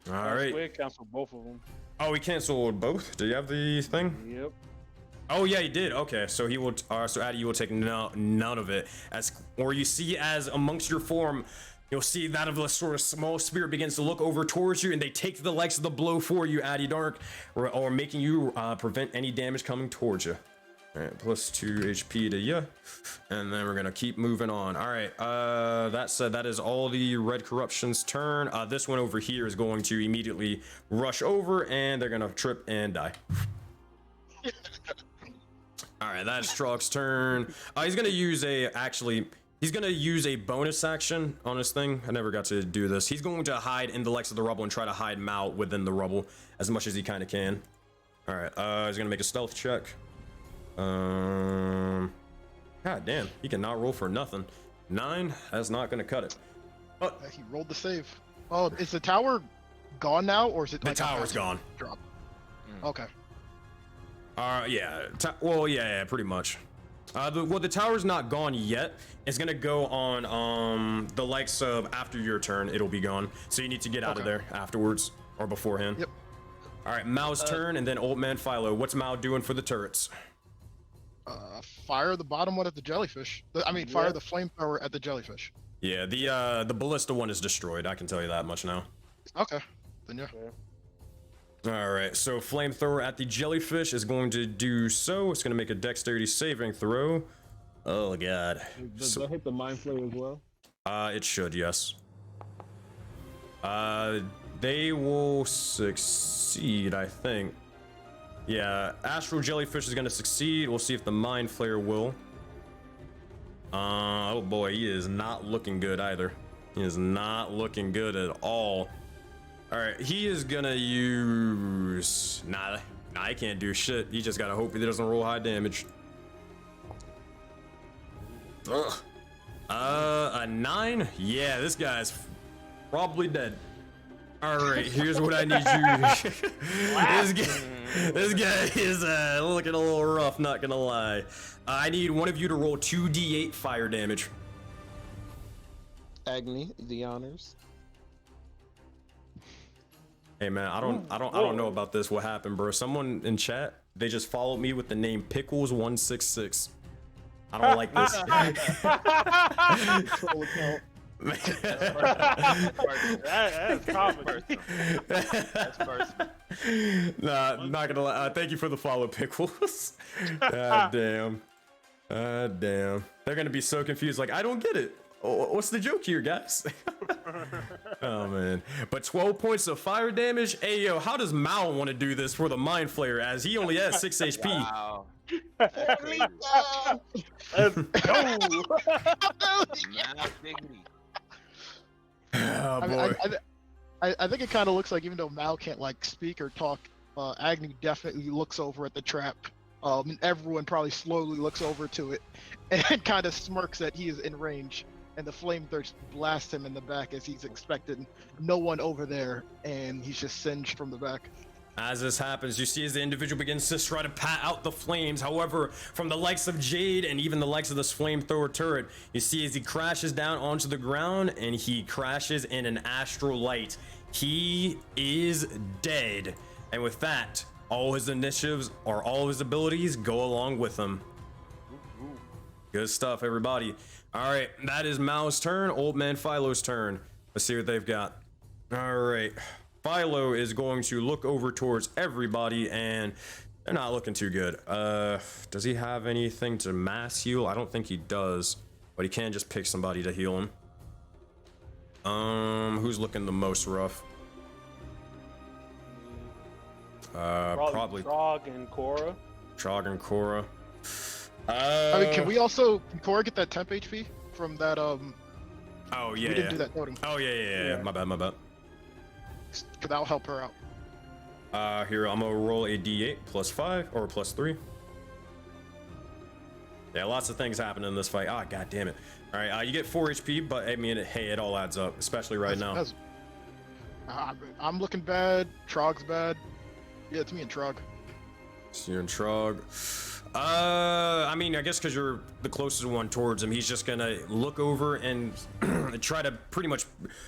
All right. We cancel both of them. Oh, he canceled both? Do you have the thing? Yep. Oh yeah, he did. Okay, so he will. So Addy, you will take none of it. Or you see, as amongst your form, you'll see that of a sort of small spirit begins to look over towards you, and they take the likes of the blow for you, Addy Dark, or making you prevent any damage coming towards you. All right, plus 2 HP to you, and then we're gonna keep moving on. All right, that said, that is all the Red Corruption's turn. This one over here is going to immediately rush over, and they're gonna trip and die. All right, that's Strog's turn. He's gonna use he's gonna use a bonus action on his thing. I never got to do this. He's going to hide in the likes of the rubble and try to hide Mao within the rubble as much as he kind of can. All right, he's gonna make a stealth check. God damn, he cannot roll for nothing. 9, that's not gonna cut it. But he rolled the save. Oh, is the tower gone now, or is it the tower's gone? Drop. Okay. Yeah. Well, yeah, pretty much. The tower's not gone yet. It's gonna go on the likes of after your turn. It'll be gone. So you need to get out of there afterwards or beforehand. Yep. All right, Mao's turn, and then Old Man Philo. What's Mao doing for the turrets? Fire the bottom one at the jellyfish. Fire the flamethrower at the jellyfish. Yeah, the ballista one is destroyed. I can tell you that much now. Okay, then yeah. All right, so flamethrower at the jellyfish is going to do so. It's going to make a dexterity saving throw. Oh god. Does that hit the Mind Flayer as well? It should, yes. They will succeed, I think. Yeah, Astral Jellyfish is gonna succeed. We'll see if the Mind Flayer will. Oh boy, he is not looking good either. He is not looking good at all. All right, he is gonna use... Nah, he can't do shit. He just gotta hope he doesn't roll high damage. Ugh. A 9? Yeah, this guy's probably dead. All right, here's what I need you. This guy is looking a little rough, not gonna lie. I need one of you to roll 2d8 fire damage. Agni, the honors. Hey man, I don't know about this. What happened, bro? Someone in chat, they just followed me with the name Pickles166. I don't like this. That's common. That's personal. Nah, not gonna lie. Thank you for the follow, Pickles. God damn. Damn. They're gonna be so confused. Like, I don't get it. What's the joke here, guys? Oh man. But 12 points of fire damage. Hey yo, how does Mao want to do this for the Mind Flayer as he only has 6 HP? Wow. Let's go. Oh boy. I think it kind of looks like, even though Mal can't like speak or talk, Agni definitely looks over at the trap. And everyone probably slowly looks over to it and kind of smirks that he is in range. And the flamethrower blasts him in the back as he's expecting no one over there, and he's just singed from the back. As this happens, you see as the individual begins to try to pat out the flames. However, from the likes of Jade and even the likes of this flamethrower turret, you see as he crashes down onto the ground and he crashes in an astral light. He is dead. And with that, all his initiatives or all of his abilities go along with him. Good stuff, everybody. All right, that is Mao's turn. Old Man Philo's turn. Let's see what they've got. All right. Philo is going to look over towards everybody, and they're not looking too good. Does he have anything to mass heal? I don't think he does, but he can just pick somebody to heal him. Who's looking the most rough? Probably Trog and Cora. Trog and Cora. I mean, can Cora get that temp HP from that? Oh yeah. We didn't do that totem. Oh yeah. My bad. That'll help her out. Here, I'm gonna roll a d8 plus 5 or plus 3. Yeah, lots of things happen in this fight. Ah, god damn it. All right, you get 4 HP, but I mean, hey, it all adds up, especially right now. I'm looking bad. Trog's bad. Yeah, it's me and Trog. So you're in Trog. I mean, I guess because you're the closest one towards him, he's just gonna look over and try to pretty much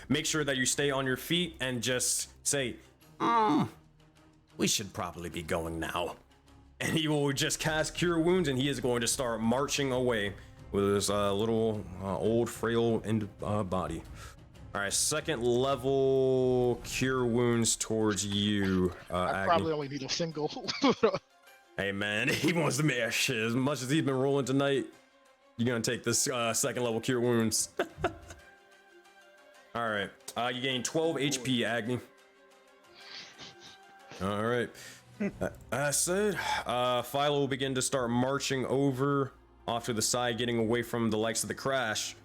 make sure that you stay on your feet and just say, we should probably be going now. And he will just cast Cure Wounds, and he is going to start marching away with his little old frail body. All right, second level Cure Wounds towards you. I probably only need a single. Hey man, he wants to make shit. As much as he's been rolling tonight, you're gonna take this second level Cure Wounds. All right, you gain 12 HP, Agni. All right. I said, Philo will begin to start marching over off to the side, getting away from the likes of the crash.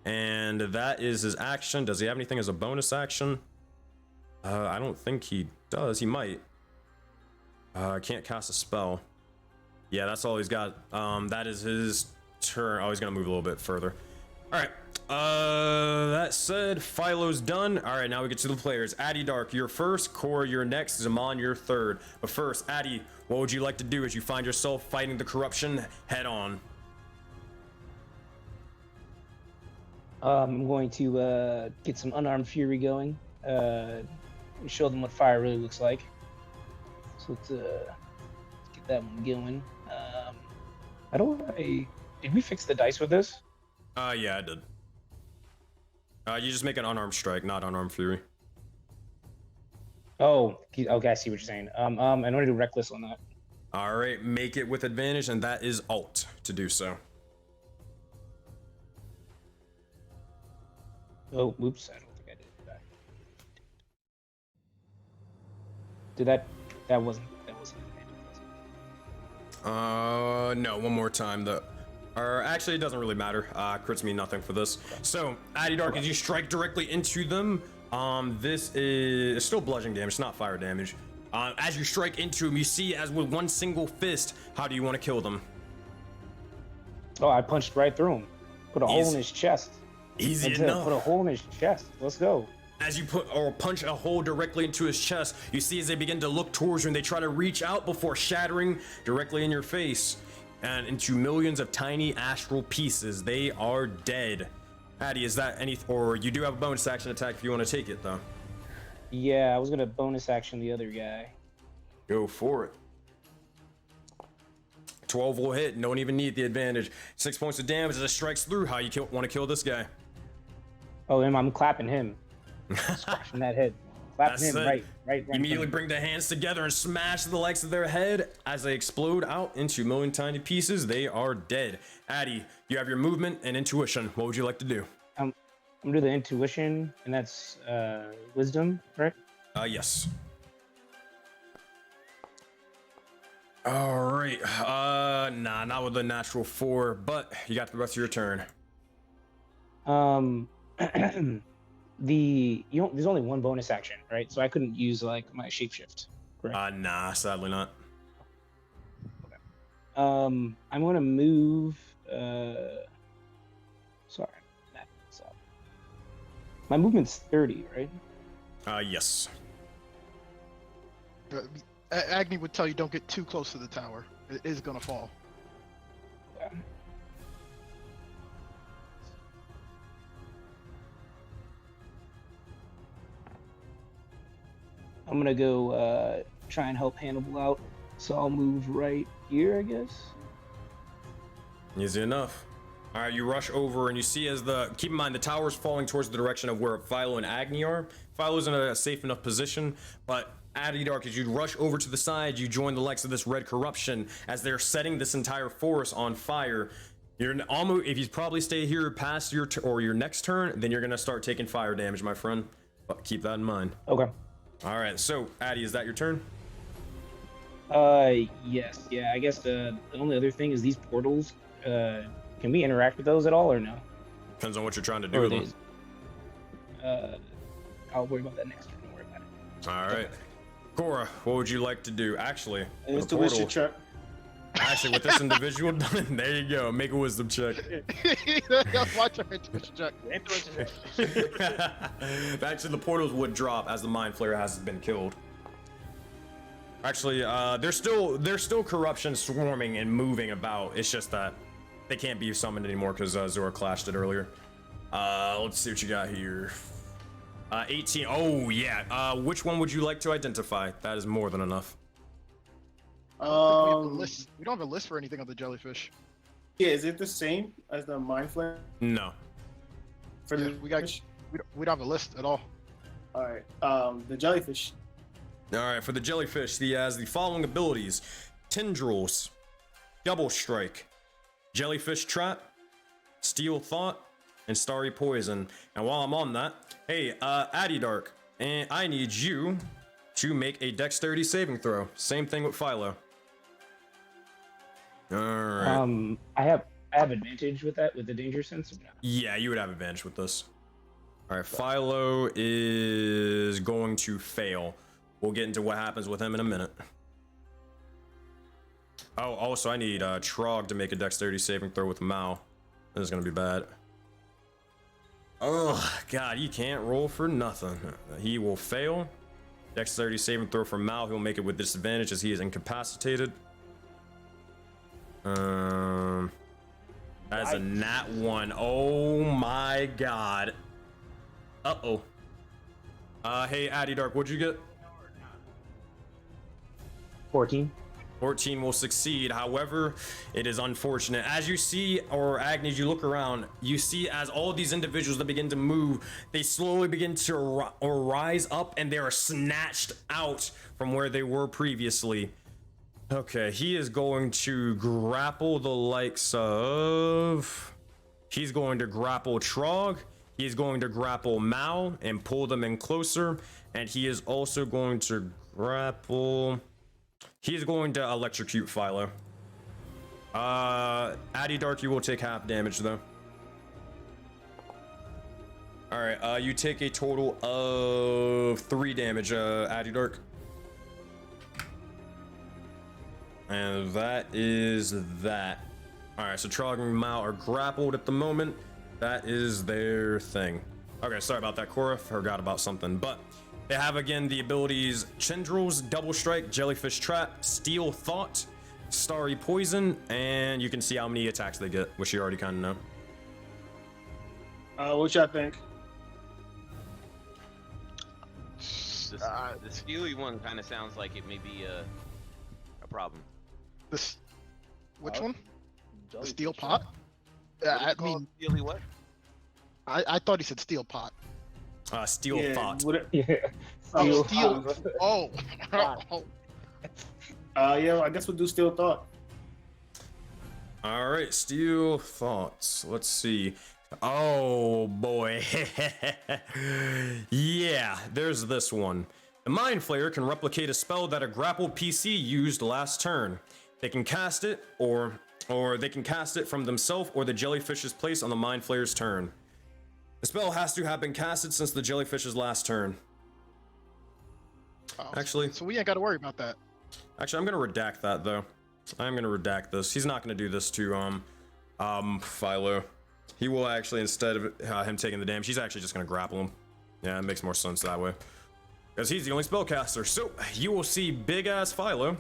And that is his action. Does he have anything as a bonus action? I don't think he does. He might. Can't cast a spell. Yeah, that's all he's got. That is his turn. Oh, he's gonna move a little bit further. All right. That said, Philo's done. All right, now we get to the players. Addy Dark, you're first. Cora, you're next. Zaman, you're third. But first, Addy, what would you like to do as you find yourself fighting the corruption head on? I'm going to get some unarmed fury going. Show them what fire really looks like. So let's get that one going. Did we fix the dice with this? Yeah, I did. You just make an unarmed strike, not unarmed fury. Oh, okay, I see what you're saying. I want to do reckless on that. All right, make it with advantage, and that is alt to do so. Oh, oops, I don't think I did that. That wasn't advantage, was it? No, one more time. Or actually, it doesn't really matter. Crits mean nothing for this. So, Addy Dark, as you strike directly into them, this is still bludgeoning damage, it's not fire damage. As you strike into him, you see as with one single fist, how do you want to kill them? Oh, I punched right through him. Put a hole in his chest. Easy enough. Put a hole in his chest. Let's go. As you punch a hole directly into his chest, you see as they begin to look towards you and they try to reach out before shattering directly in your face and into millions of tiny astral pieces. They are dead. Addy, is that or you do have a bonus action attack if you want to take it though? Yeah, I was gonna bonus action the other guy. Go for it. 12 will hit, don't even need the advantage. 6 points of damage as it strikes through. How you want to kill this guy? Oh, I'm clapping him. Squashing that head. Clapping him right. Immediately bring the hands together and smash the legs of their head as they explode out into a million tiny pieces. They are dead. Addy, you have your movement and intuition. What would you like to do? I'm gonna do the intuition, and that's wisdom, right? Yes. All right. Nah, not with the natural 4, but you got the rest of your turn. There's only one bonus action, right? So I couldn't use like my shapeshift. Correct? Nah, sadly not. Okay. I'm gonna move. Sorry, that's up. My movement's 30, right? Yes. Agni would tell you don't get too close to the tower. It is gonna fall. Okay. I'm gonna go try and help Hannibal out. So I'll move right here, I guess. Easy enough. All right, you rush over and you see as keep in mind the tower's falling towards the direction of where Philo and Agni are. Philo's in a safe enough position, but Addy Dark, as you rush over to the side, you join the likes of this red corruption as they're setting this entire forest on fire. You're almost, if you probably stay here past your next turn, then you're gonna start taking fire damage, my friend. But keep that in mind. Okay. All right, so Addy, is that your turn? Yes. Yeah, I guess the only other thing is these portals. Can we interact with those at all or no? Depends on what you're trying to do with them. I'll worry about that next turn. Don't worry about it. All right. Cora, what would you like to do? Actually, intuition check. Actually, with this individual done, there you go. Make a wisdom check. Watch our intuition check. Actually, the portals would drop as the Mind Flayer has been killed. Actually, there's still corruption swarming and moving about. It's just that they can't be summoned anymore because Zora clashed it earlier. Let's see what you got here. 18. Oh yeah. Which one would you like to identify? That is more than enough. We don't have a list for anything on the jellyfish. Yeah, is it the same as the Mind Flayer? No. For the we don't have a list at all. All right. The jellyfish. All right, for the jellyfish, he has the following abilities: Tendrils, Double Strike, Jellyfish Trap, Steel Thought, and Starry Poison. And while I'm on that, hey, Dark, and I need you to make a Dexterity saving throw. Same thing with Philo. All right. I have advantage with that, with the danger sense. Yeah, you would have advantage with this. All right, Philo is going to fail. We'll get into what happens with him in a minute. Oh, also I need Trog to make a Dexterity saving throw with Mao. This is gonna be bad. Oh God, you can't roll for nothing. He will fail. Dexterity saving throw for Mao. He'll make it with disadvantage as he is incapacitated. That's a nat 1. Oh my God. Uh-oh. Hey, Dark, what'd you get? 14. 14 will succeed. However, it is unfortunate. As you see, or Agnes, you look around, you see as all these individuals that begin to move, they slowly begin to rise up and they are snatched out from where they were previously. Okay, he is going to grapple the likes of... He's going to grapple Trog. He's going to grapple Mao and pull them in closer. And he is also going to grapple... He's going to electrocute Philo. Dark, you will take half damage though. Alright, you take a total of 3 damage, Dark. And that is that. Alright, so Trog and Mao are grappled at the moment. That is their thing. Okay, sorry about that, Cora. Forgot about something. But they have again the abilities Tendrils, Double Strike, Jellyfish Trap, Steel Thought, Starry Poison, and you can see how many attacks they get, which you already kind of know. What y'all think? The Steely one kind of sounds like it may be a problem. Which one? The Steel Pot? I mean, Steely what? I thought he said Steel Pot. Steel Thought. Oh, Steel. Oh. Yeah, I guess we'll do Steel Thought. All right, Steel Thoughts. Let's see. Oh boy. Yeah, there's this one. The Mind Flayer can replicate a spell that a grappled PC used last turn. They can cast it, or they can cast it from themselves or the Jellyfish's place on the Mind Flayer's turn. The spell has to have been casted since the Jellyfish's last turn. Oh, actually, so we ain't got to worry about that. Actually, I'm gonna redact that though. I'm gonna redact this. He's not gonna do this to Philo. He will actually, instead of him taking the damage, he's actually just gonna grapple him. Yeah, it makes more sense that way. Because he's the only spellcaster. So you will see big ass Philo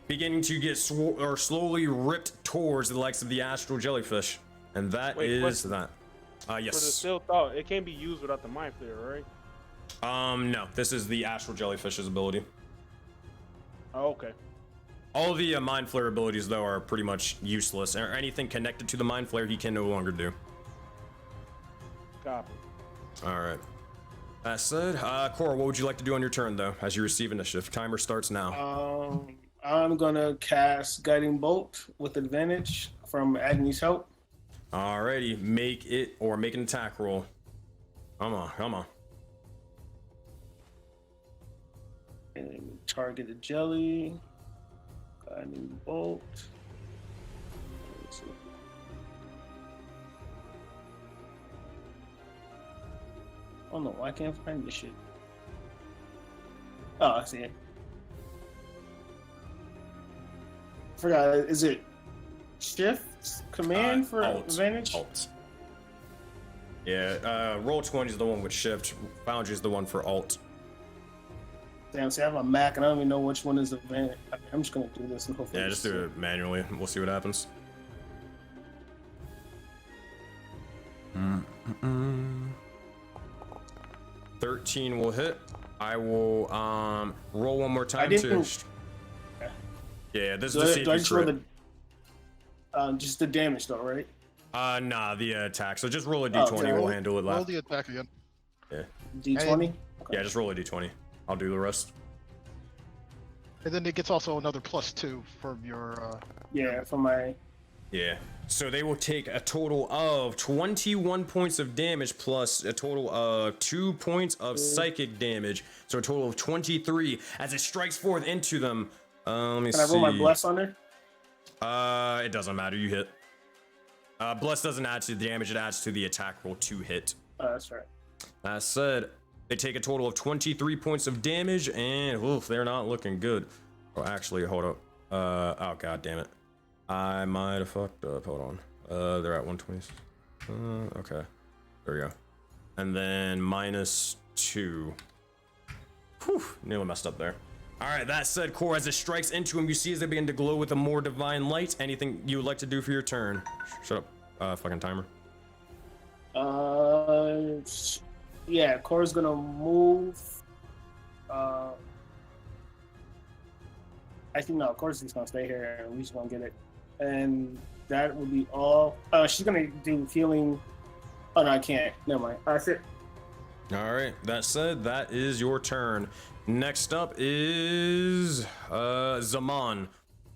beginning to get slowly ripped towards the likes of the Astral Jellyfish. And that is that. Yes. For the Steel Thought, it can't be used without the Mind Flayer, right? No. This is the Astral Jellyfish's ability. Oh, okay. All the Mind Flayer abilities, though, are pretty much useless. Or anything connected to the Mind Flayer, he can no longer do. Copy. Alright. That said, Cora, what would you like to do on your turn, though, as you receive initiative? Timer starts now. I'm gonna cast Guiding Bolt with advantage from Agni's help. Alrighty, make an attack roll. Come on. And target the jelly. Guiding Bolt. Let's see. Oh no, I can't find this shit. Oh, I see it. I forgot, is it Shift Command for advantage? Alt. Yeah, Roll20 is the one with Shift. Foundry is the one for Alt. Damn, see, I have a Mac and I don't even know which one is the van. I'm just gonna do this and hopefully. Yeah, just do it manually. We'll see what happens. 13 will hit. I will roll one more time too. Yeah, this is the safety do I just roll crit. just the damage though, right? Nah, the attack. So just roll a d20. We'll handle it Roll left. the attack again. Yeah. D20. Yeah, just roll a d20. I'll do the rest. And then it gets also another +2 from your. Yeah, from my. Yeah. So they will take a total of 21 points of damage plus a total of 2 points of psychic damage. So a total of 23 as it strikes forth into them. Let me see. Can I roll my bless on there? It doesn't matter. You hit. Bless doesn't add to the damage. It adds to the attack roll to hit. That's right. That said, they take a total of 23 points of damage, and oof, they're not looking good. Oh, actually, hold up. Oh god damn it. I might have fucked up. Hold on. They're at 120. Okay. There we go. And then -2. Whew, nearly messed up there. Alright, that said, Core, as it strikes into him, you see as they begin to glow with a more divine light. Anything you would like to do for your turn? Shut up, fucking timer. Yeah, Core's gonna move. I think no, Core's just gonna stay here and we're just gonna get it. And that would be all. She's gonna do healing. Oh no, I can't. Never mind. That's it. Alright, that said, that is your turn. Next up is Zaman.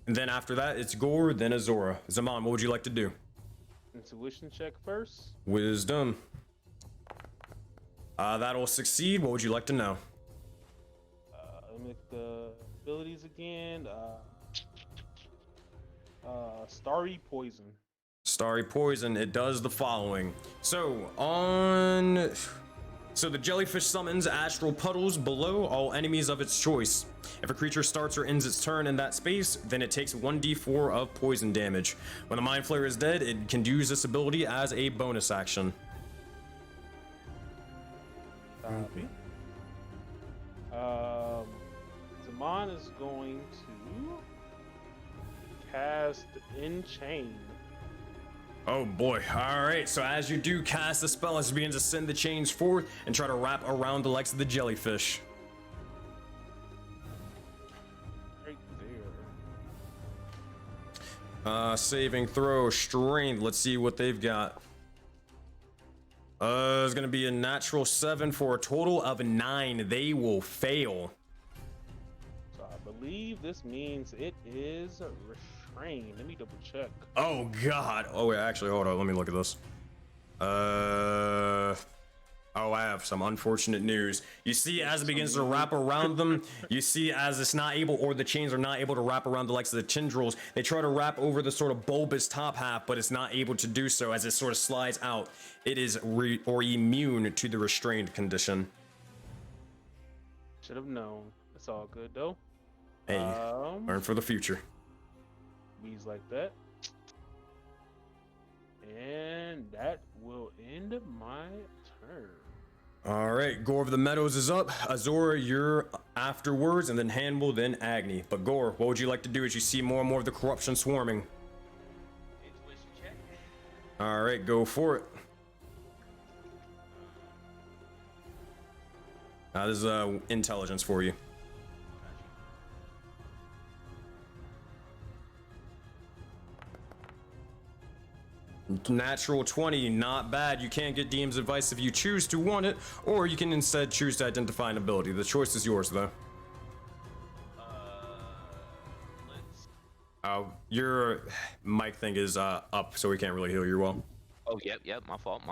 And then after that, it's Gore, then Azora. Zaman, what would you like to do? Intuition check first. Wisdom. That'll succeed. What would you like to know? Let me look the abilities again. Starry Poison. Starry Poison, it does the following. So the jellyfish summons astral puddles below all enemies of its choice. If a creature starts or ends its turn in that space, then it takes 1d4 of poison damage. When the Mind Flayer is dead, it can use this ability as a bonus action. Zaman is going to cast Enchain. Oh boy. Alright, so as you do cast the spell, it begins to send the chains forth and try to wrap around the likes of the jellyfish. Right there. Saving throw, strength. Let's see what they've got. It's gonna be a natural 7 for a total of 9. They will fail. So I believe this means it is restrained. Let me double check. Oh god. Oh wait, actually, hold on. Let me look at this. Oh, I have some unfortunate news. You see, as it begins to wrap around them, you see as it's not able, or the chains are not able to wrap around the likes of the tendrils, they try to wrap over the sort of bulbous top half, but it's not able to do so as it sort of slides out. It is immune to the restrained condition. Should have known. It's all good though. Hey, learn for the future. Bees like that. And that will end my turn. All right, Gore of the Meadows is up. Azora, you're afterwards, and then Hannibal, then Agni. But Gore, what would you like to do as you see more and more of the corruption swarming? Intuition check. All right, go for it. This is intelligence for you. Natural 20, not bad. You can get DM's advice if you choose to want it, or you can instead choose to identify an ability. The choice is yours, though. Oh, your mic thing is up, so we can't really hear you well. Oh, yep, my fault.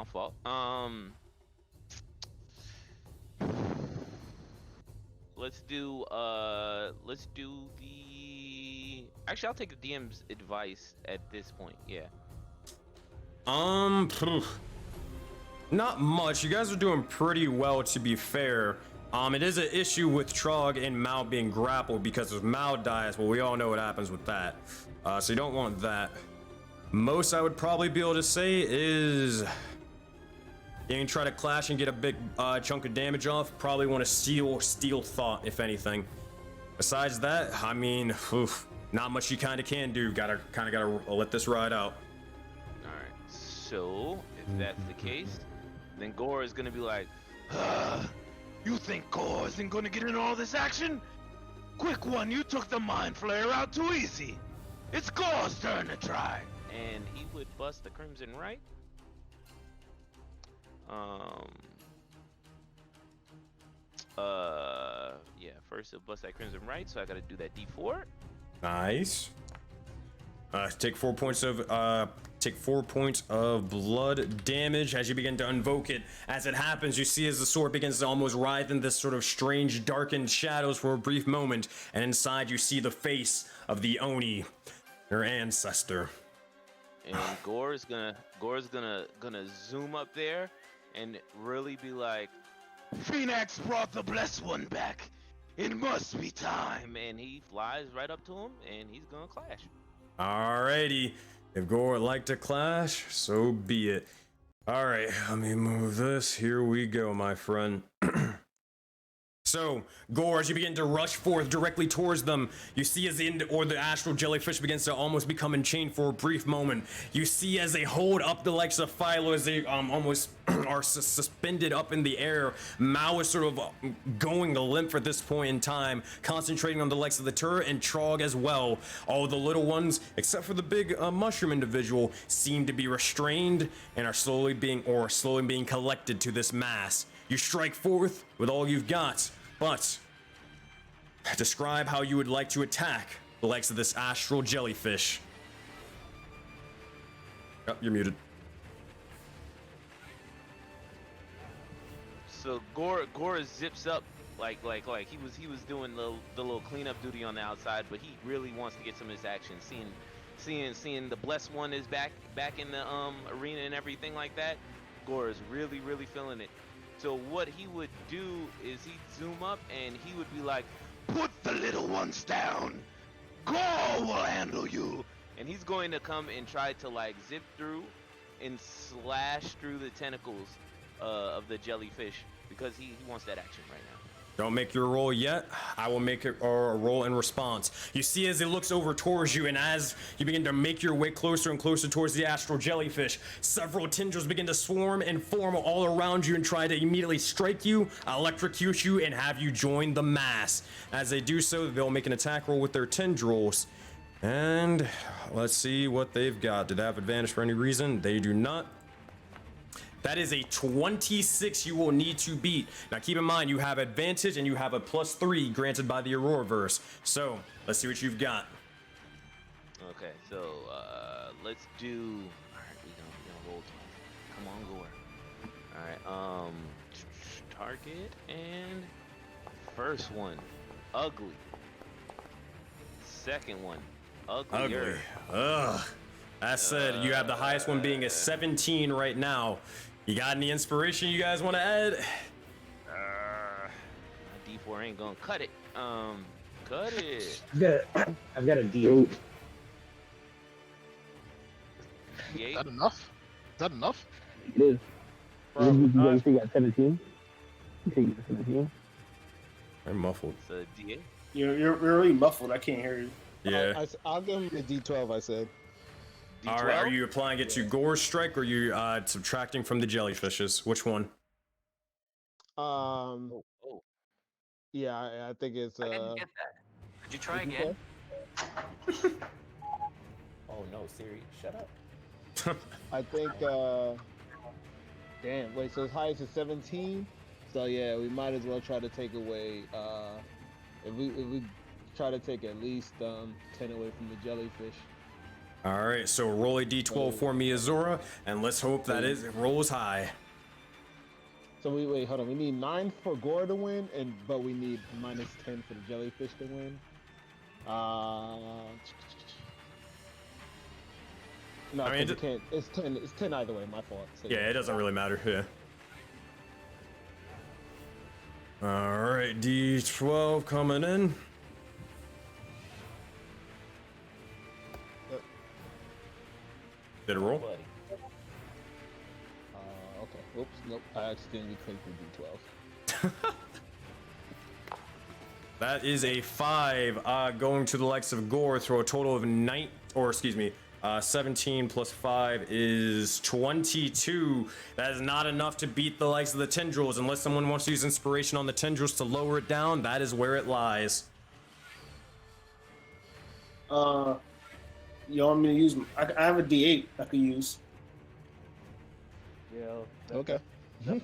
Let's do the. Actually, I'll take the DM's advice at this point. Yeah. Not much. You guys are doing pretty well, to be fair. It is an issue with Trog and Mao being grappled, because if Mao dies, well, we all know what happens with that. So you don't want that. Most I would probably be able to say is You can try to clash and get a big chunk of damage off. Probably want to steal thought, if anything. Besides that, I mean, not much you kind of can do. Gotta let this ride out. All right. So if that's the case, then Gore is gonna be like, "You think Gore isn't gonna get in all this action? Quick one, you took the Mind Flayer out too easy. It's Gore's turn to try." And he would bust the Crimson Right. Yeah, first he'll bust that Crimson Right, so I gotta do that D4. Nice. Take 4 points of blood damage as you begin to invoke it. As it happens, you see as the sword begins to almost writhe in this sort of strange darkened shadows for a brief moment, and inside you see the face of the Oni, your ancestor. And Gore's gonna zoom up there and really be like, "Phoenix brought the Blessed One back. It must be time." And he flies right up to him and he's gonna clash. Alrighty, if Gore would like to clash, so be it. Alright, let me move this. Here we go, my friend. So, Gore, as you begin to rush forth directly towards them, you see as the Astral Jellyfish begins to almost become enchained for a brief moment. You see as they hold up the likes of Philo, as they almost are suspended up in the air. Mao is sort of going limp at this point in time, concentrating on the likes of the turret and Trog as well. All the little ones, except for the big mushroom individual, seem to be restrained and are slowly being collected to this mass. You strike forth with all you've got, but describe how you would like to attack the likes of this Astral Jellyfish. Oh, you're muted. So Gore zips up like he was doing the little cleanup duty on the outside, but he really wants to get some of this action. Seeing the Blessed One is back in the arena and everything like that. Gore is really feeling it. So what he would do is he'd zoom up and he would be like, "Put the little ones down. Gore will handle you." And he's going to come and try to like zip through and slash through the tentacles of the jellyfish because he wants that action right now. Don't make your roll yet. I will make a roll in response. You see as it looks over towards you, and as you begin to make your way closer and closer towards the Astral Jellyfish, several tendrils begin to swarm and form all around you and try to immediately strike you, electrocute you, and have you join the mass. As they do so, they'll make an attack roll with their tendrils. And let's see what they've got. Did they have advantage for any reason? They do not. That is a 26 you will need to beat. Now keep in mind, you have advantage and you have a +3 granted by the Auroraverse. So, let's see what you've got. Okay, so let's do, alright, we're gonna roll twice. Come on, Gore. Alright, target and first one, ugly. Second one, uglier. Ugly. Ugh. That said, you have the highest one being a 17 right now. You got any inspiration you guys want to add? My D4 ain't gonna cut it. Cut it. I've got a D8. Is that enough? Is that enough? It is. Bro, You think you got 17? You think you got 17? I'm muffled. It's a D8. You're really muffled. I can't hear you. Yeah. I'll give him a D12. I said. D12? All right. Are you applying it to Gore's strike, or are you subtracting from the jellyfishes? Which one? Yeah, I think it's. I didn't get that. Could you try again? Oh no, Siri, shut up. I think. Damn. Wait. So as high as a 17. So yeah, we might as well try to take away. If we try to take at least 10 away from the jellyfish. All right. So roll a D12 for me, Azora, and let's hope that it rolls high. So wait, hold on. We need 9 for Gore to win, but we need -10 for the jellyfish to win. No, I mean, it can't. It's 10. It's 10 either way. My fault. So, Yeah, it doesn't really matter. Yeah. All right, D12 coming in. Did it roll? Okay. Oops. Nope. I accidentally clicked the D12. That is a 5. Going to the likes of Gore, throw a total of 17 plus 5 is 22. That is not enough to beat the likes of the tendrils. Unless someone wants to use inspiration on the tendrils to lower it down, that is where it lies. You want me to use? I have a D8 I could use. Yeah. Okay.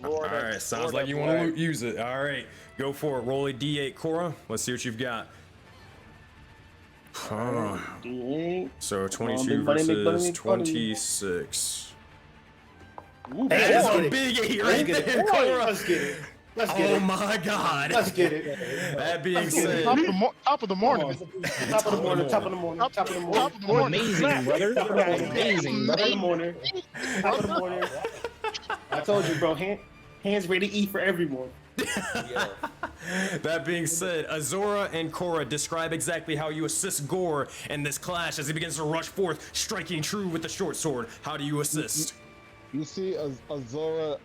All right, sounds like you want to use it. All right, go for it. Roll a D8, Cora. Let's see what you've got. D8. So 22 versus 26. Ooh, That is a it. big 8 right there, Cora. Let's get it. Let's get it. My God. Let's get it. That being said, Top of the morning. Top of the morning. Top of the morning. Top of the morning. Amazing, brother. Amazing, Top of brother. the morning. Top of the morning. I told you, bro. Hands ready to eat for everyone. that being said, Azora and Cora describe exactly how you assist Gore in this clash as he begins to rush forth, striking true with the short sword. How do you assist? You see Azora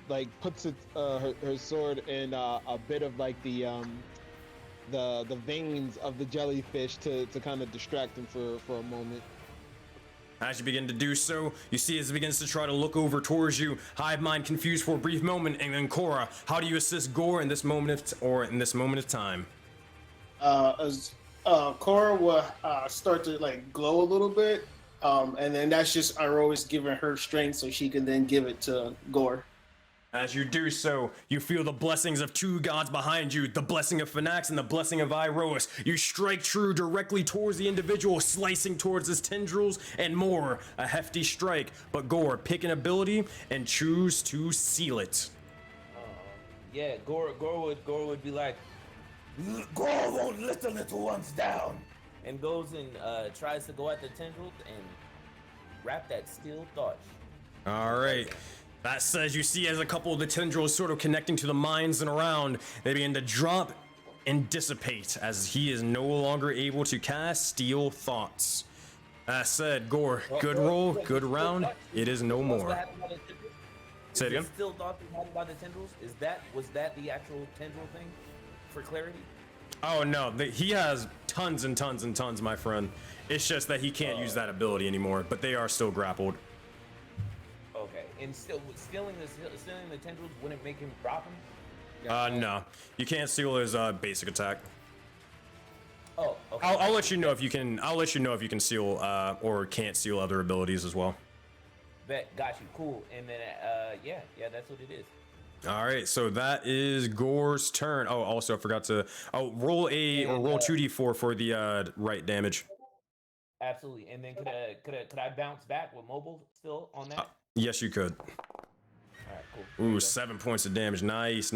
like puts her sword in a bit of like the veins of the jellyfish to kind of distract him for a moment. As you begin to do so, you see as it begins to try to look over towards you, Hive Mind confused for a brief moment, and then Cora, how do you assist Gore in this moment of time? Cora will start to like glow a little bit, and then that's just Aurora's giving her strength so she can then give it to Gore. As you do so, you feel the blessings of 2 gods behind you, the blessing of Phonax and the blessing of Iroas. You strike true directly towards the individual, slicing towards his tendrils and more. A hefty strike, but Gore, pick an ability and choose to seal it. Yeah, Gore would be like, Gore won't let the little ones down, and goes and tries to go at the tendrils and wrap that steel thought. All right. That says you see as a couple of the tendrils sort of connecting to the mines and around, they begin to drop and dissipate as he is no longer able to cast Steel Thoughts. That said, Gore, good roll, good round. It is no more. Say it again. Steel Thoughts about the tendrils? Was that the actual tendril thing? For clarity? Oh no, he has tons and tons and tons, my friend. It's just that he can't use that ability anymore, but they are still grappled. Okay, and still stealing the tendrils wouldn't make him drop him? No, you can't seal his basic attack. Oh, okay. I'll let you know if you can. I'll let you know if you can seal or can't seal other abilities as well. Bet, got you, cool. And then yeah, that's what it is. All right, so that is Gore's turn. Oh, also I forgot to roll 2d4 for the right damage. Absolutely, and then could I bounce back with mobile still on that? Yes, you could. All right, cool. Ooh, 7 points of damage. Nice.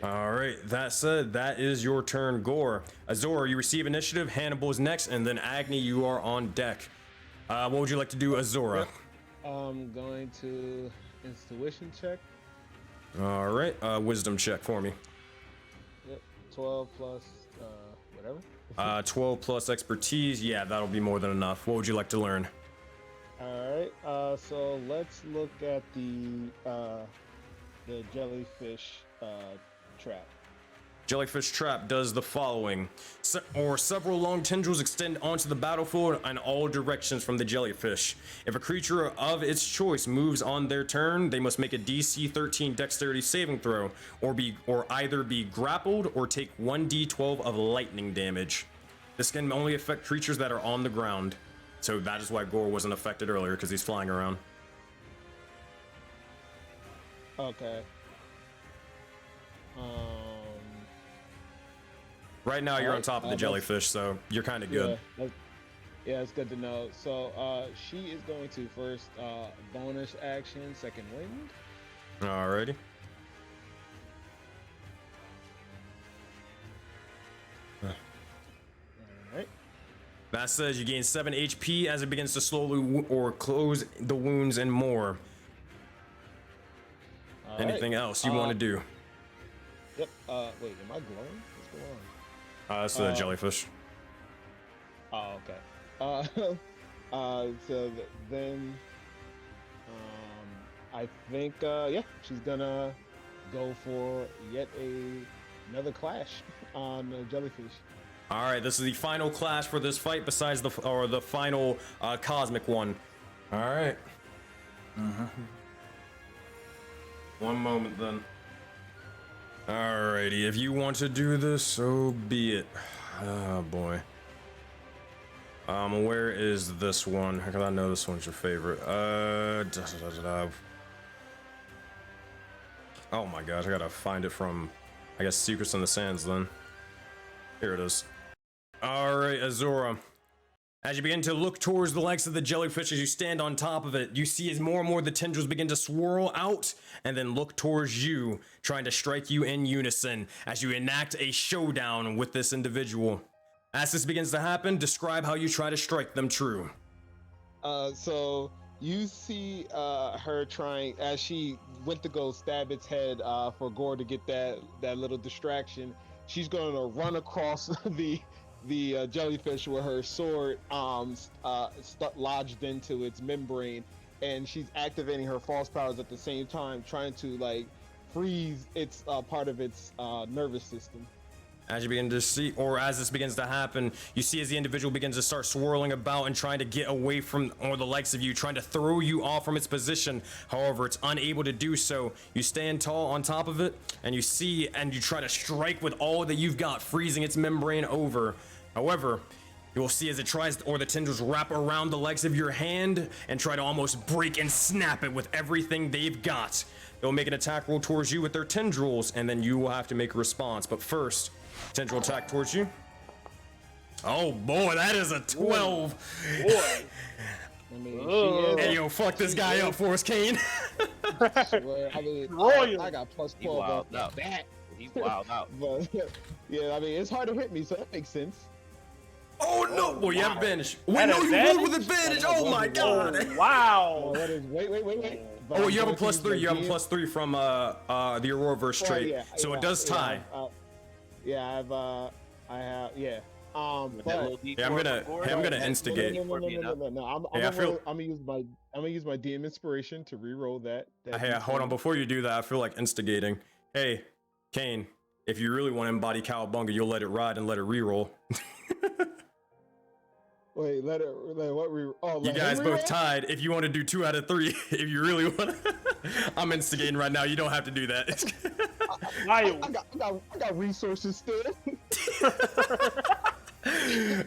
All right, that said, that is your turn, Gore. Azora, you receive initiative. Hannibal is next, and then Agni, you are on deck. What would you like to do, Azora? Yep. I'm going to intuition check. All right, wisdom check for me. Yep, 12 plus whatever. 12 plus expertise. Yeah, that'll be more than enough. What would you like to learn? All right, so let's look at the jellyfish trap. Jellyfish trap does the following. Several long tendrils extend onto the battlefield in all directions from the jellyfish. If a creature of its choice moves on their turn, they must make a DC 13 dexterity saving throw, or either be grappled or take 1d12 of lightning damage. This can only affect creatures that are on the ground. So that is why Gore wasn't affected earlier, because he's flying around. Okay. Right now you're on top of the jellyfish, so you're kind of good. Yeah, it's good to know. So she is going to first bonus action, second wind. Alrighty. Alright. That says you gain 7 HP as it begins to slowly or close the wounds and more. Anything else you want to do? Yep. Wait, am I glowing? What's going on? It's the jellyfish. Oh, okay. Then I think yeah, she's gonna go for yet another clash on Jellyfish. All right, this is the final clash for this fight, besides the final cosmic one. All right. One moment then. Alrighty, if you want to do this, so be it. Oh boy. Where is this one? Because I know this one's your favorite. Oh my gosh, I gotta find it from, I guess, Secrets in the Sands then. Here it is. Alright, Azura. As you begin to look towards the legs of the jellyfish, as you stand on top of it, you see as more and more the tendrils begin to swirl out and then look towards you, trying to strike you in unison as you enact a showdown with this individual. As this begins to happen, describe how you try to strike them true. So you see her trying, as she went to go stab its head for Gore to get that little distraction, she's going to run across the jellyfish with her sword lodged into its membrane, and she's activating her false powers at the same time, trying to like freeze its part of its nervous system. As you begin to see, or as this begins to happen, you see as the individual begins to start swirling about and trying to get away from, or the likes of you, trying to throw you off from its position. However, it's unable to do so. You stand tall on top of it, and you see, and you try to strike with all that you've got, freezing its membrane over. However, you will see as it tries, or the tendrils wrap around the legs of your hand and try to almost break and snap it with everything they've got. They'll make an attack roll towards you with their tendrils, and then you will have to make a response. But first, tendril attack towards you. Oh boy, that is a 12. Boy. I mean, hey yo, fuck this guy up for us, Kane. I mean, I got plus 12 off out. that. He's wild out. But yeah, I mean, it's hard to hit me, so that makes sense. Oh no! Well, you have advantage. Wait, no, you rolled with advantage. Oh my god! Wow! What is? Wait. Oh, you have a +3. You have a +3 from the Auroraverse trait, yeah, so it does tie. Yeah, I have. Yeah. But yeah, I'm gonna instigate. No. I'm gonna use my DM inspiration to re-roll that. Hey, hold on. Before you do that, I feel like instigating. Hey, Kane, if you really want to embody Cowabunga, you'll let it ride and let it re-roll. Wait, let what re-roll? Oh, you guys both tied. If you want to do 2 out of 3, if you really want to, I'm instigating right now. You don't have to do that. I got resources still.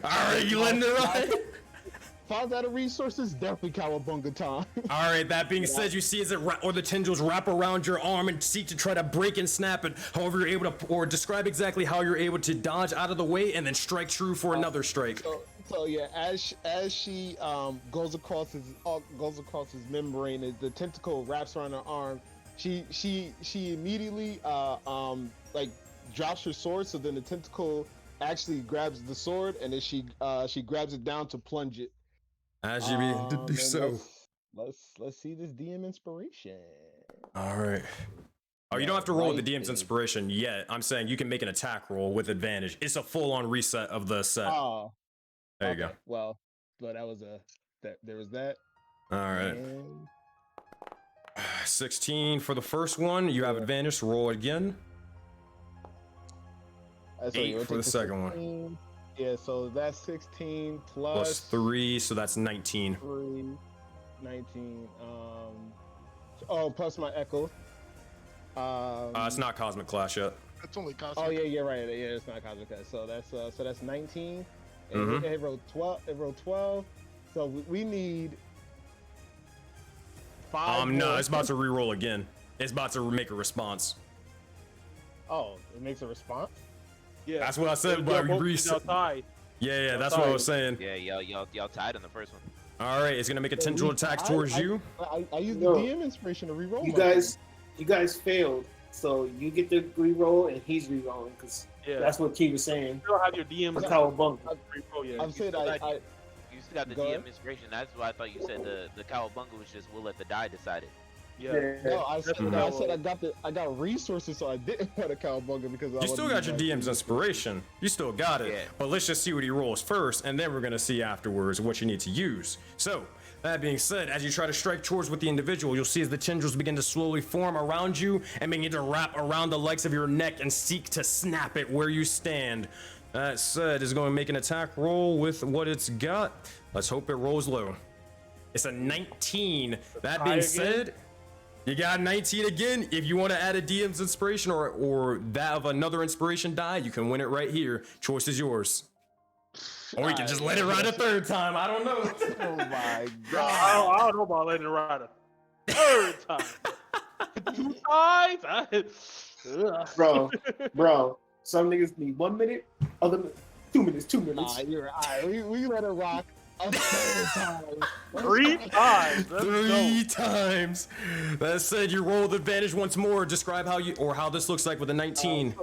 All right, you letting it ride? If I was out of resources, definitely Cowabunga time. All right, that being said, you see as it or the tendrils wrap around your arm and seek to try to break and snap it. However, you're able to, or describe exactly how you're able to dodge out of the way and then strike true for another strike. So yeah, as she goes across his membrane, the tentacle wraps around her arm. She immediately like drops her sword. So then the tentacle actually grabs the sword, and then she grabs it down to plunge it. As you begin to do so. Let's see this DM inspiration. All right. Oh, you don't have to roll the DM's inspiration yet. I'm saying you can make an attack roll with advantage. It's a full-on reset of the set. Oh, there you go. Well, but there was that. All right. And 16 for the first one. You have advantage. Roll again. 8 for the second one. Yeah, so that's 16 plus 3, so that's 19. 19. Plus my echo. It's not Cosmic Clash yet. It's only Cosmic. Oh yeah, right. Yeah, it's not Cosmic Clash. So that's 19. And it rolled 12. It rolled 12. So we need 5. No, it's about to re-roll again. It's about to make a response. Oh, it makes a response? Yeah, that's what I said. But we reset. Yeah, that's what I was saying. Yeah, y'all tied on the first one. All right, it's gonna make a tendril attack towards you. I used the DM inspiration to re-roll. You guys failed, so you get the re-roll and he's re-rolling because that's what Key was saying. You still have your DM. I'm saying you still got the DM inspiration. That's why I thought you said the Cowabunga was just we'll let the die decide it. Yeah. No, I said, That's no, I how- said I got resources, so I didn't want a cowabunga because I You still got your DM's inspiration. You still got it. Yeah. But let's just see what he rolls first, and then we're gonna see afterwards what you need to use. So, that being said, as you try to strike towards with the individual, you'll see as the tendrils begin to slowly form around you and begin to wrap around the legs of your neck and seek to snap it where you stand. That said, is going to make an attack roll with what it's got. Let's hope it rolls low. It's a 19. That being said, you got 19 again. If you want to add a DM's inspiration or that of another inspiration die, you can win it right here. Choice is yours. Or you can just let it ride a third time. I don't know. Oh my I god. don't know about letting it ride a third time. 2 times? Bro. Some niggas need 1 minute, other 2 minutes, 2 minutes. Nah, you're alright. We let it rock a third time. 3 times. Let's Three go. times. That said, you roll with advantage once more. Describe how you or how this looks like with a 19.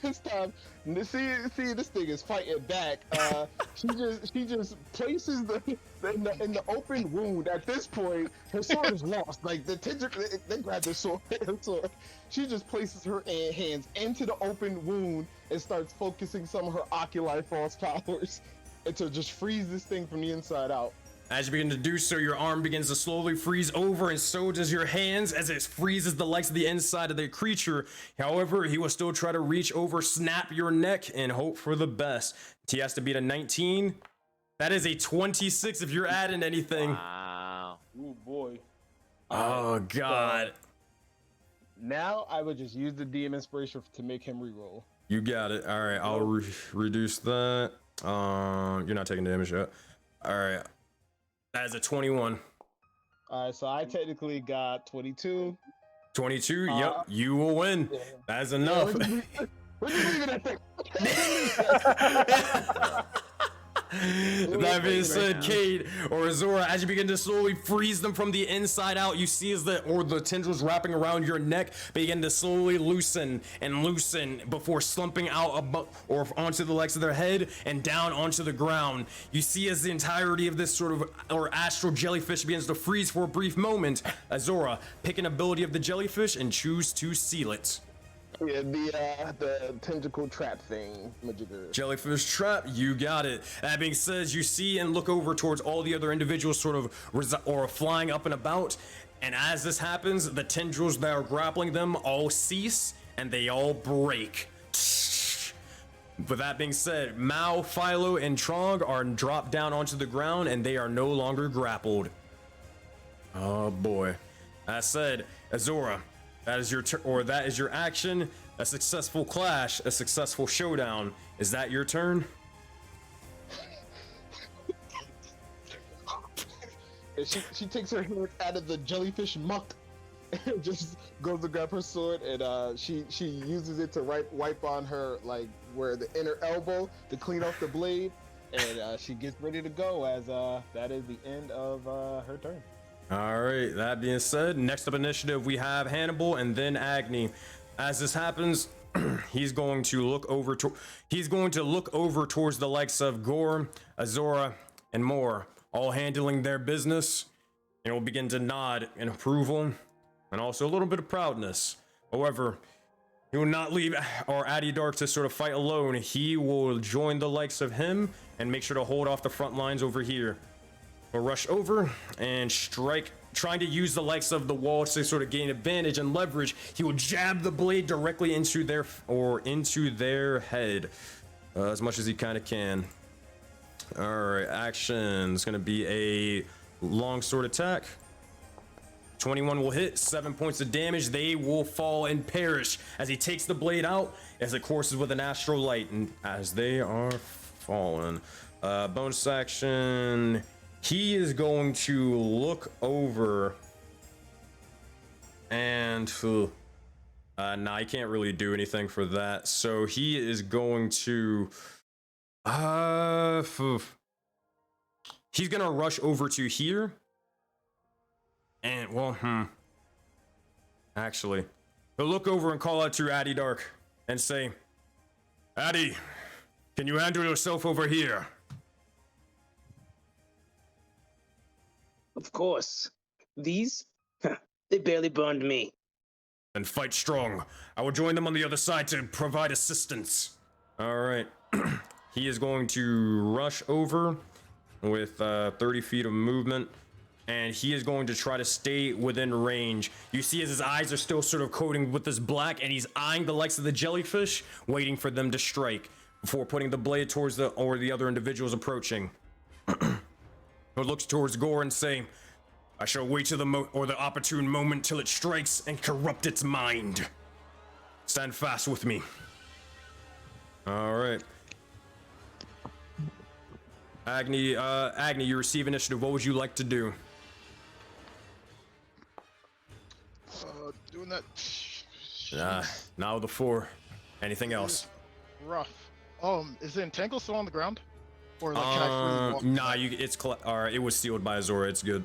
This time, see, this thing is fighting back. She just places in the open wound. At this point, her sword is lost. Like the tentacle, they grab the sword. She just places her hands into the open wound and starts focusing some of her oculi false powers to just freeze this thing from the inside out. As you begin to do so, your arm begins to slowly freeze over, and so does your hands as it freezes the legs of the inside of the creature. However, he will still try to reach over, snap your neck, and hope for the best. He has to beat a 19. That is a 26 if you're adding anything. Wow. Oh boy. Oh, God. Now I would just use the DM inspiration to make him reroll. You got it. All right, I'll reduce that. You're not taking damage yet. All right. That is a 21. Alright, so I technically got 22. 22, yep, you will win. That's enough. What you leaving at that? That being said, Cade or Azora, as you begin to slowly freeze them from the inside out, you see as the tendrils wrapping around your neck begin to slowly loosen and loosen before slumping out or onto the legs of their head and down onto the ground. You see as the entirety of this sort of astral jellyfish begins to freeze for a brief moment. Azora, pick an ability of the jellyfish and choose to seal it. Yeah, the tentacle trap thing, Majigger. Jellyfish trap, you got it. That being said, you see and look over towards all the other individuals sort of flying up and about. And as this happens, the tendrils that are grappling them all cease and they all break. With that being said, Mao, Philo, and Trog are dropped down onto the ground and they are no longer grappled. Oh boy. That said, Azora, that is your action. A successful clash, a successful showdown. Is that your turn? She takes her hand out of the jellyfish muck and just goes to grab her sword, and she uses it to wipe on her, like, where the inner elbow to clean off the blade, and she gets ready to go as that is the end of her turn. All right, that being said, next up initiative, we have Hannibal and then Agni. As this happens, he's going to look over towards the likes of Gore, Azora, and more, all handling their business, and will begin to nod in approval and also a little bit of proudness. However, he will not leave our Addy Dark to sort of fight alone. He will join the likes of him and make sure to hold off the front lines over here. Will rush over and strike, trying to use the likes of the walls to sort of gain advantage and leverage. He will jab the blade directly into their head as much as he kind of can. All right, action is going to be a long sword attack. 21 will hit, 7 points of damage. They will fall and perish as he takes the blade out as it courses with an astral light, and as they are fallen. Bonus action. He is going to look over and nah, he can't really do anything for that. So he is going to he's gonna rush over to here and actually he'll look over and call out to Addy Dark and say, Addy, can you handle yourself over here? Of course. These? They barely burned me. Then fight strong. I will join them on the other side to provide assistance. All right. He is going to rush over with 30 feet of movement, and he is going to try to stay within range. You see as his eyes are still sort of coating with this black, and he's eyeing the likes of the jellyfish, waiting for them to strike before putting the blade towards the other individuals approaching. He looks towards Gore and saying, I shall wait till the opportune moment till it strikes and corrupt its mind. Stand fast with me. All right. Agni, you receive initiative. What would you like to do? Doing that. Now the 4. Anything else? Rough. Is the entangle still on the ground? Or like, can I freely walk? Nah, alright, it was sealed by Azora, it's good.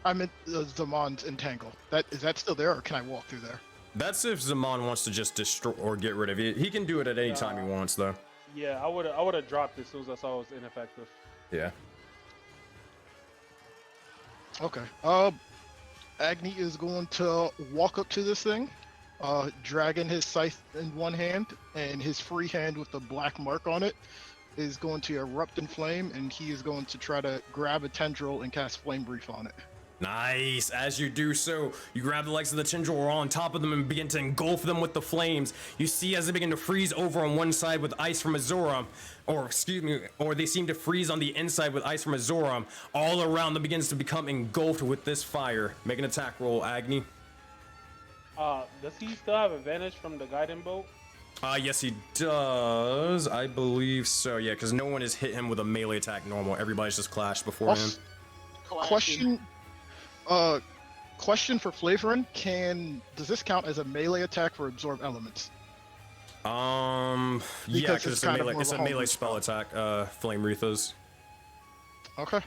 I'm in Zamon's entangle. Is that still there, or can I walk through there? That's if Zaman wants to just destroy or get rid of it. He can do it at any time he wants, though. Yeah, I would have dropped it as soon as I saw it was ineffective. Yeah. Okay. Agni is going to walk up to this thing, dragging his scythe in one hand, and his free hand with the black mark on it is going to erupt in flame, and he is going to try to grab a tendril and cast Flame Brief on it. Nice. As you do so, you grab the legs of the tendril or on top of them and begin to engulf them with the flames. You see as they begin to freeze over on one side with ice from Azora, or they seem to freeze on the inside with ice from Azora. All around them begins to become engulfed with this fire. Make an attack roll, Agni. Does he still have advantage from the guiding bolt? Yes, he does. I believe so. Yeah, because no one has hit him with a melee attack normal. Everybody's just clashed beforehand. Question for Flavorin: does this count as a melee attack for absorb elements? Yeah, because it's a melee spell attack. Flame Wreathas. Okay.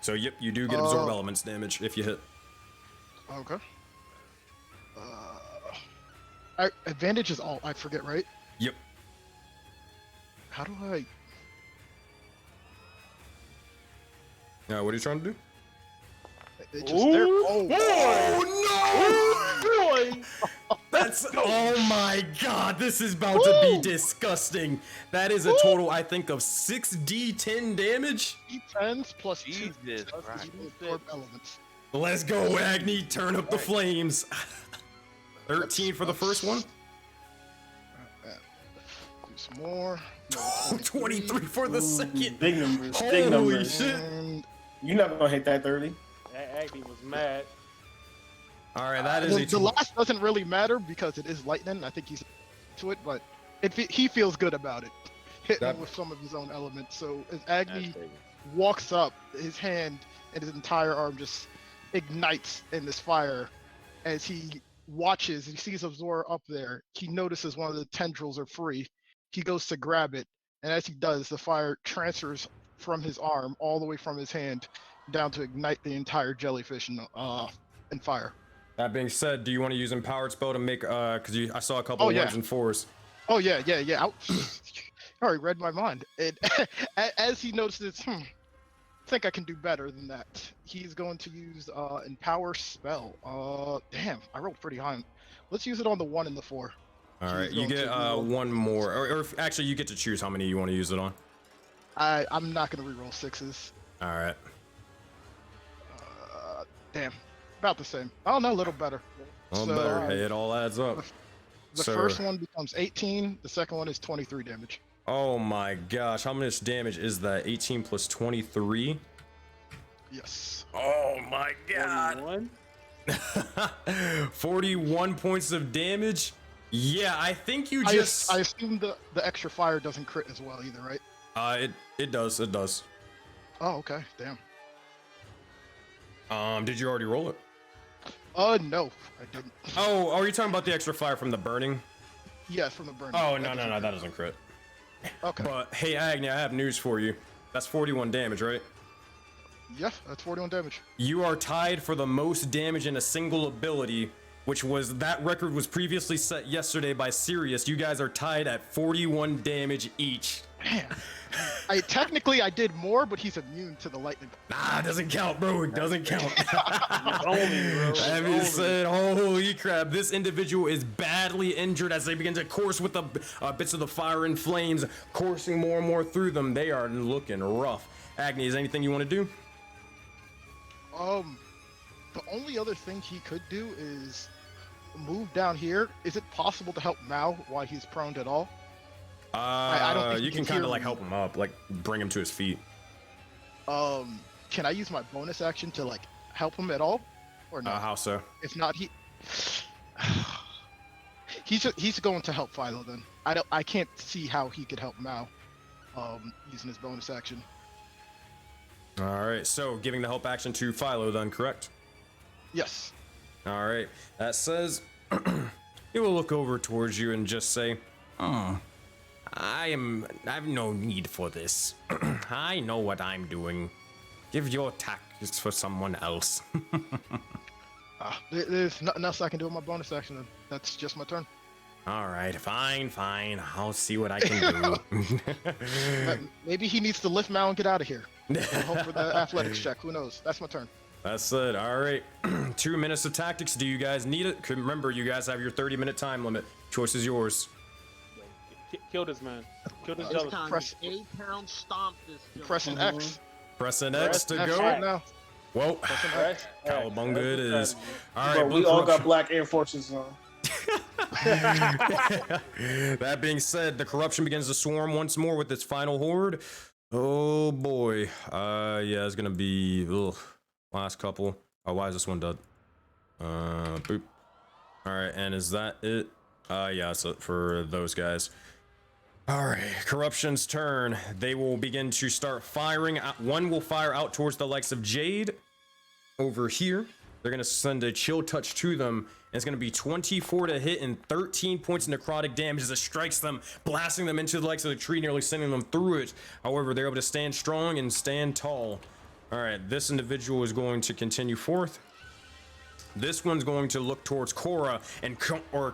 So yep, you do get absorb elements damage if you hit. Okay. Advantage is all. I forget, right? Yep. How do I? What are you trying to do? It just no! That's oh my god! This is about to be disgusting. That is a total, I think, of 6d10 damage. D10s plus Jesus 2 Christ. absorb elements. Let's go, Agni! Turn up the flames. 13 for the first one. Do some more. 23 for the second. Big numbers. Holy Big numbers. shit! You're not gonna hit that 30. Agni was mad. All right, that is the last doesn't really matter because it is lightning. I think he's to it, but he feels good about it, hitting him with some of his own elements. So as Agni walks up, his hand and his entire arm just ignites in this fire. As he watches, he sees Azora up there. He notices one of the tendrils are free. He goes to grab it, and as he does, the fire transfers from his arm all the way from his hand down to ignite the entire jellyfish in fire. That being said, do you want to use Empowered Spell to make, because I saw a couple of 1s and 4s. Oh, yeah. I already read my mind. As he notices, I think I can do better than that. He's going to use Empower Spell. Damn, I rolled pretty high. Let's use it on the 1 and the 4. All right, you get one more. Or actually, you get to choose how many you want to use it on. I'm not going to reroll 6s. All right. Damn. About the same. Oh, no, a little better. Better. Hey, it all adds up. The first one becomes 18. The second one is 23 damage. Oh my gosh. How much damage is that? 18 plus 23? Yes. Oh my god. 41 points of damage? Yeah, I think you just... I assume the extra fire doesn't crit as well either, right? It does. It does. Oh, okay. Damn. Did you already roll it? No, I didn't. Oh, are you talking about the extra fire from the burning? Yes, from the burning. Oh, no, that doesn't crit. Okay. But, hey, Agni, I have news for you. That's 41 damage, right? Yeah, that's 41 damage. You are tied for the most damage in a single ability, that record was previously set yesterday by Sirius. You guys are tied at 41 damage each. Man, technically I did more, but he's immune to the lightning. Nah, it doesn't count, bro. It doesn't count. Only, bro. That being said, holy crap, this individual is badly injured as they begin to course with the bits of the fire and flames coursing more and more through them. They are looking rough. Agni, is there anything you want to do? The only other thing he could do is move down here. Is it possible to help Mao while he's prone at all? I don't think you can kind of like help him up, like bring him to his feet. Can I use my bonus action to like help him at all, or not? How so? If not, he's going to help Philo then. I can't see how he could help Mao, using his bonus action. All right, so giving the help action to Philo then, correct? Yes. All right, that says he will look over towards you and just say, "Oh, I have no need for this. I know what I'm doing. Give your tactics for someone else." There's nothing else I can do with my bonus action. Then. That's just my turn. All right, fine. I'll see what I can do. Maybe he needs to lift Mao and get out of here. I'll hope for the athletics check. Who knows? That's my turn. That's it. All right. 2 minutes of tactics. Do you guys need it? Remember, you guys have your 30-minute time limit. Choice is yours. Kill this man. Kill this It's jellyfish. time Press- to 8-pound stomp this. Pressing X. Pressing X to X go. right now. Whoa. Pressing X. Cowabunga it is. All right. Bro, we Blue all got Corruption. black Air Forces on. That being said, the corruption begins to swarm once more with its final horde. Oh boy. Yeah, it's gonna be last couple. Oh, why is this one dead? Boop. All right, and is that it? Yeah, that's it for those guys. All right, corruption's turn. They will begin to start firing. One will fire out towards the likes of Jade over here. They're gonna send a chill touch to them. And it's gonna be 24 to hit and 13 points of necrotic damage as it strikes them, blasting them into the likes of the tree, nearly sending them through it. However, they're able to stand strong and stand tall. All right, this individual is going to continue forth. This one's going to look towards Korra and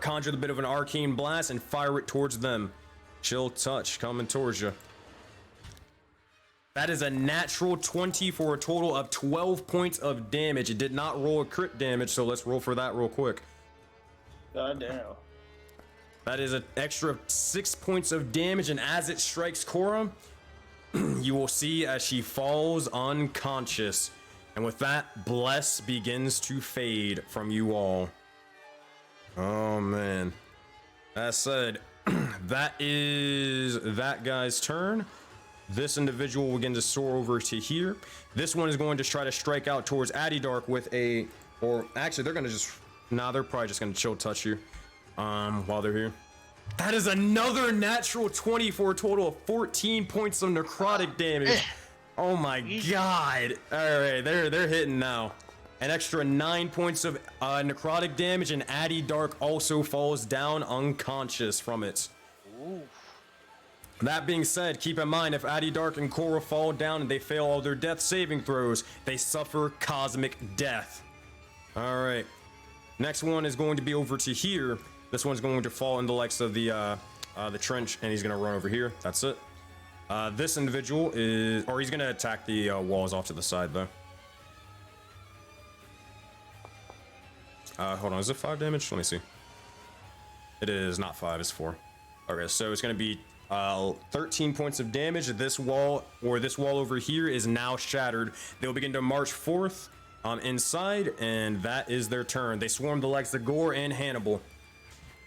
conjure the bit of an arcane blast and fire it towards them. Chill touch coming towards you. That is a natural 20 for a total of 12 points of damage. It did not roll a crit damage, so let's roll for that real quick. God damn. That is an extra 6 points of damage, and as it strikes Korra, you will see as she falls unconscious. And with that, bless begins to fade from you all. Oh man. That said, that is that guy's turn. This individual will begin to soar over to here. This one is going to try to strike out towards Addydark with a, or actually they're gonna just, they're probably just gonna chill touch you while they're here. That is another natural 20 for a total of 14 points of necrotic damage. Oh my god. All right, they're hitting now. An extra 9 points of necrotic damage, and Addydark also falls down unconscious from it. Ooh. That being said, keep in mind, if Addydark and Korra fall down and they fail all their death saving throws, they suffer cosmic death. All right. Next one is going to be over to here. This one's going to fall in the likes of the trench, and he's going to run over here. That's it. This individual is, or he's going to attack the walls off to the side, though. Hold on, is it 5 damage? Let me see. It is not 5, it's 4. Okay, so it's going to be 13 points of damage. This wall, or this wall over here, is now shattered. They'll begin to march forth inside, and that is their turn. They swarm the likes of Gore and Hannibal.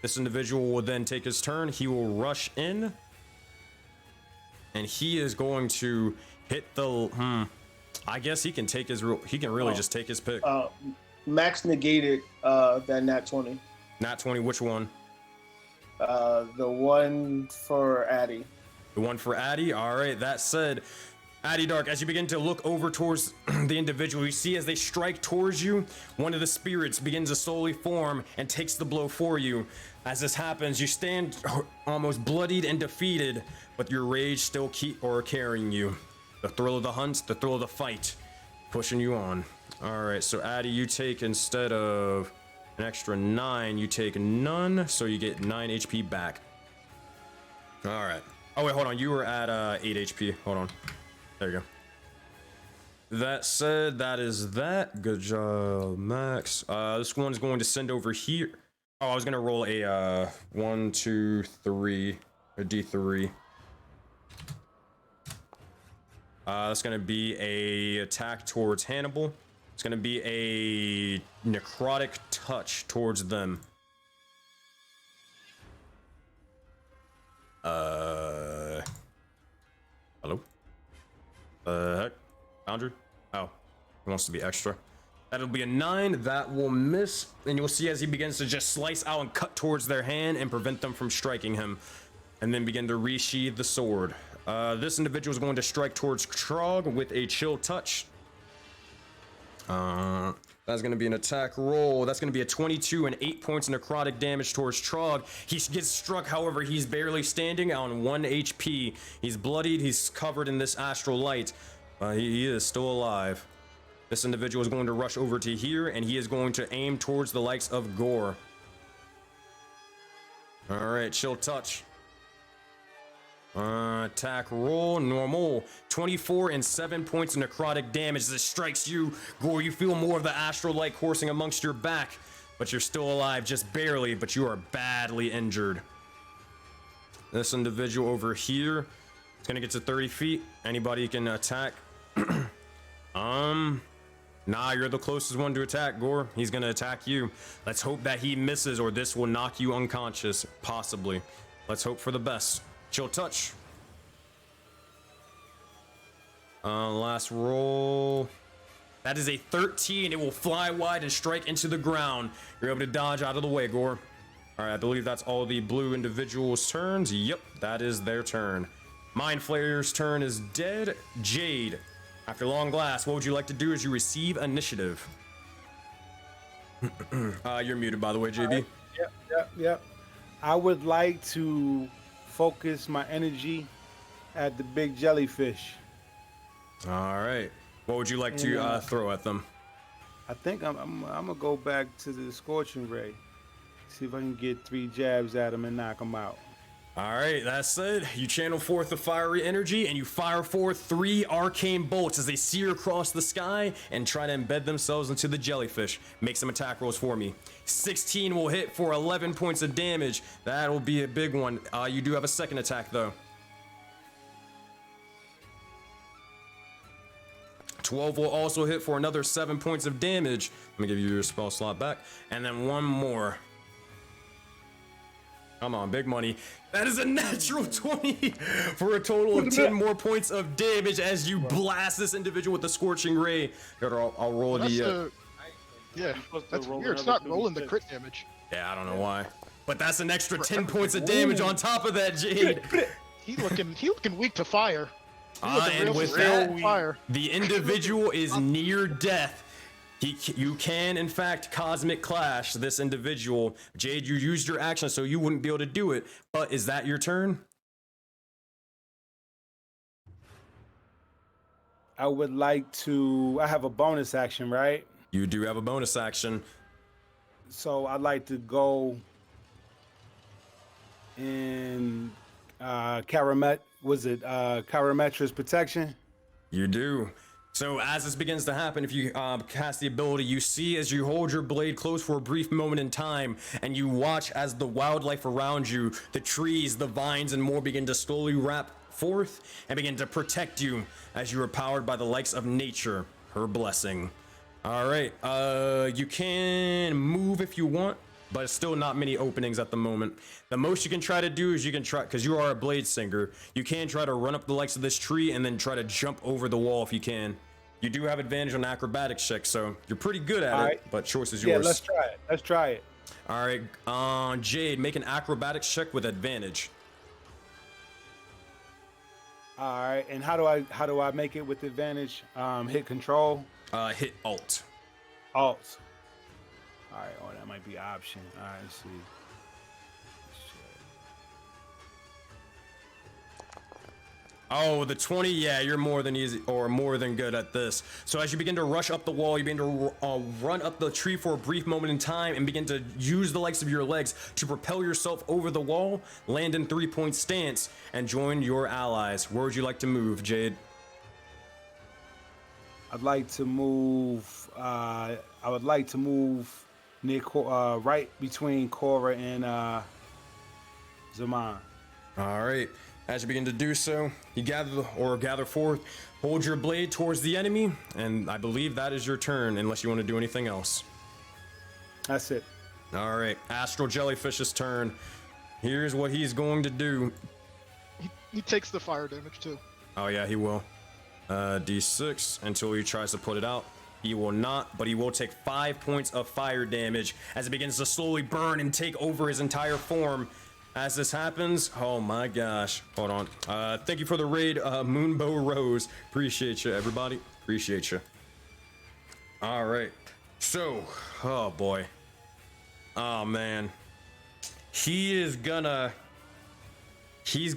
This individual will then take his turn. He will rush in, and he is going to hit the. I guess he can take his. He can really just take his pick. Max negated that nat 20. Nat 20. Which one? The one for Addy. The one for Addy? Alright, that said, Addydark, as you begin to look over towards the individual, you see as they strike towards you, one of the spirits begins to slowly form and takes the blow for you. As this happens, you stand almost bloodied and defeated, but your rage still carrying you. The thrill of the hunt, the thrill of the fight, pushing you on. Alright, so Addy, you take, instead of an extra 9, you take none, so you get 9 HP back. Alright. Oh wait, hold on. You were at 8 HP. Hold on. There you go. That said, that is that. Good job, Max. This one's going to send over here. Oh, I was gonna roll a 1, 2, 3, a D3. That's gonna be a attack towards Hannibal. It's gonna be a necrotic touch towards them. Hello? Heck? Boundary? Oh, he wants to be extra. That'll be a 9. That will miss. And you'll see as he begins to just slice out and cut towards their hand and prevent them from striking him. And then begin to resheathe the sword. This individual is going to strike towards Trog with a chill touch. That's going to be an attack roll. That's going to be a 22 and 8 points of necrotic damage towards Trog. He gets struck, however, he's barely standing on 1 HP. He's bloodied. He's covered in this astral light. He is still alive. This individual is going to rush over to here, and he is going to aim towards the likes of Gore. All right, chill touch. Attack roll, normal. 24 and 7 points of necrotic damage as it strikes you. Gore, you feel more of the astral light coursing amongst your back, but you're still alive, just barely, but you are badly injured. This individual over here is gonna get to 30 feet. Anybody can attack. Nah, you're the closest one to attack, Gore. He's gonna attack you. Let's hope that he misses, or this will knock you unconscious, possibly. Let's hope for the best. Chill touch. Last roll. That is a 13. It will fly wide and strike into the ground. You're able to dodge out of the way, Gore. All right, I believe that's all the blue individuals' turns. Yep, that is their turn. Mind Flayer's turn is dead. Jade, after long glass, what would you like to do as you receive initiative? You're muted, by the way, JB. Yep. I would like to focus my energy at the big jellyfish. All right. What would you like to throw at them? I think I'm gonna go back to the scorching ray. See if I can get 3 jabs at him and knock him out. All right, that said, you channel forth the fiery energy and you fire forth 3 arcane bolts as they sear across the sky and try to embed themselves into the jellyfish. Make some attack rolls for me. 16 will hit for 11 points of damage. That will be a big one. You do have a second attack though. 12 will also hit for another 7 points of damage. Let me give you your spell slot back. And then one more. Come on, big money. That is a natural 20 for a total of 10 more points of damage as you blast this individual with the scorching ray. I'll roll the. Yeah, that's weird. It's not rolling the crit damage. Yeah, I don't know why. But that's an extra 10 points of damage on top of that, Jade. He looking weak to fire. And with that, the individual is near death. You can, in fact, Cosmic Clash this individual. Jade, you used your action, so you wouldn't be able to do it. But is that your turn? I would like to... I have a bonus action, right? You do have a bonus action. So I'd like to go in Karametra's protection? You do. So as this begins to happen, if you cast the ability, you see as you hold your blade close for a brief moment in time, and you watch as the wildlife around you, the trees, the vines, and more begin to slowly wrap forth and begin to protect you as you are powered by the likes of nature, her blessing. All right, you can move if you want, but it's still not many openings at the moment. The most you can try to do is you can try, because you are a blade singer, you can try to run up the likes of this tree and then try to jump over the wall if you can. You do have advantage on acrobatics checks, so you're pretty good at it, but choice is yours. Yeah, let's try it. All right, Jade, make an acrobatics check with advantage. All right, and how do I make it with advantage? Hit control. Hit alt. Alt. All right, that might be an option. All right, let's see. Oh, the 20? Yeah, you're more than easy or more than good at this. So as you begin to rush up the wall, you begin to run up the tree for a brief moment in time and begin to use the likes of your legs to propel yourself over the wall, land in 3-point stance, and join your allies. Where would you like to move, Jade? I'd like to move. I would like to move near, right between Cora and Zaman. All right. As you begin to do so, you gather forth, hold your blade towards the enemy, and I believe that is your turn, unless you want to do anything else. That's it. All right, Astral Jellyfish's turn. Here's what he's going to do. He takes the fire damage too. Oh yeah, he will. D6 until he tries to put it out. He will not, but he will take 5 points of fire damage as it begins to slowly burn and take over his entire form. As this happens, oh my gosh, hold on. Thank you for the raid, Moonbow Rose. Appreciate you, everybody. Appreciate you. All right, so, oh boy. Oh man. He's gonna try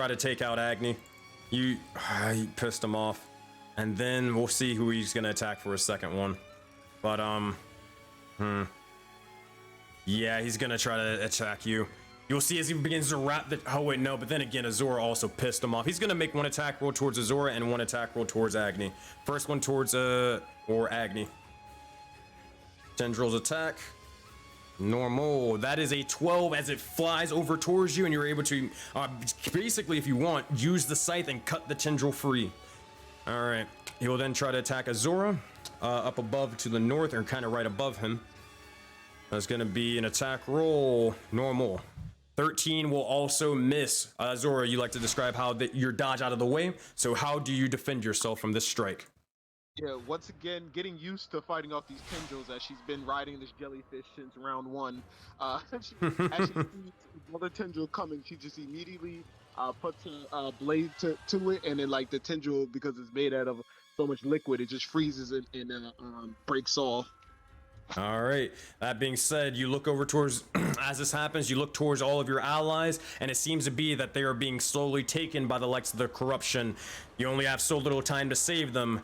to take out Agni. He pissed him off. And then we'll see who he's gonna attack for a second one. But, yeah, he's gonna try to attack you. You'll see as he begins to wrap the, oh wait, no, but then again, Azora also pissed him off. He's gonna make one attack roll towards Azora and one attack roll towards Agni. First one towards, or Agni. Tendrils attack. Normal. That is a 12 as it flies over towards you, and you're able to, basically, if you want, use the scythe and cut the tendril free. All right. He will then try to attack Azora, up above to the north, or kind of right above him. That's going to be an attack roll. Normal. 13 will also miss. Zora, you like to describe how your dodge out of the way. So how do you defend yourself from this strike? Yeah, once again, getting used to fighting off these tendrils as she's been riding this jellyfish since round 1. As she sees another tendril coming, she just immediately puts a blade to it, and then like the tendril, because it's made out of so much liquid, it just freezes it and breaks off. All right. That being said, you look over towards, as this happens, you look towards all of your allies, and it seems to be that they are being slowly taken by the likes of the corruption. You only have so little time to save them.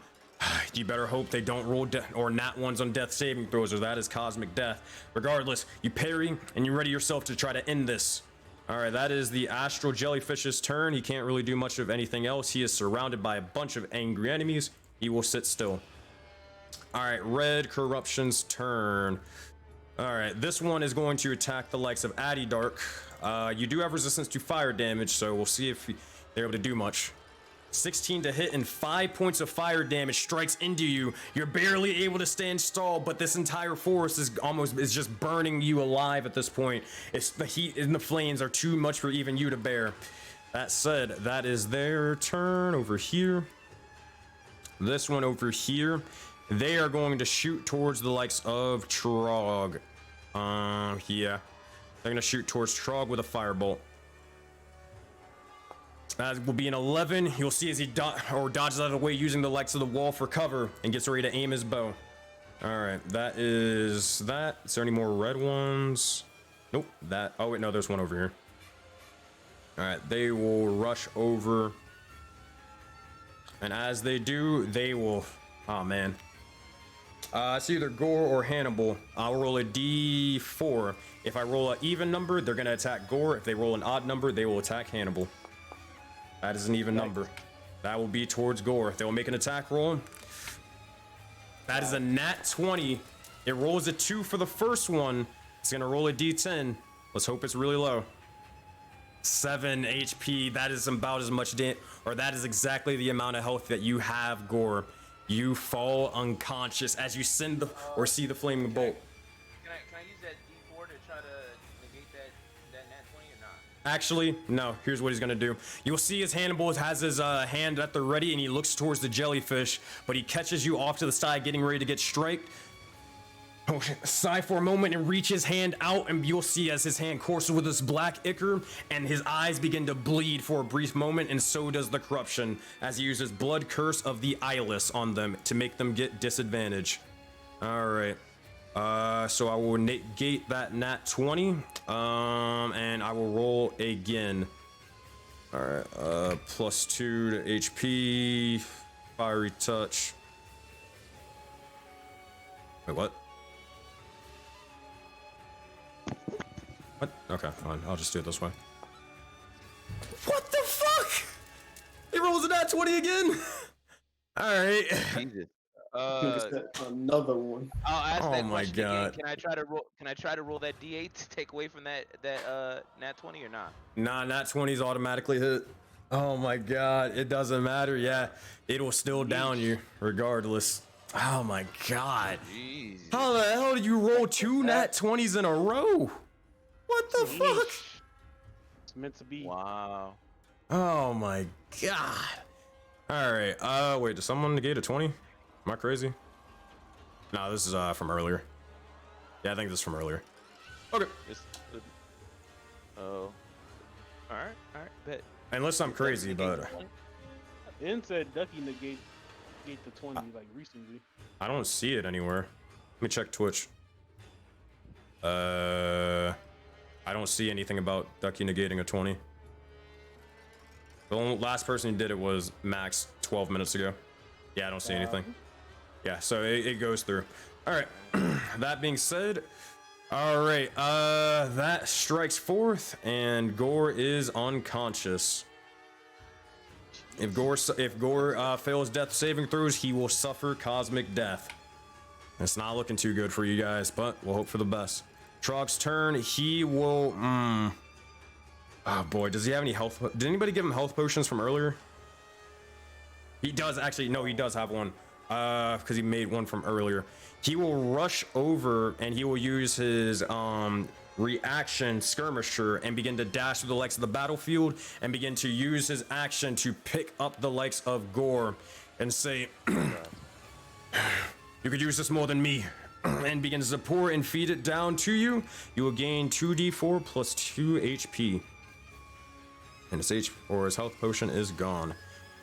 You better hope they don't roll or nat ones on death saving throws, or that is cosmic death. Regardless, you parry and you ready yourself to try to end this. All right, that is the Astral Jellyfish's turn. He can't really do much of anything else. He is surrounded by a bunch of angry enemies. He will sit still. All right, Red Corruption's turn. All right, this one is going to attack the likes of Addy Dark. You do have resistance to fire damage, so we'll see if they're able to do much. 16 to hit and 5 points of fire damage strikes into you. You're barely able to stand tall, but this entire forest is just burning you alive at this point. It's the heat and the flames are too much for even you to bear. That said, that is their turn over here. This one over here, they are going to shoot towards the likes of Trog. Yeah, they're gonna shoot towards Trog with a firebolt. That will be an 11. You'll see as he dodges out of the way using the likes of the wall for cover and gets ready to aim his bow. All right, that is that. Is there any more red ones? Nope. That. Oh wait, no, there's one over here. All right, they will rush over, and as they do, they will. Oh man. It's either Gore or Hannibal. I'll roll a D4. If I roll an even number, they're gonna attack Gore. If they roll an odd number, they will attack Hannibal. That is an even number. That will be towards Gore. They will make an attack roll. That is a nat 20. It rolls a 2 for the first one. It's gonna roll a D10. Let's hope it's really low. 7 HP. That is about as much damage, or that is exactly the amount of health that you have, Gore. You fall unconscious as you send the or see the flaming bolt. Can I use that D4 to try to negate that nat 20 or not? Actually, no. Here's what he's gonna do. You'll see as Hannibal has his hand at the ready, and he looks towards the jellyfish, but he catches you off to the side, getting ready to get striked. Oh, sigh for a moment and reach his hand out, and you'll see as his hand courses with this black ichor, and his eyes begin to bleed for a brief moment, and so does the corruption, as he uses Blood Curse of the Eyeless on them to make them get disadvantage. All right. So I will negate that nat 20, and I will roll again. All right, +2 to HP, fiery touch. Wait, what? What? Okay, fine. I'll just do it this way. What the fuck? He rolls a nat 20 again. All right. Jesus. Another one. I'll ask Oh that my question God. again. Can I try to roll that D8 to take away from that nat 20 or not? Nah, nat 20's automatically hit. Oh my God, it doesn't matter. Yeah, it'll still down you regardless. Oh my God. Jeez. How the hell did you roll 2 nat 20s in a row? What the fuck? It's meant to be. Wow. Oh my God. All right. Wait, did someone negate a 20? Am I crazy? No, this is from earlier. Yeah, I think this is from earlier. Okay. Oh. All right, bet. Unless I'm crazy, but It said Ducky negate the 20 like recently. I don't see it anywhere. Let me check Twitch. I don't see anything about Ducky negating a 20. The last person who did it was Max 12 minutes ago. Yeah, I don't see anything. Yeah, so it goes through. All right. That being said, all right. That strikes fourth, and Gore is unconscious. If Gore fails death saving throws, he will suffer cosmic death. It's not looking too good for you guys, but we'll hope for the best. Trog's turn. He will. Oh boy, does he have any health? Did anybody give him health potions from earlier? He does actually. No, he does have one. Because he made one from earlier. He will rush over and he will use his reaction skirmisher and begin to dash through the likes of the battlefield and begin to use his action to pick up the likes of Gore and say, "You could use this more than me." And begins to pour and feed it down to you. You will gain 2d4 plus 2 HP. And his health potion is gone.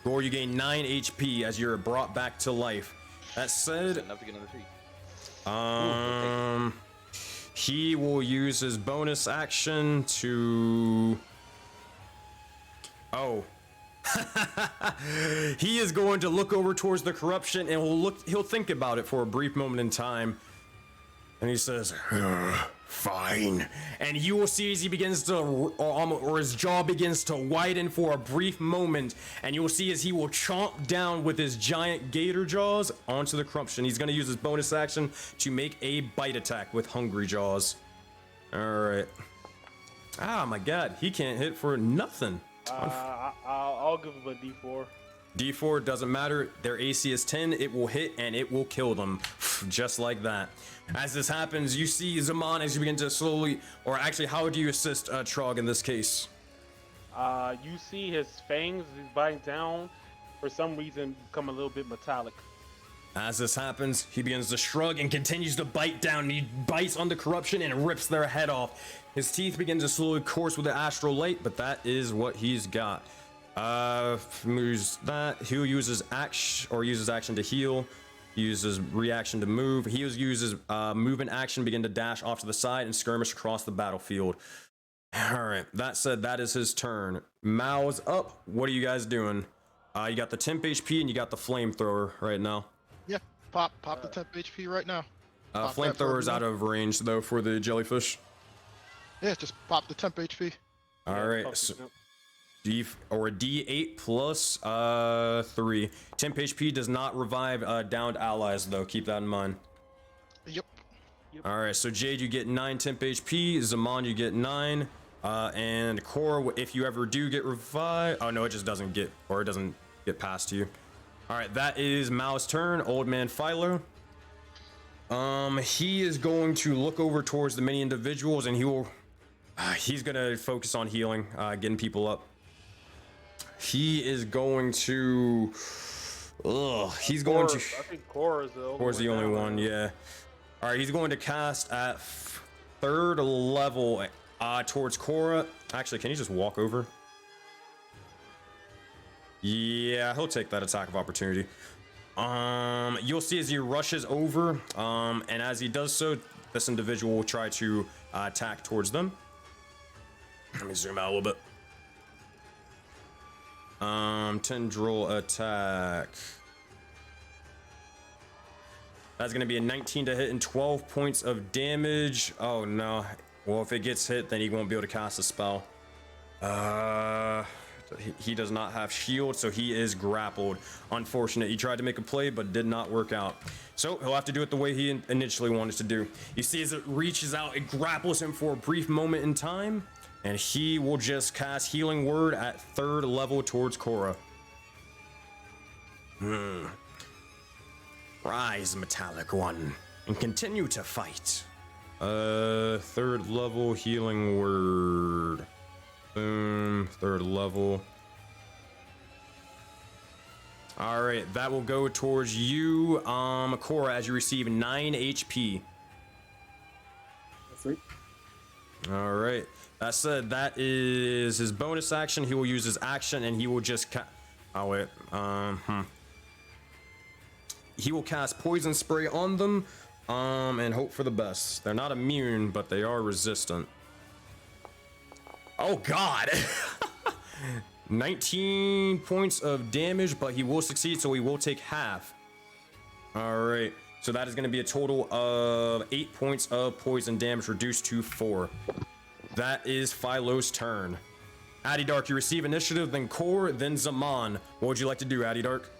Gore, you gain 9 HP as you're brought back to life. That said, Enough to get another 3. he will use his bonus action to. Oh. He is going to look over towards the corruption and he'll think about it for a brief moment in time. And he says, "Fine." And you will see as he begins to, or his jaw begins to widen for a brief moment. And you will see as he will chomp down with his giant gator jaws onto the corruption. He's going to use his bonus action to make a bite attack with hungry jaws. All right. Ah, my God. He can't hit for nothing. I'll give him a D4. D4 doesn't matter. Their AC is 10. It will hit and it will kill them. Just like that. As this happens, you see Zaman as you begin to slowly, or actually, how do you assist Trog in this case? You see his fangs, he's biting down, for some reason, become a little bit metallic. As this happens, he begins to shrug and continues to bite down. He bites on the corruption and rips their head off. His teeth begin to slowly course with the astral light, but that is what he's got. Moves that. He'll use his action to heal. He uses reaction to move. He uses move and action, begin to dash off to the side and skirmish across the battlefield. All right. That said, that is his turn. Mao's up. What are you guys doing? You got the temp HP and you got the flamethrower right now. Yeah, pop the temp HP right now. Flamethrower's out of range though for the jellyfish. Yeah, just pop the temp HP. All right. So, D8 plus 3. Temp HP does not revive downed allies though. Keep that in mind. Yep. All right. So Jade, you get 9 temp HP. Zaman, you get 9. And Core, if you ever do get revived, oh no, it just doesn't get, or it doesn't get past you. All right, that is Mao's turn. Old Man Philo. He is going to look over towards the many individuals, and he's gonna focus on healing, getting people up. He is going to. He's going to. I think Core is the only one. Yeah. All right, he's going to cast at 3rd level towards Cora. Actually, can you just walk over? Yeah, he'll take that attack of opportunity. You'll see as he rushes over, and as he does so, this individual will try to attack towards them. Let me zoom out a little bit. Tendril attack. That's gonna be a 19 to hit and 12 points of damage. Oh no. Well, if it gets hit, then he won't be able to cast a spell. He does not have shield, so he is grappled. Unfortunate. He tried to make a play, but did not work out. So he'll have to do it the way he initially wanted to do. You see as it reaches out, it grapples him for a brief moment in time, and he will just cast Healing Word at 3rd level towards Korra. Rise, Metallic One, and continue to fight. 3rd level Healing Word. Boom, 3rd level. All right, that will go towards you, Korra, as you receive 9 HP. That's right. All right. That said, that is his bonus action. He will use his action, and he will just oh wait. He will cast Poison Spray on them, and hope for the best. They're not immune, but they are resistant. Oh God. 19 points of damage, but he will succeed, so he will take half. All right. So that is going to be a total of 8 points of poison damage, reduced to 4. That is Philo's turn. Addy Dark, you receive initiative, then Core, then Zaman. What would you like to do, Addy Dark?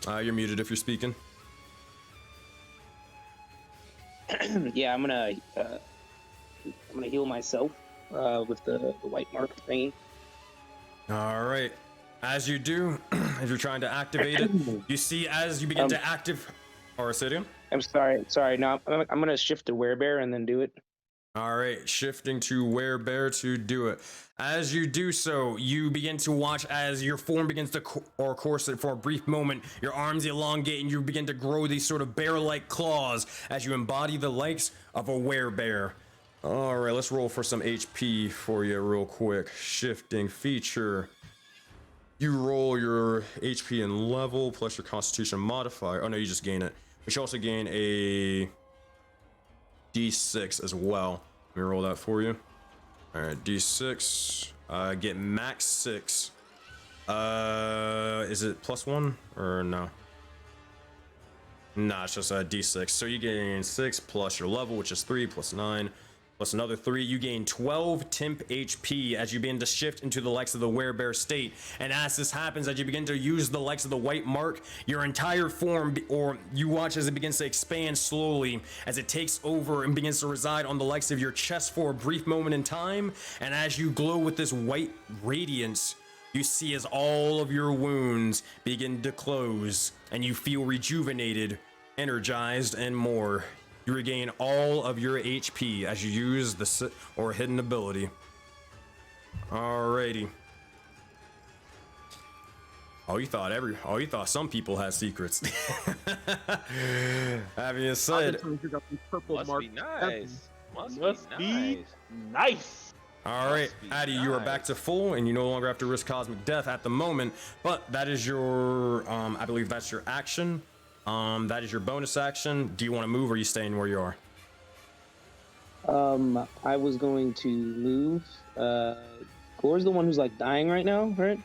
You're muted if you're speaking. Yeah, I'm gonna heal myself with the white mark thingy. All right. As you do, if you're trying to activate it, you see as you begin to active. Or Sidian? I'm sorry. No, I'm gonna shift to Werebear and then do it. All right, shifting to Werebear to do it. As you do so, you begin to watch as your form begins to corset for a brief moment. Your arms elongate and you begin to grow these sort of bear-like claws as you embody the likes of a werebear. All right, let's roll for some HP for you real quick. Shifting feature. You roll your HP and level plus your Constitution modifier. Oh no, you just gain it. But you also gain a D6 as well. Let me roll that for you. All right, D6. Get max 6. Is it +1 or no? Nah, it's just a D6. So you gain 6 plus your level, which is 3 plus 9. Plus another 3, you gain 12 temp HP as you begin to shift into the likes of the werebear state. And as this happens, as you begin to use the likes of the white mark, your entire form, or you watch as it begins to expand slowly, as it takes over and begins to reside on the likes of your chest for a brief moment in time. And as you glow with this white radiance, you see as all of your wounds begin to close, and you feel rejuvenated, energized, and more. You regain all of your HP as you use the hidden ability. Alrighty. Oh, you thought some people had secrets. That being said, Must be nice. Must be nice. all right, Addy, you are back to full, and you no longer have to risk cosmic death at the moment. But that is your, I believe that's your action. That is your bonus action. Do you want to move, or are you staying where you are? I was going to move. Gore's the one who's like dying right now, right?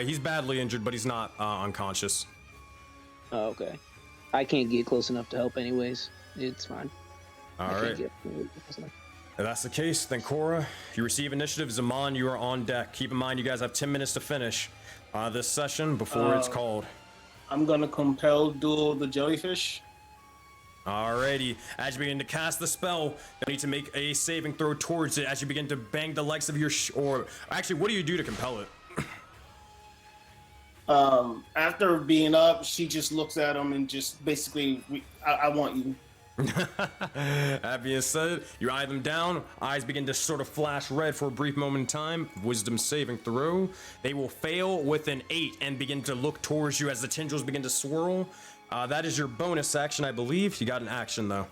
He's badly injured, but he's not unconscious. Oh, okay. I can't get close enough to help anyways. It's fine. All right. If that's the case, then Korra, you receive initiative. Zaman, you are on deck. Keep in mind, you guys have 10 minutes to finish this session before it's called. I'm gonna compel duel the jellyfish. Alrighty, as you begin to cast the spell, you need to make a saving throw towards it as you begin to bang the likes of your or actually, what do you do to compel it? After being up, she just looks at him and just basically, I want you. That being said, you eye them down, eyes begin to sort of flash red for a brief moment in time. Wisdom saving throw. They will fail with an 8 and begin to look towards you as the tendrils begin to swirl. That is your bonus action, I believe. You got an action though.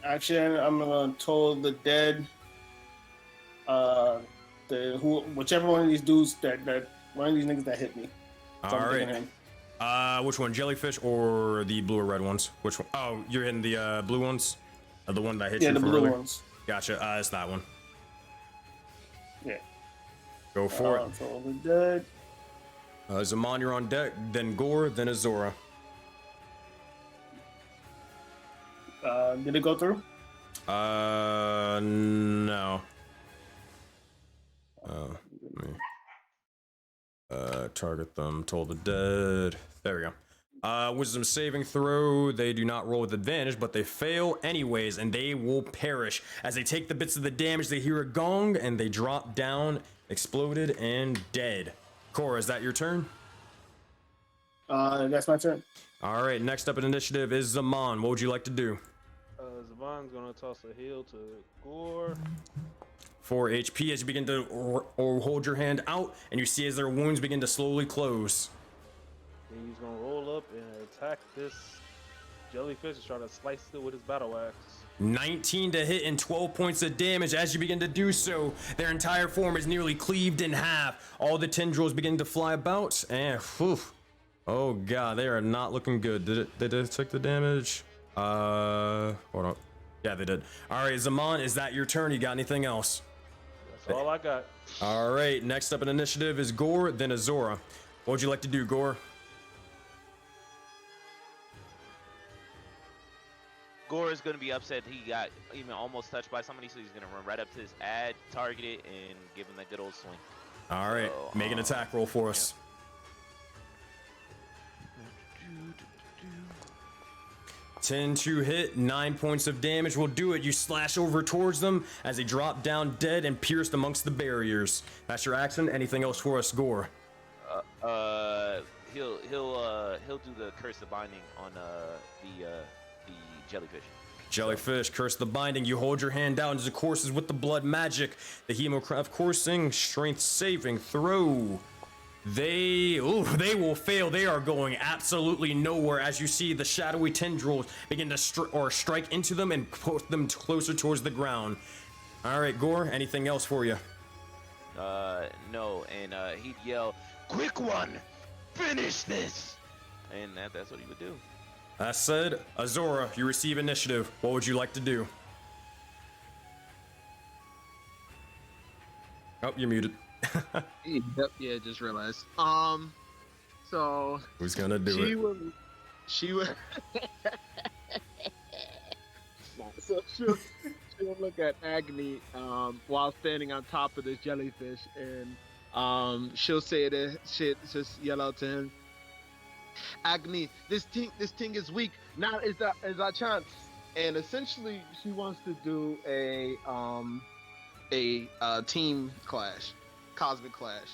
Action, I'm gonna toll the dead. Whichever one of these dudes that one of these niggas that hit me. So all right. Which one, jellyfish or the blue or red ones? Which one? Oh, you're in the blue ones? The one that hit you the from blue earlier? ones. Gotcha. It's that one. Go for it. So we're good. Zaman, you're on deck. Then Gore. Then Azora. Did it go through? No. Target them. Toll the dead. There we go. Wisdom saving throw. They do not roll with advantage, but they fail anyways, and they will perish. As they take the bits of the damage, they hear a gong, and they drop down, exploded, and dead. Cora, is that your turn? That's my turn. All right, next up in initiative is Zaman. What would you like to do? Zaman's gonna toss a heal to Gore. 4 HP as you begin to or hold your hand out, and you see as their wounds begin to slowly close. Then he's gonna roll up and attack this jellyfish and try to slice it with his battle axe. 19 to hit and 12 points of damage. As you begin to do so, their entire form is nearly cleaved in half. All the tendrils begin to fly about, and whew, oh god, they are not looking good. Did it take the damage? Hold on. Yeah, they did. All right, Zaman, is that your turn? You got anything else? That's all I got. All right, next up in initiative is Gore, then Azora. What would you like to do, Gore? Gore is going to be upset. He got even almost touched by somebody, so he's going to run right up to his ad, target it, and give him that good old swing. All right, so, make an attack roll for us. 10 to hit, 9 points of damage will do it. You slash over towards them as they drop down dead and pierced amongst the barriers. That's your action. Anything else for us, Gore? He'll do the curse of binding on the jellyfish. Jellyfish, curse the binding. You hold your hand down as it courses with the blood magic. The Hemocraft coursing, strength saving throw. They will fail. They are going absolutely nowhere as you see the shadowy tendrils begin to strike into them and put them closer towards the ground. All right, Gore, anything else for you? No, and he'd yell, "Quick one, finish this!" And that's what he would do. That said, Azora, you receive initiative. What would you like to do? Oh, you're muted. Yep, yeah, just realized. So who's gonna do it? She will so she'll look at Agni while standing on top of this jellyfish, and she'll say she'll just yell out to him, "Agni, this thing is weak. Now is our chance." And essentially, she wants to do a team clash. Cosmic clash.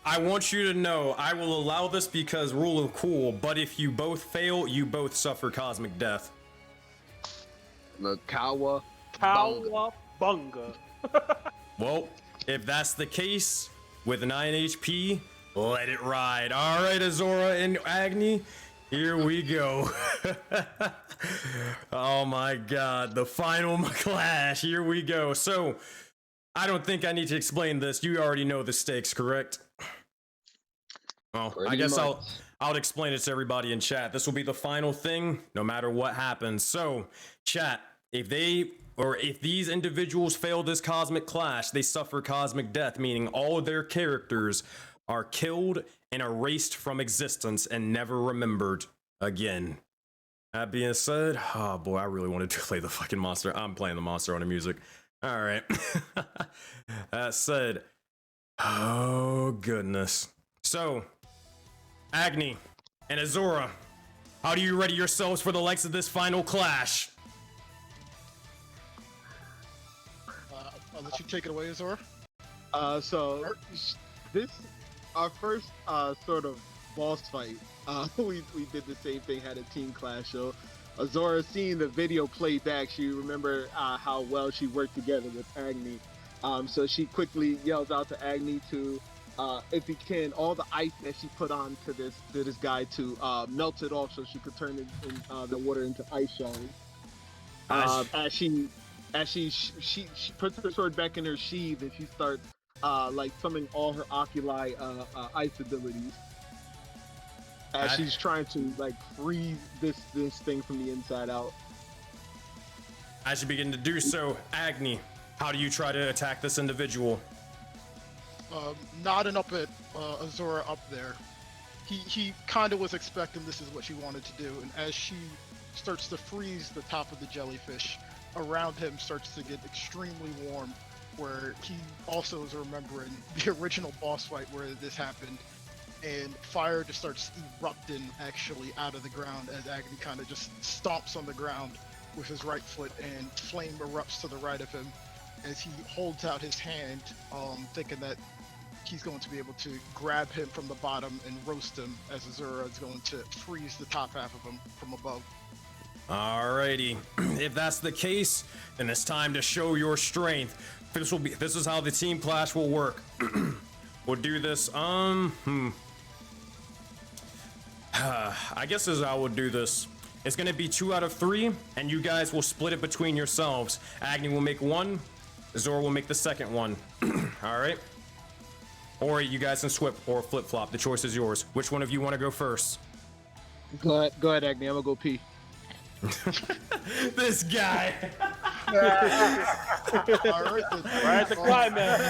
I want you to know I will allow this because rule of cool, but if you both fail, you both suffer cosmic death. The Kawa Bunga. Well, if that's the case, with 9 HP, let it ride. All right, Azora and Agni, here we go. Oh my god, the final clash. Here we go. So, I don't think I need to explain this. You already know the stakes, correct? Well, I guess I'll explain it to everybody in chat. This will be the final thing, no matter what happens. So, chat, if these individuals fail this cosmic clash, they suffer cosmic death, meaning all of their characters are killed and erased from existence and never remembered again. That being said, oh boy, I really wanted to play the fucking monster. I'm playing the monster on the music. All right. That said, oh goodness. So, Agni and Azora, how do you ready yourselves for the likes of this final clash? I'll let you take it away, Azora. So this our first sort of boss fight. We did the same thing, had a team clash. So Azora, seeing the video play back, she remembered how well she worked together with Agni. So she quickly yells out to Agni to, if he can, all the ice that she put on to this guy to melt it off so she could turn the water into ice shells. As she puts her sword back in her sheath and she starts like summoning all her oculi ice abilities. As she's trying to like freeze this thing from the inside out. As you begin to do so, Agni, how do you try to attack this individual? nodding up at Azura up there. He kind of was expecting this is what she wanted to do, and as she starts to freeze the top of the jellyfish, around him starts to get extremely warm, where he also is remembering the original boss fight where this happened, and fire just starts erupting actually out of the ground as Agni kind of just stomps on the ground with his right foot, and flame erupts to the right of him as he holds out his hand, thinking that he's going to be able to grab him from the bottom and roast him, as Azura is going to freeze the top half of him from above. Alrighty, if that's the case, then it's time to show your strength. This is how the team clash will work. We'll do this. I guess this is how we'll do this. It's gonna be 2 out of 3, and you guys will split it between yourselves. Agni will make one, Zora will make the second one. All right. Or you guys can swip or flip flop. The choice is yours. Which one of you want to go first? Go ahead, Agni. I'm gonna go pee. This guy. All right, Right at the climax.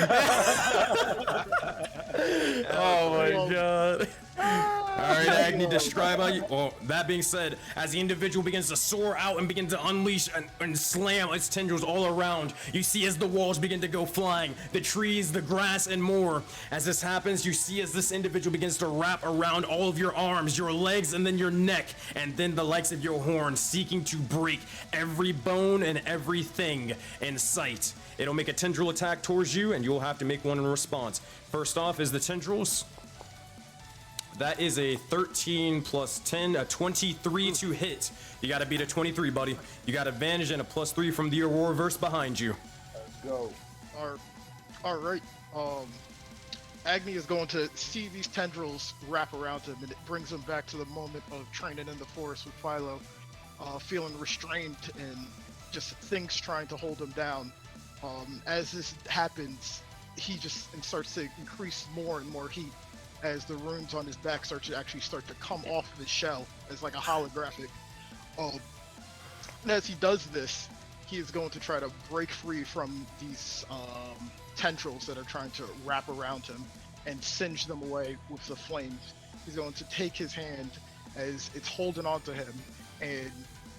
Oh my god. Alright, Agni, describe how you. Well, that being said, as the individual begins to soar out and begin to unleash and slam its tendrils all around, you see as the walls begin to go flying, the trees, the grass, and more. As this happens, you see as this individual begins to wrap around all of your arms, your legs, and then your neck, and then the likes of your horns, seeking to break every bone and everything in sight. It'll make a tendril attack towards you, and you'll have to make one in response. First off is the tendrils. That is a 13 plus 10, a 23 to hit. You gotta beat a 23, buddy. You got advantage and a +3 from the Auroraverse behind you. Let's go. All right. Agni is going to see these tendrils wrap around him, and it brings him back to the moment of training in the forest with Philo, feeling restrained and just things trying to hold him down. As this happens, he just starts to increase more and more heat, as the runes on his back start to come off of his shell as like a holographic. And as he does this, he is going to try to break free from these tendrils that are trying to wrap around him and singe them away with the flames. He's going to take his hand as it's holding onto him and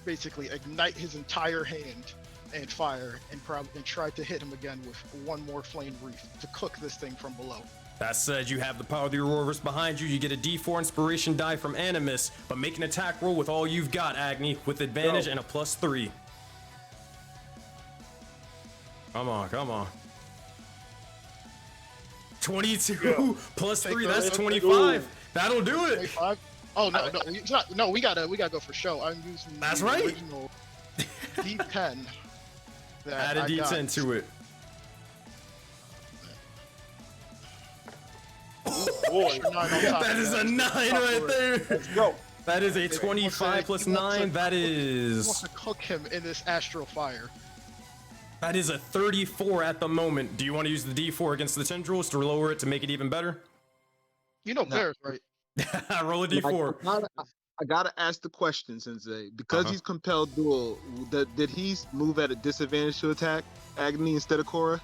basically ignite his entire hand and fire and try to hit him again with one more flame wreath to cook this thing from below. That said, you have the power of the Auroraverse behind you. You get a D4 inspiration die from Animus, but make an attack roll with all you've got, Agni, with advantage and a +3. Come on. 22 plus 3, that's 25. That'll do it. 25? Oh no, we gotta go for show. I'm using that's the right. original D10. Add a D10 to it. Boy, that is a 9 right there. Let's go. That is a 25 plus 9. That is. Wants to cook him in this astral fire. That is a 34 at the moment. Do you want to use the D4 against the tendrils to lower it to make it even better? You know bears, right? Roll a D4. I gotta ask the question, Sensei. Because he's compelled duel, did he move at a disadvantage to attack Agni instead of Korra?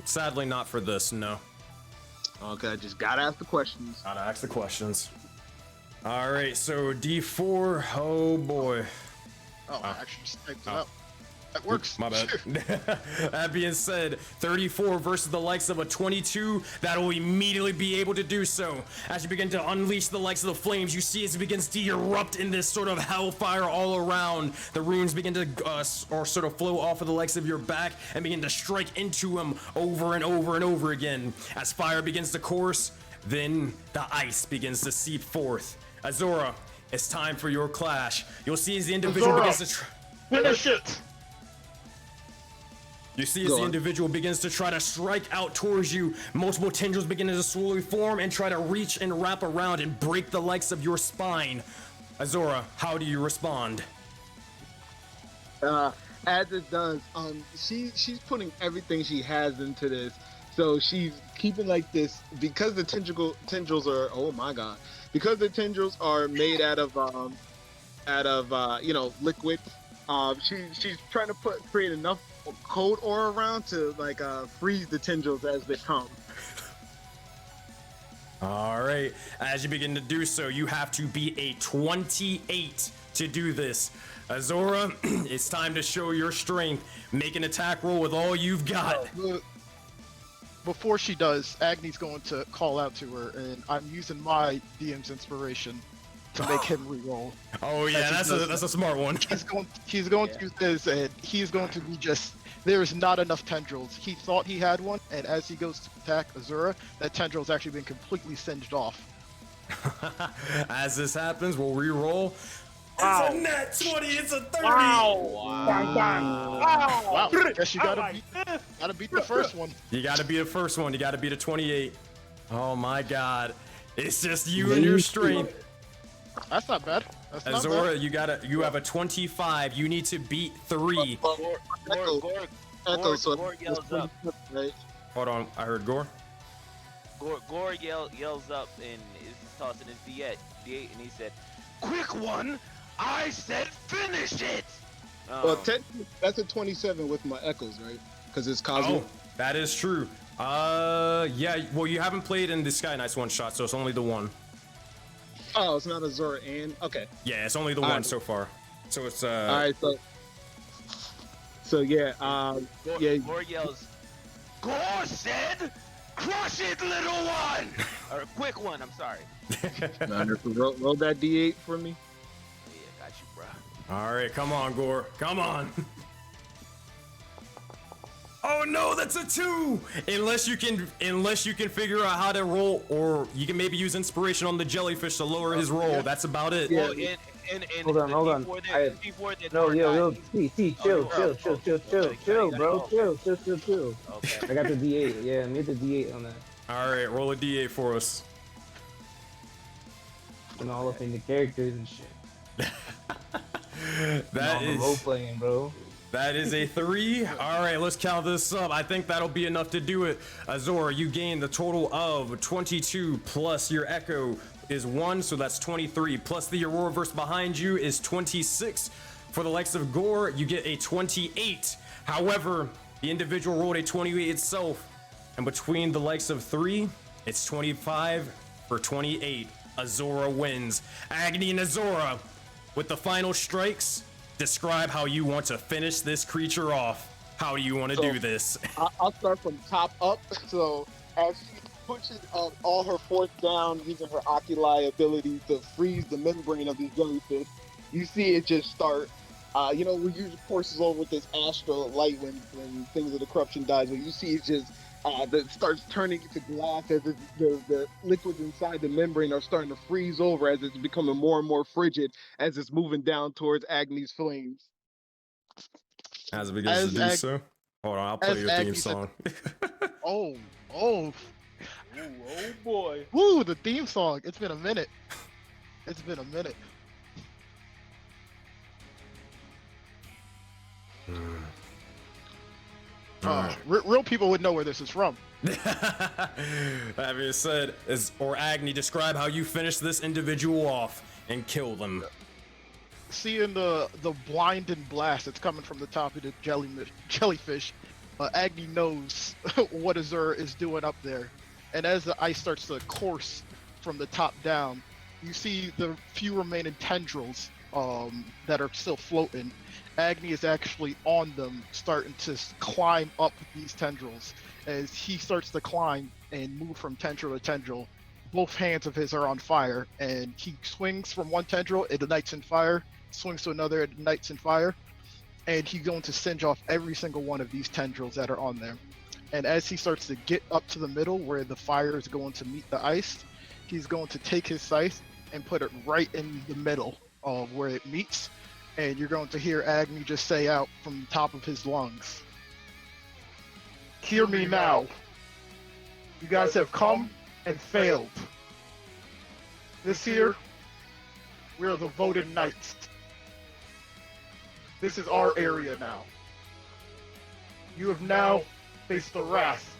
Sadly not for this, no. Okay, I just gotta ask the questions. Gotta ask the questions. All right, so D4. Oh boy. Oh, I actually just typed it out. That works. My bad. That being said, 34 versus the likes of a 22, that'll immediately be able to do so. As you begin to unleash the likes of the flames, you see as it begins to erupt in this sort of hellfire all around. The runes begin to or sort of flow off of the likes of your back and begin to strike into them over and over and over again. As fire begins to course, then the ice begins to seep forth. Azura, it's time for your clash. You'll see as the individual begins to finish it. You see as the individual begins to try to strike out towards you, multiple tendrils begin to slowly form and try to reach and wrap around and break the likes of your spine. Azura, how do you respond? As it does, she's putting everything she has into this. So she's keeping like this because the tendrils are, oh my god, because the tendrils are made out of liquid. She's trying to create enough code aura around to like freeze the tendrils as they come. All right. As you begin to do so, you have to beat a 28 to do this. Azora, it's time to show your strength. Make an attack roll with all you've got. Before she does, Agni's going to call out to her, and I'm using my DM's inspiration to make him re-roll. Oh yeah, that's a smart one. He's going to use this, and he's going to be just. There is not enough tendrils. He thought he had one, and as he goes to attack Azura, that tendril's actually been completely singed off. As this happens, we'll re-roll. Wow. It's a net 20. It's a 30. Wow. Guess you gotta beat the first one. You gotta beat the first one. You gotta beat a 28. Oh my God. It's just you and your strength. That's not bad. That's not Azora, bad. you have a 25. You need to beat 3. Gore yells up. Hold on, I heard Gore. Gore yells up and is tossing his D8, and he said, "Quick one! I said finish it!" Well, technically, that's a 27 with my echoes, right? Because it's Cosmo. Oh, that is true. Yeah. Well, you haven't played in the Sky Knights one shot, so it's only the one. Oh, it's not a Zora and okay. Yeah, it's only the one so far. So it's All right, so yeah, Gore yells, "Gore said, crush it, little one!" Or quick one. I'm sorry. roll that D8 for me. Yeah, got you, bro. All right, come on, Gore. Come on. Oh no, that's a 2. Unless you can figure out how to roll, or you can maybe use inspiration on the jellyfish to lower his roll. Yeah. That's about it. Well, Hold on. Yo, chill, bro. Chill. Okay. I got the D8. Yeah, I made the D8 on that. All right, roll a D8 for us. And all up in the characters and shit. That is role playing, bro. That is a 3. All right, let's count this up. I think that'll be enough to do it. Azora, you gain the total of 22 plus your echo is 1, so that's 23. Plus the Auroraverse behind you is 26. For the likes of Gore, you get a 28. However, the individual rolled a 28 itself, and between the likes of 3, it's 25 for 28. Azora wins. Agni and Azora, with the final strikes, describe how you want to finish this creature off. How do you want to do this? I'll start from top up. So as she pushes all her force down using her oculi ability to freeze the membrane of these jellyfish, you see it just start. We usually courses over with this astral light when things of the corruption dies, but you see it just that starts turning into glass as the liquids inside the membrane are starting to freeze over as it's becoming more and more frigid as it's moving down towards Agni's flames. As it begins to do so. Hold on, I'll play your theme song. Oh boy. Woo, the theme song. It's been a minute. Real people would know where this is from. That being said, Agni, describe how you finish this individual off and kill them. Seeing the blinding blast that's coming from the top of the jellyfish, Agni knows what Azura is doing up there. And as the ice starts to course from the top down, you see the few remaining tendrils that are still floating. Agni is actually on them, starting to climb up these tendrils. As he starts to climb and move from tendril to tendril, both hands of his are on fire, and he swings from one tendril, it ignites in fire, swings to another, it ignites in fire, and he's going to singe off every single one of these tendrils that are on there. And as he starts to get up to the middle where the fire is going to meet the ice, he's going to take his scythe and put it right in the middle of where it meets, and you're going to hear Agni just say out from the top of his lungs, "Hear me now. You guys have come and failed. This here, we're the voted knights. This is our area now. You have now faced the wrath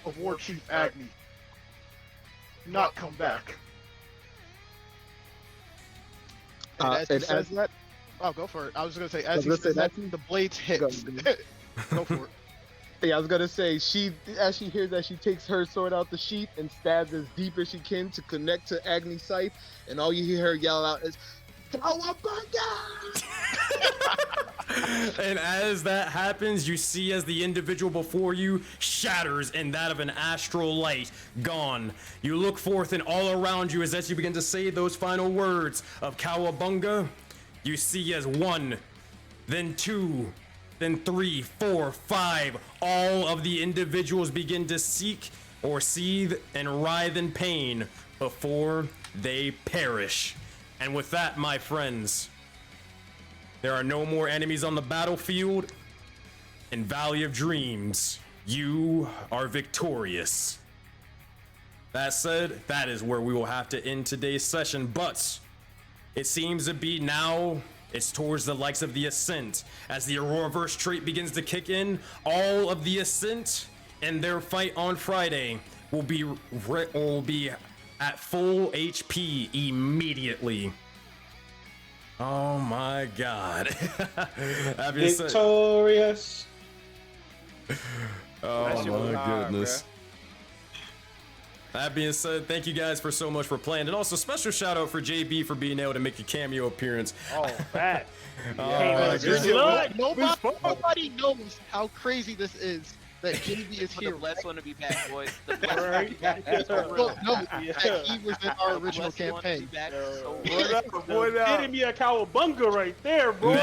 of War Chief Agni. Do not come back." And as he says that, oh, go for it. I was going to say, as he says that, the blades hit. Go for it. Yeah, I was gonna say as she hears that, she takes her sword out the sheath and stabs as deep as she can to connect to Agni's sight, and all you hear her yell out is "Cowabunga!" And as that happens, you see as the individual before you shatters in that of an astral light, gone. You look forth, and all around you, as you begin to say those final words of Cowabunga, you see as 1, then 2, then 3, 4, 5, all of the individuals begin to seek or seethe and writhe in pain before they perish. And with that, my friends, there are no more enemies on the battlefield. In Valley of Dreams, you are victorious. That said, that is where we will have to end today's session, but it seems to be now it's towards the likes of the Ascent. As the Auroraverse trait begins to kick in, all of the Ascent and their fight on Friday will be at full HP immediately. Oh my god. Victorious. Oh my goodness. That being said, thank you guys for so much for playing, and also special shout out for JB for being able to make a cameo appearance. Oh, fat. Nobody knows how crazy this is that JB is here. The blessed one to be back, boys. The Right? That he was in our original campaign. Getting me a cowabunga right there, bro.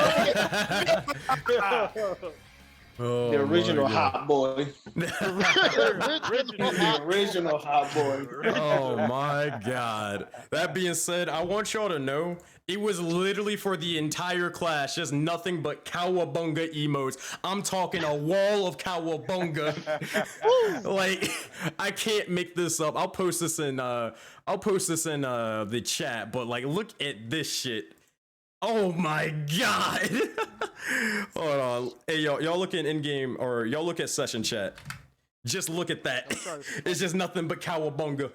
Oh, the original hot boy. The original hot boy. Oh my god. That being said, I want y'all to know it was literally for the entire class, just nothing but cowabunga emotes. I'm talking a wall of cowabunga. Like, I can't make this up. I'll post this in the chat, but like, look at this shit. Oh my god. Hold on. Hey, y'all look in game, or y'all look at session chat. Just look at that. It's just nothing but cowabunga.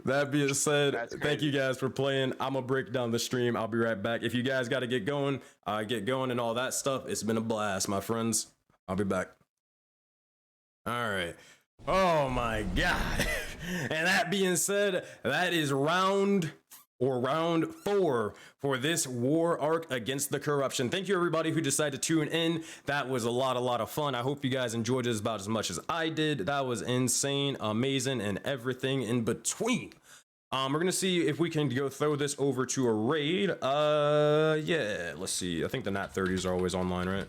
That being said, thank you guys for playing. I'm gonna break down the stream. I'll be right back. If you guys got to get going and all that stuff. It's been a blast, my friends. I'll be back. All right. Oh my god. And that being said, that is round 4 for this war arc against the corruption. Thank you everybody who decided to tune in. That was a lot of fun. I hope you guys enjoyed it about as much as I did. That was insane, amazing, and everything in between. We're gonna see if we can go throw this over to a raid. Yeah, let's see. I think the Nat 30s are always online, right?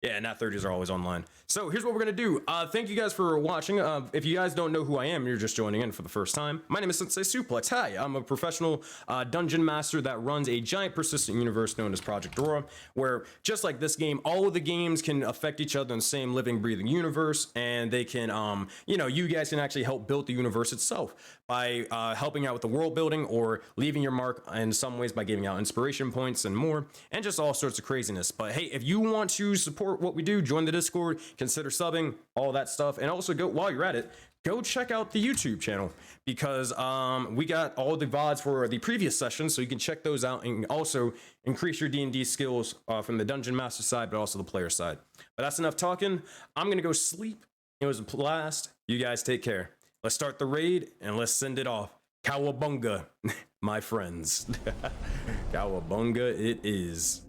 Yeah, Nat 30s are always online. So here's what we're gonna do. Thank you guys for watching. If you guys don't know who I am, you're just joining in for the first time. My name is SenseiSuplex. Hi, I'm a professional dungeon master that runs a giant persistent universe known as Project Aurora, where just like this game, all of the games can affect each other in the same living, breathing universe, and they can, you guys can actually help build the universe itself by helping out with the world building or leaving your mark in some ways by giving out inspiration points and more, and just all sorts of craziness. But hey, if you want to support what we do, join the Discord, consider subbing, all that stuff, and also go, while you're at it, go check out the YouTube channel, because we got all the VODs for the previous sessions, so you can check those out and also increase your D&D skills from the Dungeon Master side, but also the player side. But that's enough talking. I'm gonna go sleep. It was a blast. You guys take care. Let's start the raid and let's send it off. Cowabunga, my friends. Cowabunga it is.